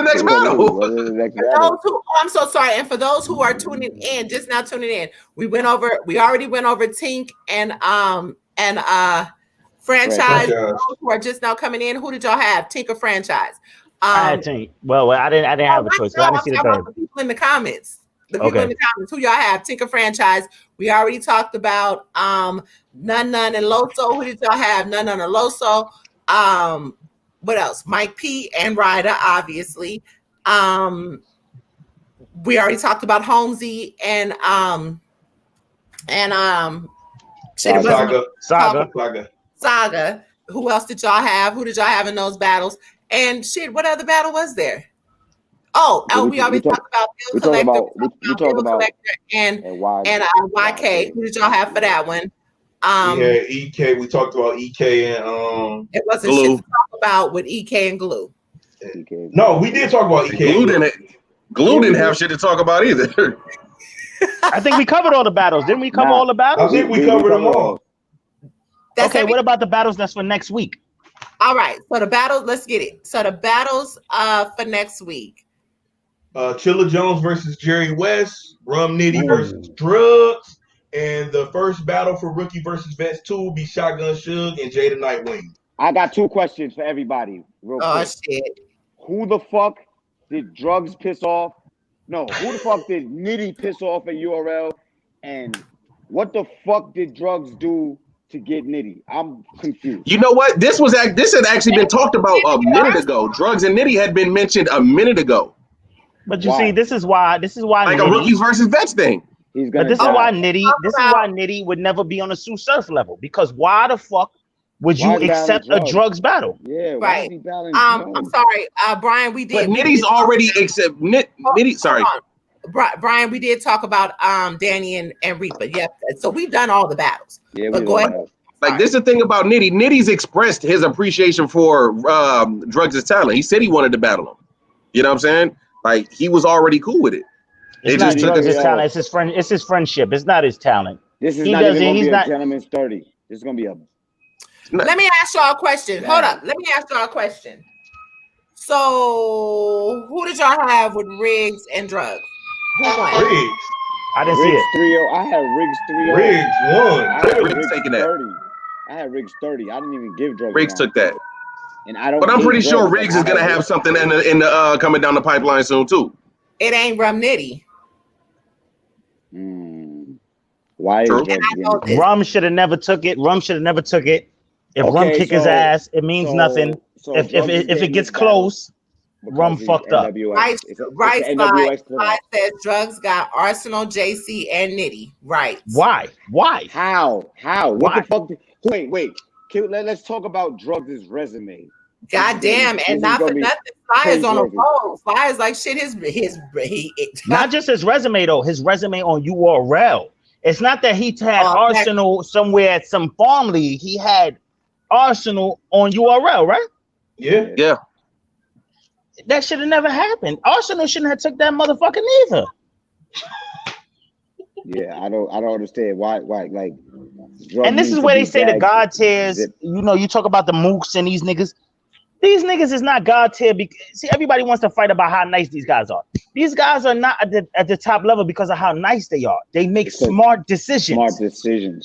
next battle? I'm so sorry. And for those who are just now tuning in, we already went over Tink and franchise. Those who are just now coming in, who did y'all have? Tink or franchise? I had Tink. Well, I didn't have a choice. I didn't see the third. The people in the comments. Who y'all have? Tink or franchise? We already talked about Nun and Loso. Who did y'all have? Nun and Loso. What else? Mike P and Ryder, obviously. We already talked about Holmesy and Saga. Who else did y'all have? Who did y'all have in those battles? And shit, what other battle was there? We already talked about Bill Collector and YK. Who did y'all have for that one? Yeah, EK. We talked about EK and it wasn't shit to talk about with EK and Glue. No, we did talk about EK. Glue didn't have shit to talk about either. I think we covered all the battles. Didn't we cover all the battles? I think we covered them all. Okay, what about the battles that's for next week? All right, so the battles, let's get it. So the battles for next week. Chilla Jones versus Jerry West, Rum Nitty versus Drugs, and the first battle for Rookie versus Vets 2 will be Shotgun Suge and Jada Nightwing. I got two questions for everybody. Real quick. Shit. Who the fuck did drugs piss off? No, who the fuck did Nitty piss off at URL? And what the fuck did drugs do to get Nitty? I'm confused. You know what? This had actually been talked about a minute ago. Drugs and Nitty had been mentioned a minute ago. But you see, this is why like Nitty, a rookies versus vets thing. But this is why Nitty would never be on a Sue Surf level, because why the fuck would you accept a drugs battle? Yeah, right. I'm sorry, Brian. We did. But Nitty's already accept Nitty. Sorry, Brian. We did talk about Danny and Reaper. Yep. So we've done all the battles. Yeah, but go ahead. Like this is the thing about Nitty. Nitty's expressed his appreciation for Drugs' talent. He said he wanted to battle him. You know what I'm saying? Like he was already cool with it. It's not his talent. It's his friend. It's his friendship. It's not his talent. This is not even gonna be a gentleman's 30. This is gonna be a. Let me ask y'all a question. Hold up. Let me ask y'all a question. So, who did y'all have with Riggs and Drugs? Who won? Riggs. I didn't see it. 3-0. I had Riggs 3-0. Riggs won. I had Riggs taking that. 30. I had Riggs 30. I didn't even give Drugs. Riggs took that. And I don't. But I'm pretty sure Riggs is gonna have something in the coming down the pipeline soon too. It ain't Rum Nitty. Why? Rum should have never took it. Rum should have never took it. If Rum kick his ass, it means nothing. If it gets close, Rum fucked up. Right. Spy says Drugs got Arsenal, JC, and Nitty. Right. Why? How? What the fuck? Wait. Let's talk about Drugs' resume. Goddamn, and not for nothing, Flyers on a roll. Flyers like shit. Not just his resume though. His resume on URL. It's not that he had Arsenal somewhere at some farm league. He had Arsenal on URL, right? Yeah. That should have never happened. Arsenal shouldn't have took that motherfucker neither. Yeah, I don't understand why like. And this is where they say the God tiers. You know, you talk about the mooks and these niggas. These niggas is not God tier. See, everybody wants to fight about how nice these guys are. These guys are not at the top level because of how nice they are. They make smart decisions.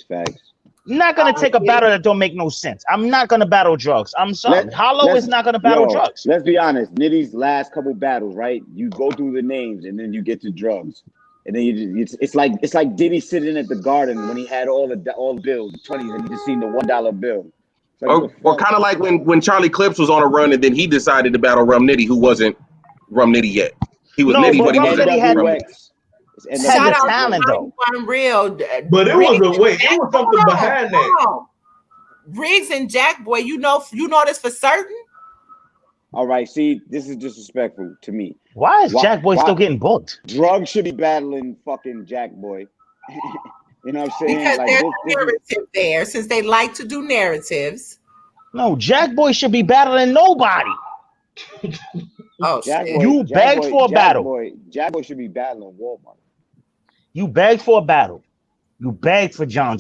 Facts. I'm not gonna take a battle that don't make no sense. I'm not gonna battle Drugs. I'm sorry. Hollow is not gonna battle Drugs. Let's be honest. Nitty's last couple battles, right? You go through the names and then you get to Drugs. And then it's like Diddy sitting at the Garden when he had all the bills, the 20s, and you just seen the $1 bill. Like, or kind of like when Charlie Clips was on a run and then he decided to battle Rum Nitty, who wasn't Rum Nitty yet. He was Nitty, but he wasn't Rum Nitty. Shout out talent though. Unreal. But it was something behind that. Riggs and Jack Boy, you know this for certain. All right, see, this is disrespectful to me. Why is Jack Boy still getting booked? Drugs should be battling fucking Jack Boy. You know what I'm saying? Because there's a narrative there, since they like to do narratives. No, Jack Boy should be battling nobody. You begged for a battle. Jack Boy should be battling Walmart. You begged for a battle. You begged for John.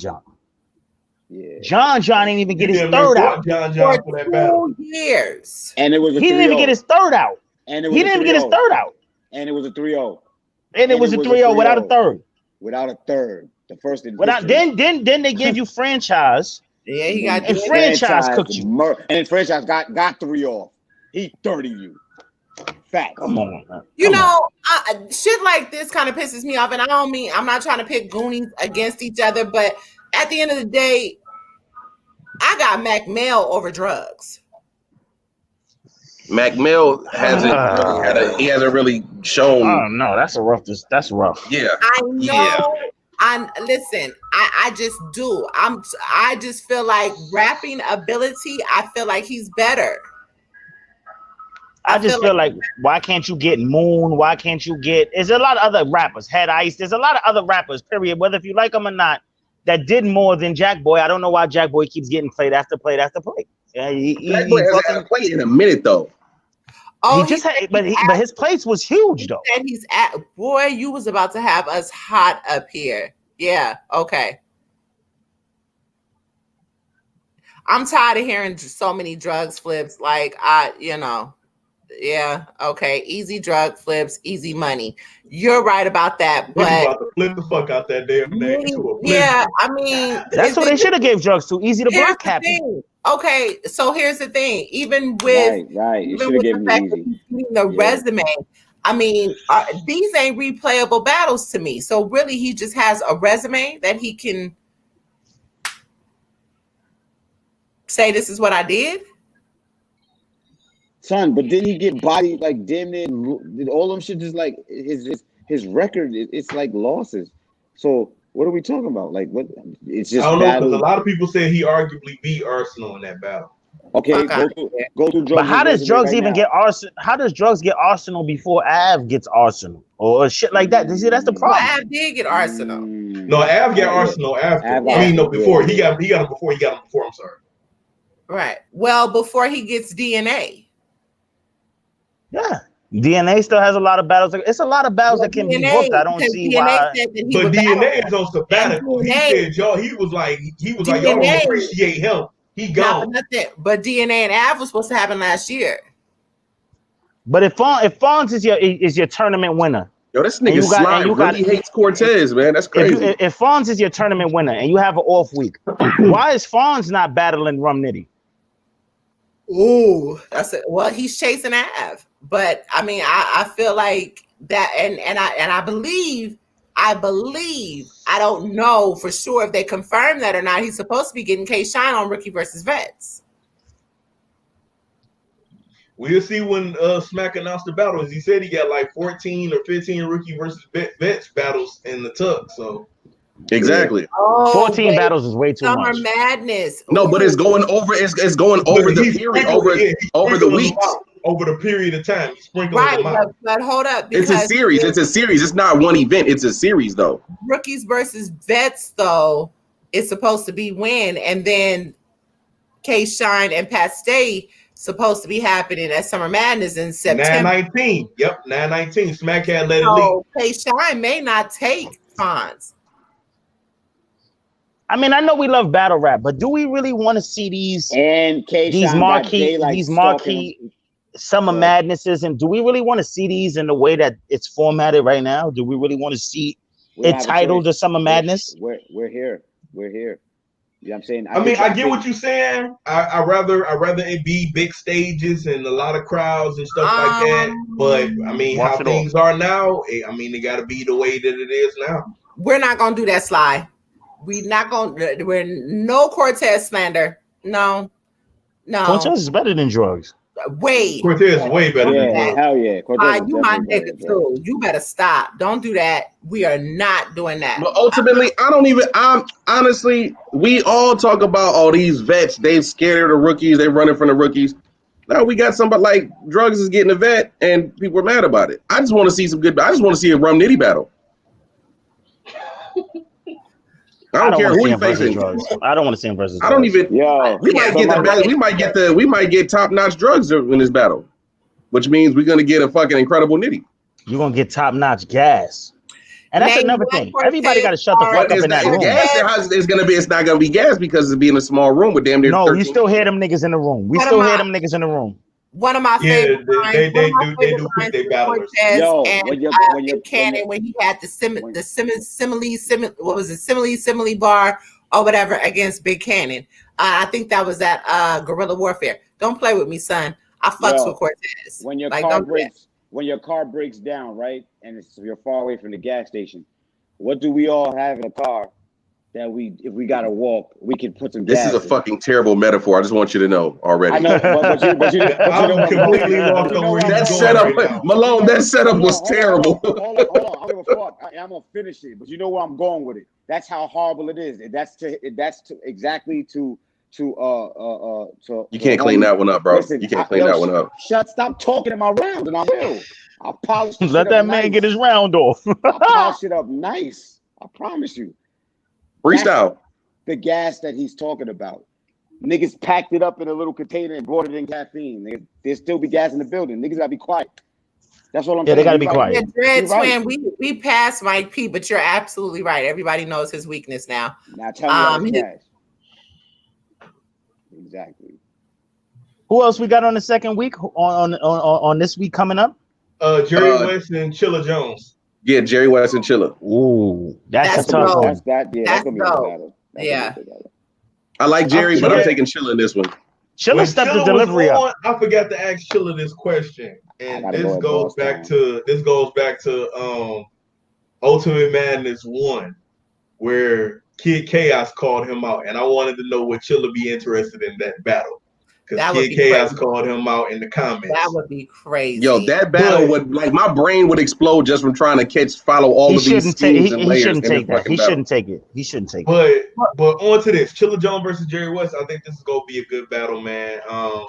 Yeah. John didn't even get his third out. John for that battle. 2 years. And it was he didn't even get his third out. And it was he didn't even get his third out. And it was a 3-0. And it was a 3-0 without a third. Without a third. The first then they gave you franchise. Yeah, he got and franchise cooked you. And franchise got 3 off. He 30 you. Fact. Come on, man. You know, shit like this kind of pisses me off, and I'm not trying to pit Goonies against each other, but at the end of the day, I got Mac Mel over Drugs. Mac Mel hasn't really shown. Oh no, that's rough. Yeah, I know. I just do. I just feel like rapping ability. I feel like he's better. I just feel like why can't you get Moon? Why can't you get? There's a lot of other rappers. Head Ice. There's a lot of other rappers. Period. Whether if you like them or not, that did more than Jack Boy. I don't know why Jack Boy keeps getting played after play after play. Yeah, Jack Boy hasn't played in a minute though. Oh, he just had, but his place was huge though. And he's at boy, you was about to have us hot up here. Yeah, okay. I'm tired of hearing so many drugs flips. Like yeah, okay. Easy drug flips, easy money. You're right about that, but about to flip the fuck out that damn name. Yeah, I mean that's what they should have gave drugs to. Easy to block happen. okay, so here's the thing. Even with Right. You even should have with given the me fact that easy. he's getting the resume, I mean, these ain't replayable battles to me. So really, he just has a resume that he can say, "This is what I did." Son, but didn't he get bodied like damn near? All them shit just like his record. It's like losses. So what are we talking about? Like what? It's just I don't know because a battle. lot of people said he arguably beat Arsenal in that battle. Okay, Fuck out go through drugs. But how does drugs right even now. get Arsenal? How does drugs get Arsenal before Av gets Arsenal or shit like that? You see, that's the Well, problem. Av did get Arsenal. No, Av got Arsenal after. Av I mean, no, after, before yeah. he got him before. I'm sorry. Right. Well, before he gets DNA. Yeah, DNA still has a lot of battles. It's a lot of battles that can be booked. I don't see why. But DNA is on sabbatical. He said, y'all. He was like, y'all don't appreciate him. He gone. Nothing. But DNA and Av was supposed to happen last year. But if Fonz is your tournament winner, yo, this nigga Slime really hates Cortez, man. That's crazy. If Fonz is your tournament winner and you have an off week, why is Fonz not battling Rum Nitty? Ooh, that's it. Well, he's chasing Av, but I mean, I feel like that, and I believe, I don't know for sure if they confirmed that or not. He's supposed to be getting K-Shine on Rookie versus Vets. We'll see when Smack announced the battles. He said he got like 14 or 15 Rookie versus Vets battles in the tuck. So exactly. 14 battles is way too much. Summer Madness. No, but it's going over. It's going over the period, over the weeks, over the period of time. Right, but hold up. It's a series. It's a series. It's not one event. It's a series, though. Rookies versus Vets, though, it's supposed to be win, and then K-Shine and Pat Stay supposed to be happening at Summer Madness in September. 9/19. Yep, 9/19. Smack had let it leak. K-Shine may not take Fonz. I mean, I know we love battle rap, but do we really want to see these marquee Summer Madnesses? And do we really want to see these in the way that it's formatted right now? Do we really want to see it titled the Summer Madness? We're here. You know what I'm saying? I get what you're saying. I rather it be big stages and a lot of crowds and stuff like that. But I mean, how things are now, I mean, it got to be the way that it is now. We're not gonna do that, Sly. We're no Cortez slander. No. Cortez is better than drugs. Cortez is way better than drugs. Hell yeah. You my nigga too. You better stop. Don't do that. We are not doing that. But ultimately, I'm honestly, we all talk about all these vets. They scared of the rookies. They running from the rookies. Now we got somebody like Drugs is getting a vet, and people are mad about it. I just want to see I just want to see a Rum Nitty battle. I don't care who he facing. I don't want to see him versus. I don't even. We might get top notch Drugs in this battle, which means we're gonna get a fucking incredible Nitty. You're gonna get top notch gas, and that's another thing. Everybody got to shut the fuck up in that room. It's not gonna be gas because it's being a small room with damn near. No, you still hear them niggas in the room. We still hear them niggas in the room. One of my favorite they do pick their battlers. Cannon when he had the simile bar or whatever against Big Cannon. I think that was that Guerrilla Warfare. Don't play with me, son. I fucks with Cortez. When your car breaks down, right, and you're far away from the gas station, what do we all have in a car that if we gotta walk, we can put some gas? This is a fucking terrible metaphor. I just want you to know already. I know, but you I'm completely lost on where that setup, Malone. That setup was terrible. Hold on. I don't give a fuck. I'm gonna finish it, but you know where I'm going with it. That's how horrible it is. Exactly to you can't clean that one up, bro. Listen, you can't clean that one up. Stop talking in my round, and I will. I'll polish. Let that man get his round off. I'll polish it up nice. I promise you. Freestyle. The gas that he's talking about. Niggas packed it up in a little container and brought it in caffeine. There still be gas in the building. Niggas gotta be quiet. That's all I'm saying. They gotta be quiet. Twin, we passed Mike P, but you're absolutely right. Everybody knows his weakness now. Now tell me gas. Exactly. Who else we got on the second week? On this week coming up? Jerry West and Chilla Jones. Yeah, Jerry West and Chilla. Ooh, that's a tough one. That's gonna be a battle. Yeah. I like Jerry, but I'm forget- taking Chilla in this one. Chilla When stepped the Chilla delivery was up. on, I forgot to ask Chilla this question, I and gotta this go at goes Boss back Town. to Ultimate Madness 1, where Kid Chaos called him out, and I wanted to know would Chilla be interested in that battle, because That would Kid be Chaos crazy. called him out in the comments. That would be crazy. Yo, that battle But- would like my brain would explode just from trying to follow all He of these shouldn't take. schemes and He layers shouldn't in the take that. fucking He battle. shouldn't take it. He shouldn't take it. But on to this, Chilla Jones versus Jerry West. I think this is gonna be a good battle, man. I'm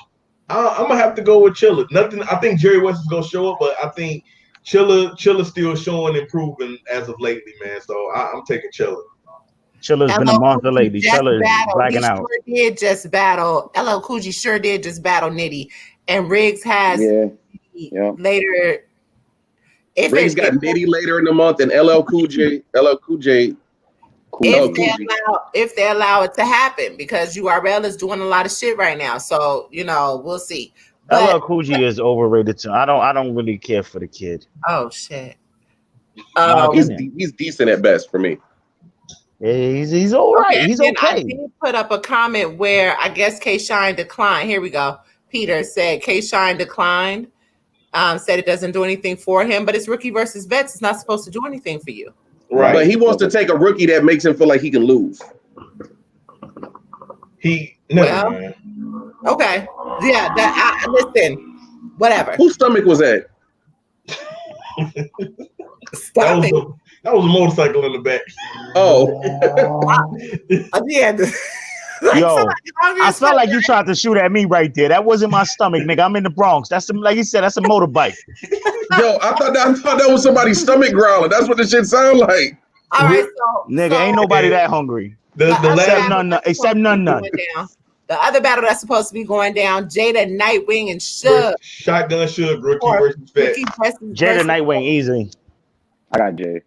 gonna have to go with Chilla. Nothing. I think Jerry West is gonna show up, but I think Chilla still showing improving as of lately, man. So I'm taking Chilla. Chilla's been a monster lately. Chilla is blacking out. He sure did just battle. LL Cool J sure did just battle Nitty, and Riggs has Yeah. later. Riggs got Nitty later in the month, and LL Cool J. If they allow it to happen, because URL is doing a lot of shit right now. So we'll see. But, LL Cool J is overrated too. I don't really care for the kid. oh shit. He's decent at best for me. Yeah, he's all right. He's and I okay. did put up a comment where I guess K Shine declined. Here we go. Peter said K Shine declined. Said it doesn't do anything for him, but it's rookie versus vets. It's not supposed to do anything for you. Right. But he wants to take a rookie that makes him feel like he can lose. Okay. Yeah. Listen. Whatever. Whose stomach was that? That was a motorcycle in the back. Oh. Yeah. Yo, I felt like you tried to shoot at me right there. That wasn't my stomach, nigga. I'm in the Bronx. That's like you said. That's a motorbike. Yo, I thought that was somebody's stomach growling. That's what the shit sound like. All right, so nigga, ain't nobody that hungry. Except none. The other battle that's supposed to be going down: Jada, Nightwing, and Suge. Shotgun Suge, rookie versus vet. Jada, Nightwing, easy. I got Jay.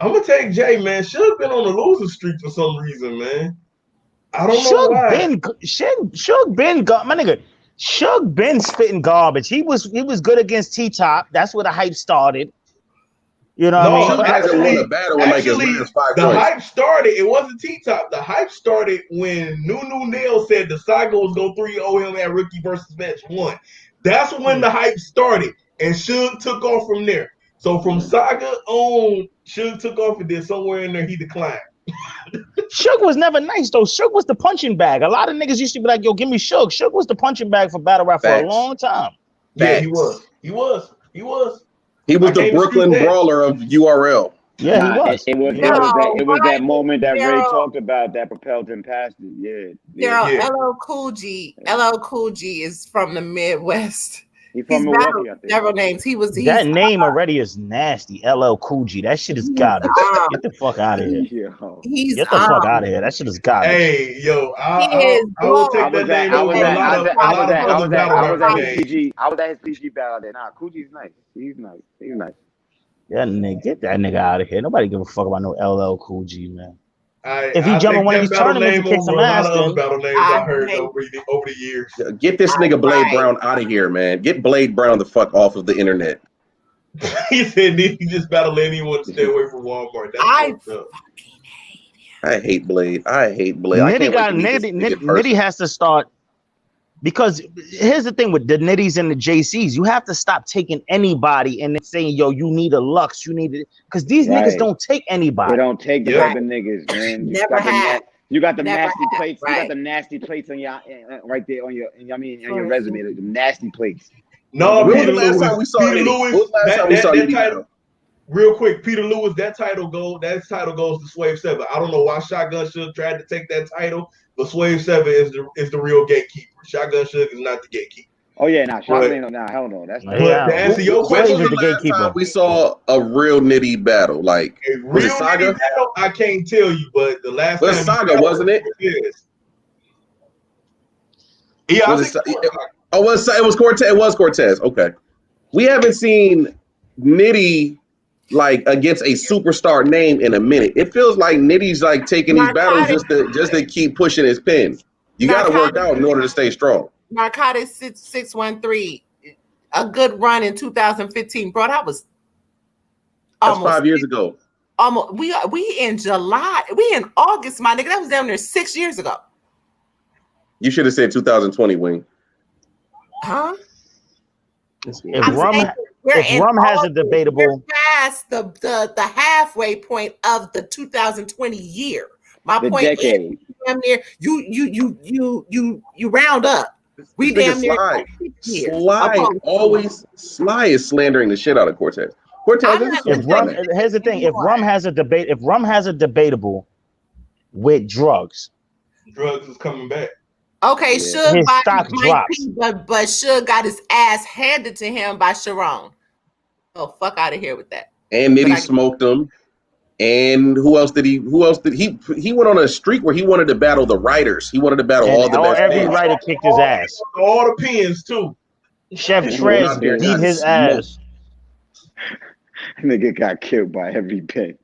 I'm gonna take Jay, man. Suge been on a losing streak for some reason, man. I don't know why. Suge been my nigga. Suge been spitting garbage. He was good against T-Top. That's where the hype started. You know what I mean? Actually, the hype started. It wasn't T-Top. The hype started when Nunu Nail said the Saga was going 3-0 him at rookie versus match 1. That's when the hype started, and Suge took off from there. So from Saga on, Suge took off, and then somewhere in there he declined. Suge was never nice though. Suge was the punching bag. A lot of niggas used to be like, "Yo, give me Suge." Suge was the punching bag for battle rap for a long time. Yeah, he was. He was the Brooklyn Brawler of URL. Yeah, he was. It was that moment that Ray talked about that propelled him past it. Yeah. LL Cool J is from the Midwest. He's from Milwaukee, I think. Several names. That name already is nasty. LL Cool J. That shit is garbage. Get the fuck out of here. Get the fuck out of here. That shit is garbage. Hey, yo, I will take that name over a lot of other battle rap names. I was at his PG battle there. Nah, Cool J's nice. He's nice. Yeah, nigga, get that nigga out of here. Nobody give a fuck about no LL Cool J, man. If he jump in one of these tournaments and kick some ass, battle names I heard over the years. Get this nigga Blade Brown out of here, man. Get Blade Brown the fuck off of the internet. He said he just battle anyone to stay away from Walmart. I hate Blade. Nitty has to start, because here's the thing with the Nitties and the JCs, you have to stop taking anybody and saying, yo, you need a Lux, you need it, because these niggas don't take anybody. They don't take the other niggas, man. You got the nasty plates. Right. You got the nasty plates on your right there on your resume. The nasty plates. No, Peter Lewis. That title. Real quick, Peter Lewis. That title goes to Swave 7. I don't know why Shotgun Suge tried to take that title, but Swave 7 is the real gatekeeper. Shotgun Suge is not the gatekeeper. Oh yeah, Shotgun hell no. That's to answer your question, the gatekeeper. We saw a real Nitty battle, like a real Saga battle. I can't tell you, but the last time Saga, wasn't it? Yeah, it was Cortez. It was Cortez. Okay, we haven't seen Nitty like against a superstar name in a minute. It feels like Nitty's like taking these battles just to keep pushing his pen. You got to work out in order to stay strong. Narcotics 613, a good run in 2015, bro. That was almost 5 years ago. almost we in July, we in August, my nigga. That was down there 6 years ago. You should have said 2020, Wing. Huh? If Rum has a debatable, past the halfway point of the 2020 year. My The point decade. is, damn near you round up. We This damn nigga near Sly. 6 years. Sly always Sly is slandering the shit out of Cortez. Cortez, I'm this not is if Rum, here's the thing: if Rum has a debatable with drugs, Drugs is coming back. Okay, Yeah. Suge His might stock drops. be, but Suge got his ass handed to him by Sharon. Oh, fuck out of here with that. and But Nitty I- smoked him. And who else did he went on a streak where he wanted to battle the writers. He wanted to battle all the best. every players. writer kicked his ass. All the pins too. Chef And Trez out there beat got his smoked. ass. Nigga got killed by every pen.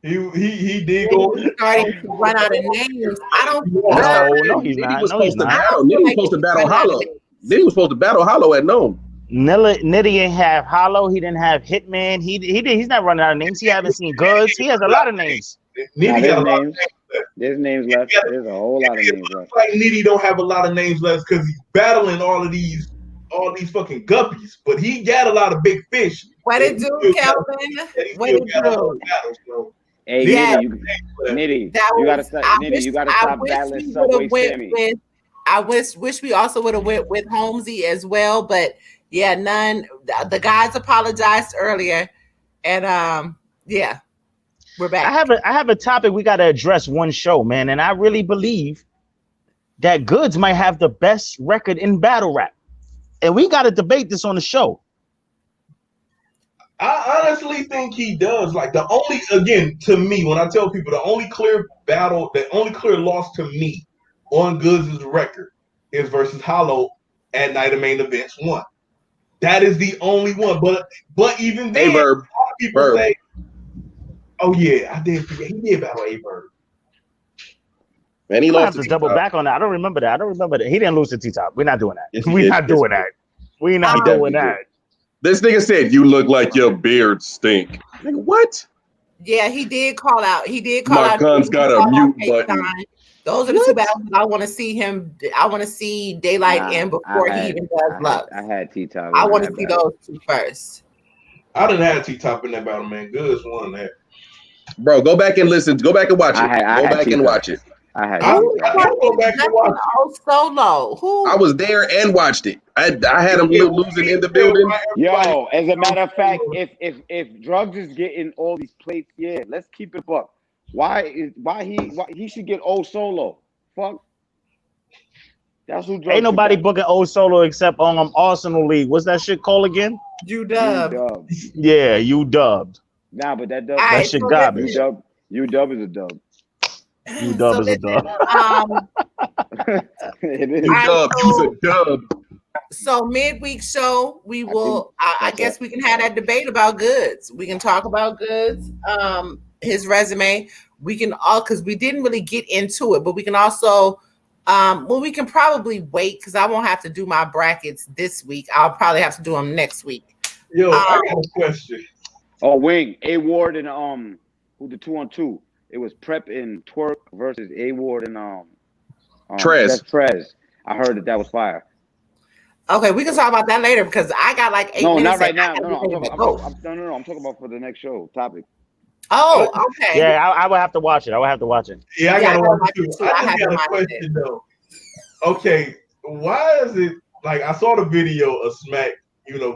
He did go. He's starting to run out of names. I don't. No, he's Nitty not. was No, he's supposed to not. battle. Nitty was supposed to battle Hollow. Nitty was supposed to battle Hollow at Nome. Nitty didn't have Hollow. He didn't have Hitman. He's not running out of names. He haven't seen Goods. He has a lot of names. Nitty got a lot of names. names left. There's names left. There's a whole lot of It names left. looks like Nitty don't have a lot of names left because he's battling all these fucking guppies, but he got a lot of big fish. What it do, Kelvin? What it do? Hey, Yeah. Nitty, That you gotta was- stop. I Nitty, wish- you gotta I stop wish battling we Subway would've went Sammy. with- I wish we also would have went with Holmesy as well, but yeah, none. The guys apologized earlier, and yeah, we're back. I have a topic we got to address one show, man, and I really believe that Goods might have the best record in battle rap, and we got to debate this on the show. I honestly think he does. Like to me, when I tell people the only clear loss to me on Goods' record is versus Hollow at Night of Main Events 1. That is the only one. But even then, a lot of people say, "Oh yeah, I did forget he did battle A-Bird." And he I lost have to double T-Top. back on that. I don't remember that. He didn't lose to T-Top. We're not doing that. Yes, he We're did. not Yes, doing he that. We're not He doing definitely that. This nigga said you look like your beard stink. Nigga, what? Yeah, he did call out. My gun's got a mute button. Those are the two battles that I want to see him. I want to see Daylight in before he even does Love. I had T-Top. I want to see those two first. I didn't have T-Top in that battle, man. Goods won that. Bro, go back and listen. Go back and watch it. I had Go back and T-Top. watch it. I had I T-Top. go back and watch. Oh, solo. Who? I was there and watched it. I had him losing in the building. Yo, as a matter of fact, if Drugs is getting all these plates, yeah, let's keep it up. Why he should get old solo? Fuck. That's who Drugs Ain't nobody is. booking old solo except Arsenal League. What's that shit called again? UW. Yeah, you dubbed. Nah, but that dub. All That right, shit so garbage. UW is a dub. You dub is a dub. It is. You dub. He's a dub. So midweek show, we will. I guess we can have that debate about Goods. We can talk about Goods, his resume. We can all because we didn't really get into it, but we can also. We can probably wait because I won't have to do my brackets this week. I'll probably have to do them next week. Yo, I got a question. Oh, Wing, A Ward and who the 2-on-2? It was Prep and Twerk versus A Ward and Trez. that's Trez. I heard that was fire. Okay, we can talk about that later because I got like 8 No, minutes. not right and I now. gotta No, get ready to I'm go. talking about for the next show topic. Oh, okay. Yeah, I would have to watch it. Yeah, I Yeah, I gotta gotta watch watch it it too. too. I I have just to got a watch question though. Okay, why is it like I saw the video of Smack,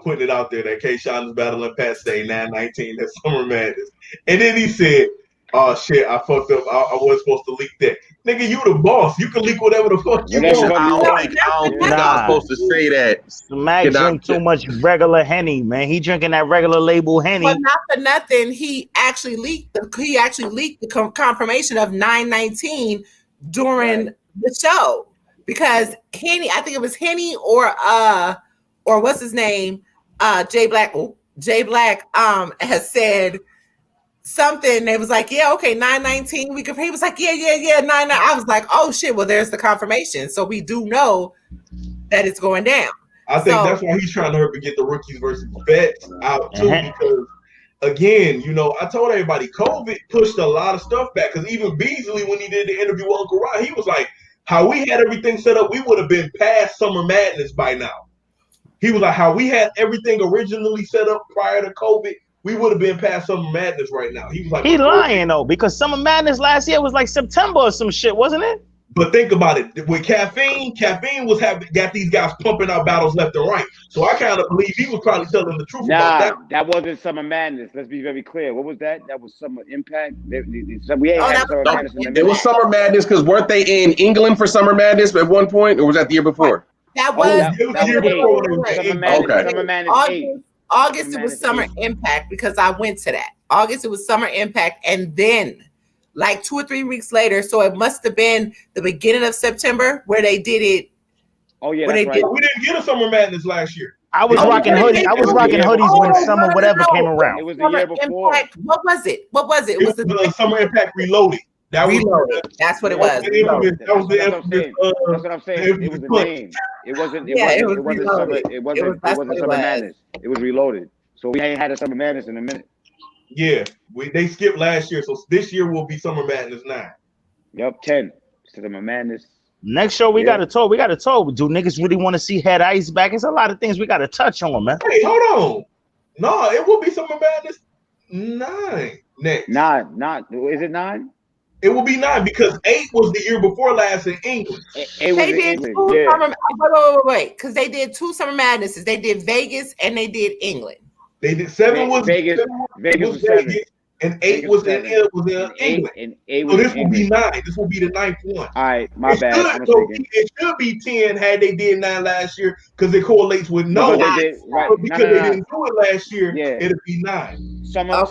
putting it out there that K-Shine is battling Pat Stay 9-19 at Summer Madness, and then he said, "Oh shit, I fucked up. I wasn't supposed to leak that." Nigga, you the boss. You can leak whatever the fuck you Whatever want. I don't think I was supposed to say that. Smack drink too much regular Henny, man. He drinking that regular label Henny. But not for nothing, he actually leaked the confirmation of 919 during the show because Henny, I think it was Henny or what's his name, Jay Black has said something. It was like, yeah, okay, 919. He was like, yeah, 99. I was like, oh shit. Well, there's the confirmation, so we do know that it's going down. I think that's why he's trying to hurry get the rookies versus vets out too, because again, you know, I told everybody COVID pushed a lot of stuff back because even Beasley, when he did the interview with Uncle Ron, he was like, how we had everything set up, we would have been past Summer Madness by now. He was like, how we had everything originally set up prior to COVID, we would have been past Summer Madness right now. He was like, he lying though, because Summer Madness last year was like September or some shit, wasn't it? But think about it. With caffeine was got these guys pumping out battles left and right. So I kind of believe he was probably telling the truth about that. That wasn't Summer Madness. Let's be very clear. What was that? That was Summer Impact. We ain't had Summer Madness in the middle. It was Summer Madness because weren't they in England for Summer Madness at one point, or was that the year before? That was the year before. Summer Madness. August it was Summer Impact because I went to that. August it was Summer Impact, and then like 2 or 3 weeks later, so it must have been the beginning of September where they did it. Oh yeah, that's right. We didn't get a Summer Madness last year. I was rocking hoodies. I was rocking hoodies when Summer whatever came around. It was the year before. Impact. What was it? It was the Summer Impact Reloaded. That Reloaded. That's what it was. That's what I'm saying. It was the name. It wasn't Summer Madness. It was Reloaded. So we ain't had a Summer Madness in a minute. Yeah, they skipped last year, so this year will be Summer Madness 9. Yep, 10. Summer Madness. Next show we gotta talk. Do niggas really want to see Head Ice back? It's a lot of things we gotta touch on, man. Hey, hold on. No, it will be Summer Madness 9 next. 9, not is it 9? It will be 9 because 8 was the year before last in England. They did two Summer. Wait, because they did 2 Summer Madnesses. They did Vegas and they did England. They did 7 was Vegas. Vegas was 7. And 8 was in England. And 8 so this will be 9. This will be the 9th one. All right, my bad. It should be 10 had they did 9 last year because it correlates with no. Because they didn't do it last year, it'll be 9. Summer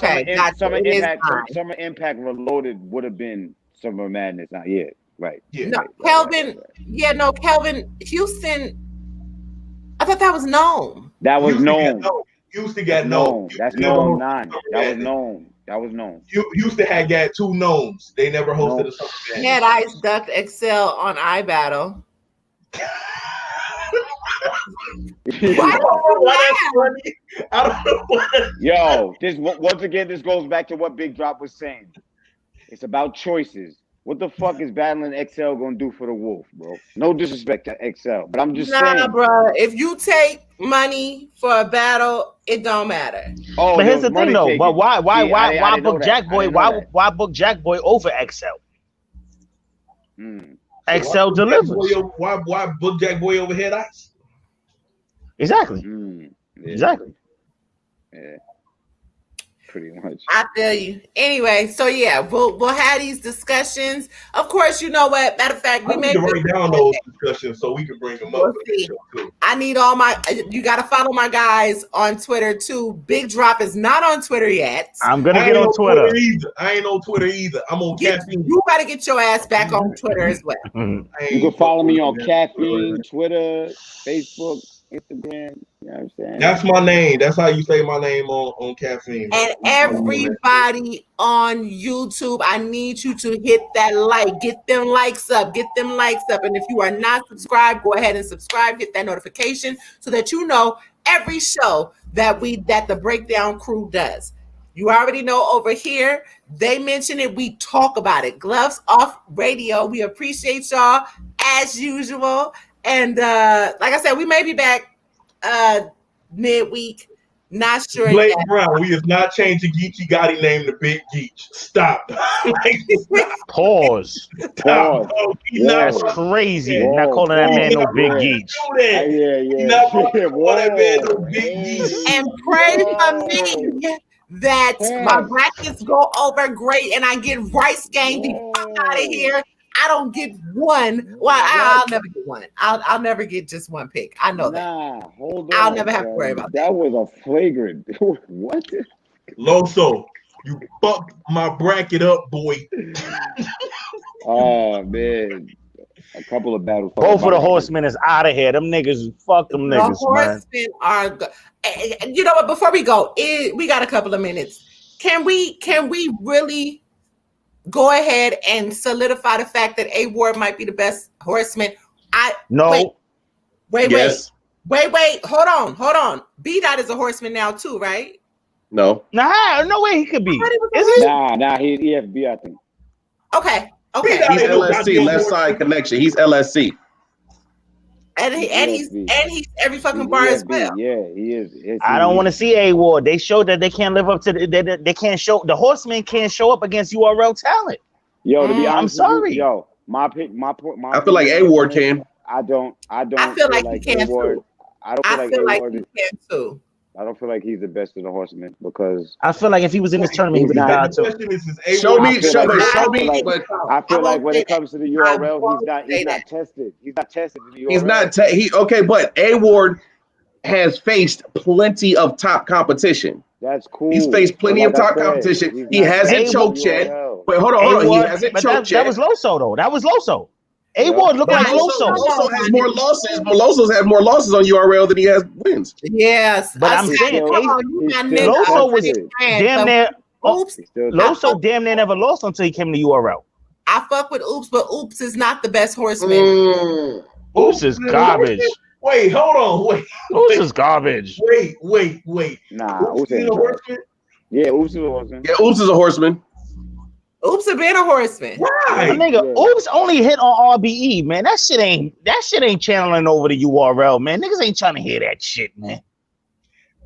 Impact Reloaded would have been Summer Madness. Not yet. Right. Yeah. No, Kelvin. Yeah, no, Kelvin. Houston. I thought that was known. That was known. Houston got known. That's known 9. That was known. Houston had got 2 knowns. They never hosted a Summer Madness. Head Ice ducked Excel on iBattle. I don't know why. Yo, once again, this goes back to what Big Drop was saying. It's about choices. What the fuck is battling XL gonna do for the Wolf, bro? No disrespect to XL, but I'm just saying, bro. If you take money for a battle, it don't matter. Oh, but here's the thing, though. But why book Jack Boy? Why book Jack Boy over XL? XL delivers. Why book Jack Boy over Head Ice? Exactly. Exactly. Yeah. Pretty much. I feel you. Anyway, so yeah, we'll have these discussions. Of course, you know what? Matter of fact, we may write down those discussions so we can bring them up. I need all my. You got to follow my guys on Twitter too. Big Drop is not on Twitter yet. I'm gonna get on Twitter. I ain't on Twitter either. I'm on Caffeine. You got to get your ass back on Twitter as well. You can follow me on Caffeine, Twitter, Facebook, Instagram. You know what I'm saying? That's my name. That's how you say my name on Caffeine. And everybody on YouTube, I need you to hit that like. Get them likes up. Get them likes up. And if you are not subscribed, go ahead and subscribe. Hit that notification so that you know every show that the Breakdown Crew does. You already know over here, they mention it. We talk about it. Gloves Off Radio. We appreciate y'all as usual. And like I said, we may be back midweek. Not sure Blake yet. Brown, we is not changing Geechee Gotti name to Big Geech. Stop. Pause. Stop. That's crazy. You're not calling that man no Big Geech. You're not calling that man no Big Geech. And pray for me that my brackets go over great and I get Rice Gang the fuck out of here. I don't get one. Well, I'll never get one. I'll never get just one pick. I know that. Hold on. I'll never have to worry about that. That was a flagrant. What? Loso, you fucked my bracket up, boy. Oh man, a couple of battles. Both of the Horsemen is out of here. Them niggas, fuck them niggas, man. The Horsemen are. You know what? Before we go, we got a couple of minutes. Can we really go ahead and solidify the fact that A Ward might be the best Horseman? No. Wait. Hold on. B Dot is a Horseman now too, right? No. Nah, no way he could be. I thought he was Is he? Nah, he's EFB, I think. Okay. He's LSC, left side connection. He's LSC. And he's every fucking bar as well. Yeah, he is. I don't want to see A Ward. They showed that they can't live up to they can't show the Horsemen can't show up against URL talent. Yo, to be honest, I'm sorry. Yo, my I feel like A Ward can. I don't. I feel like he can too. I don't feel like he can too. I don't feel like he's the best of the Horsemen because I feel like if he was in this tournament, he would have died too. Show me. But I feel like when it comes to the URL, he's not tested. He's not tested in the URL. He's not. Okay, but A Ward has faced plenty of top competition. That's cool. He's faced plenty of top competition. He hasn't choked yet. Wait, hold on. He hasn't choked yet. That was Loso though. That was Loso. A Ward looked like Loso. Loso has more losses, but Loso's had more losses on URL than he has wins. Yes, but I'm saying Loso was damn near. Loso damn near never lost until he came to URL. I fuck with Oops, but Oops is not the best Horseman. Oops is garbage. Wait, hold on. Oops is garbage. Wait. Nah, Oops is a Horseman. Yeah, Oops is a Horseman. Yeah, Oops is a Horseman. Oops have been a Horseman. Right. Nigga, Oops only hit on RBE, man. That shit ain't channeling over to URL, man. Niggas ain't trying to hear that shit, man.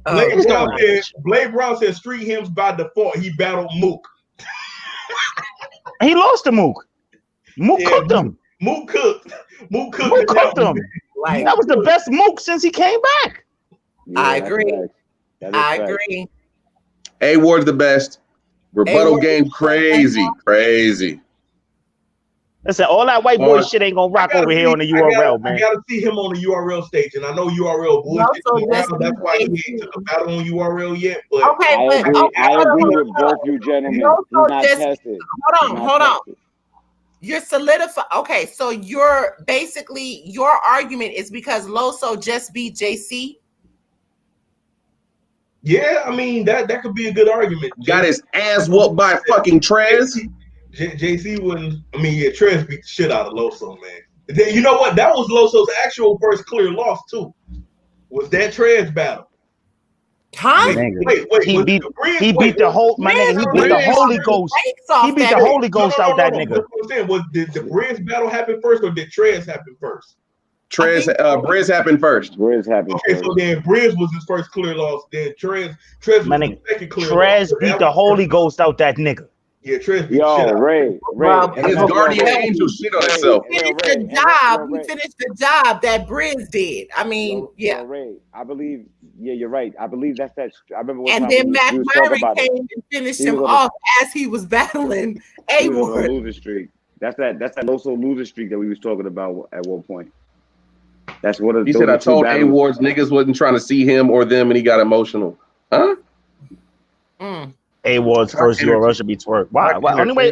Blade Brown said Street Hymns by default. He battled Mook. He lost to Mook. Mook cooked him. Mook cooked him. Like, that was the best Mook since he came back. Yeah, I agree. I agree. A Ward's the best. Rebuttal game crazy. Listen, all that white boy shit ain't gonna rock over here on the URL, man. I gotta see him on the URL stage, and I know URL bullshit. That's why he ain't took a battle on URL yet. But I agree with both you gentlemen. He's not tested. Hold on. You're solidifying. Okay, so you're basically your argument is because Loso just beat JC. Yeah, I mean that could be a good argument. Got his ass whooped by fucking Trez. JC wouldn't. I mean, yeah, Trez beat the shit out of Loso, man. You know what? That was Loso's actual first clear loss too. Was that Trez battle? Huh? Wait. He beat the whole my nigga. He beat the Holy Ghost. He beat the Holy Ghost out that nigga. I'm saying, did the Briz battle happen first, or did Trez happen first? Briz happened first. Briz happened first. So then Briz was his first clear loss. Then Trez was the second clear loss. Trez beat the Holy Ghost out that nigga. Yeah, Trez beat Ray. And his guardian angel shit on himself. He finished the job that Briz did. I mean, yeah. Ray, I believe. Yeah, you're right. I believe that's that. I remember. And then Mac Myron came and finished him off as he was battling A Ward. Loser streak. That's that Loso loser streak that we was talking about at one point. That's what he said. I told A Ward's niggas wasn't trying to see him or them, and he got emotional. Huh? A Ward's first URL should be Twerk. Why? Anyway,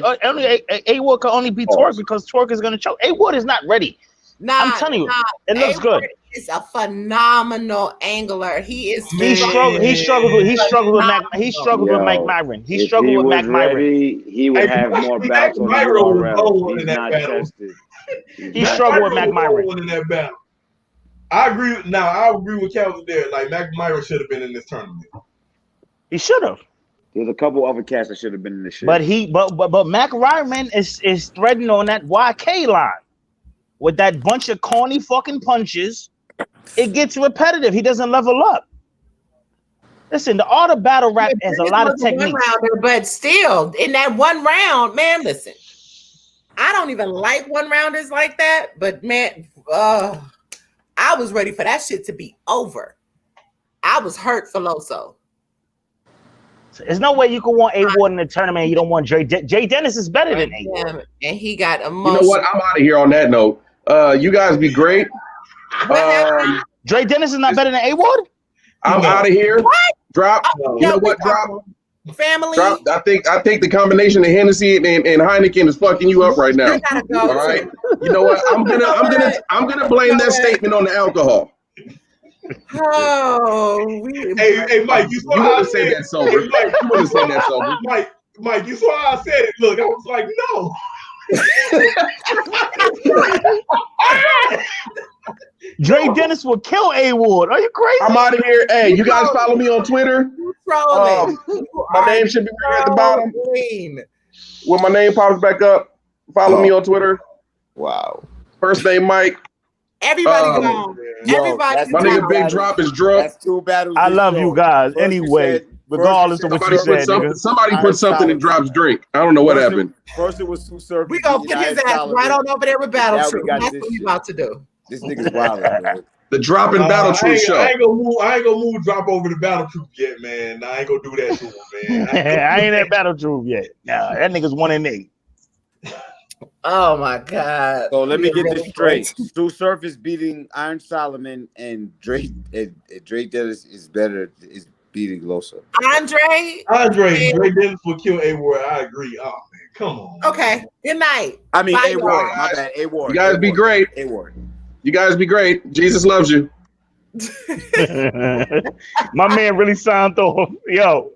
A Ward can only be Twerk because Twerk is gonna choke. A Ward is not ready. I'm telling you, it looks good. He's a phenomenal angler. He struggled with Mike Myron. He struggled with Mac Myron. He would have more bouts on the URL. He's not tested. He struggled with Mac Myron in that battle. I agree. Now I agree with Calvin there. Like Mac Myron should have been in this tournament. He should have. There's a couple other cats that should have been in this shit. But Mac Myron is threading on that YK line with that bunch of corny fucking punches. It gets repetitive. He doesn't level up. Listen, the art of battle rap has a lot of techniques. But still, in that one round, man, listen. I don't even like one rounders like that, but man, I was ready for that shit to be over. I was hurt for Loso. There's no way you can want A Ward in the tournament and you don't want Jay Dennis is better than A Ward. And he got emotional. You know what? I'm out of here on that note. You guys be great. Dre Dennis is not better than A Ward? I'm out of here. What? Drop. You know what? Drop. Family. Drop. I think the combination of Hennessy and Heineken is fucking you up right now. Go. All right. You know what? I'm gonna blame that statement on the alcohol. Oh, hey, Mike, you would have said that sober. You would have said that sober. Mike, you saw how I said it. Look, I was like, no. Dre Dennis will kill A Ward. Are you crazy? I'm out of here. Hey, you guys follow me on Twitter. Trolling. My name should be right at the bottom. Trolling. When my name pops back up, follow me on Twitter. Wow. First name Mike. Everybody gone. Everybody My nigga Big Drop is drunk. That's 2 battles. I this love show. you guys. First you Anyway, said- regardless of what you said, nigga. Somebody put something in Drop's drink. I don't know what happened. First it was 2 surfers. We gonna put his ass right on over there with Battle Now we Troop. got That's this what we shit. about to do. This nigga's wild, bro. The Drop and Battle I Troop ain't show. gonna move Drop over the Battle Troop yet, man. I ain't gonna do that to him, man. I ain't at Battle Troop yet. Nah, that nigga's 1-8. Oh my God. So let me get this straight. Stu Surface beating Iron Solomon and Drake Dennis is beating Loso. Andre Dre Dennis will kill A Ward. I agree. Oh man, come on. Okay. Good night. I mean Bye, A Ward. y'all. My bad. A Ward. You guys be great. A Ward. You guys be great. Jesus loves you. My man really signed off. Yo.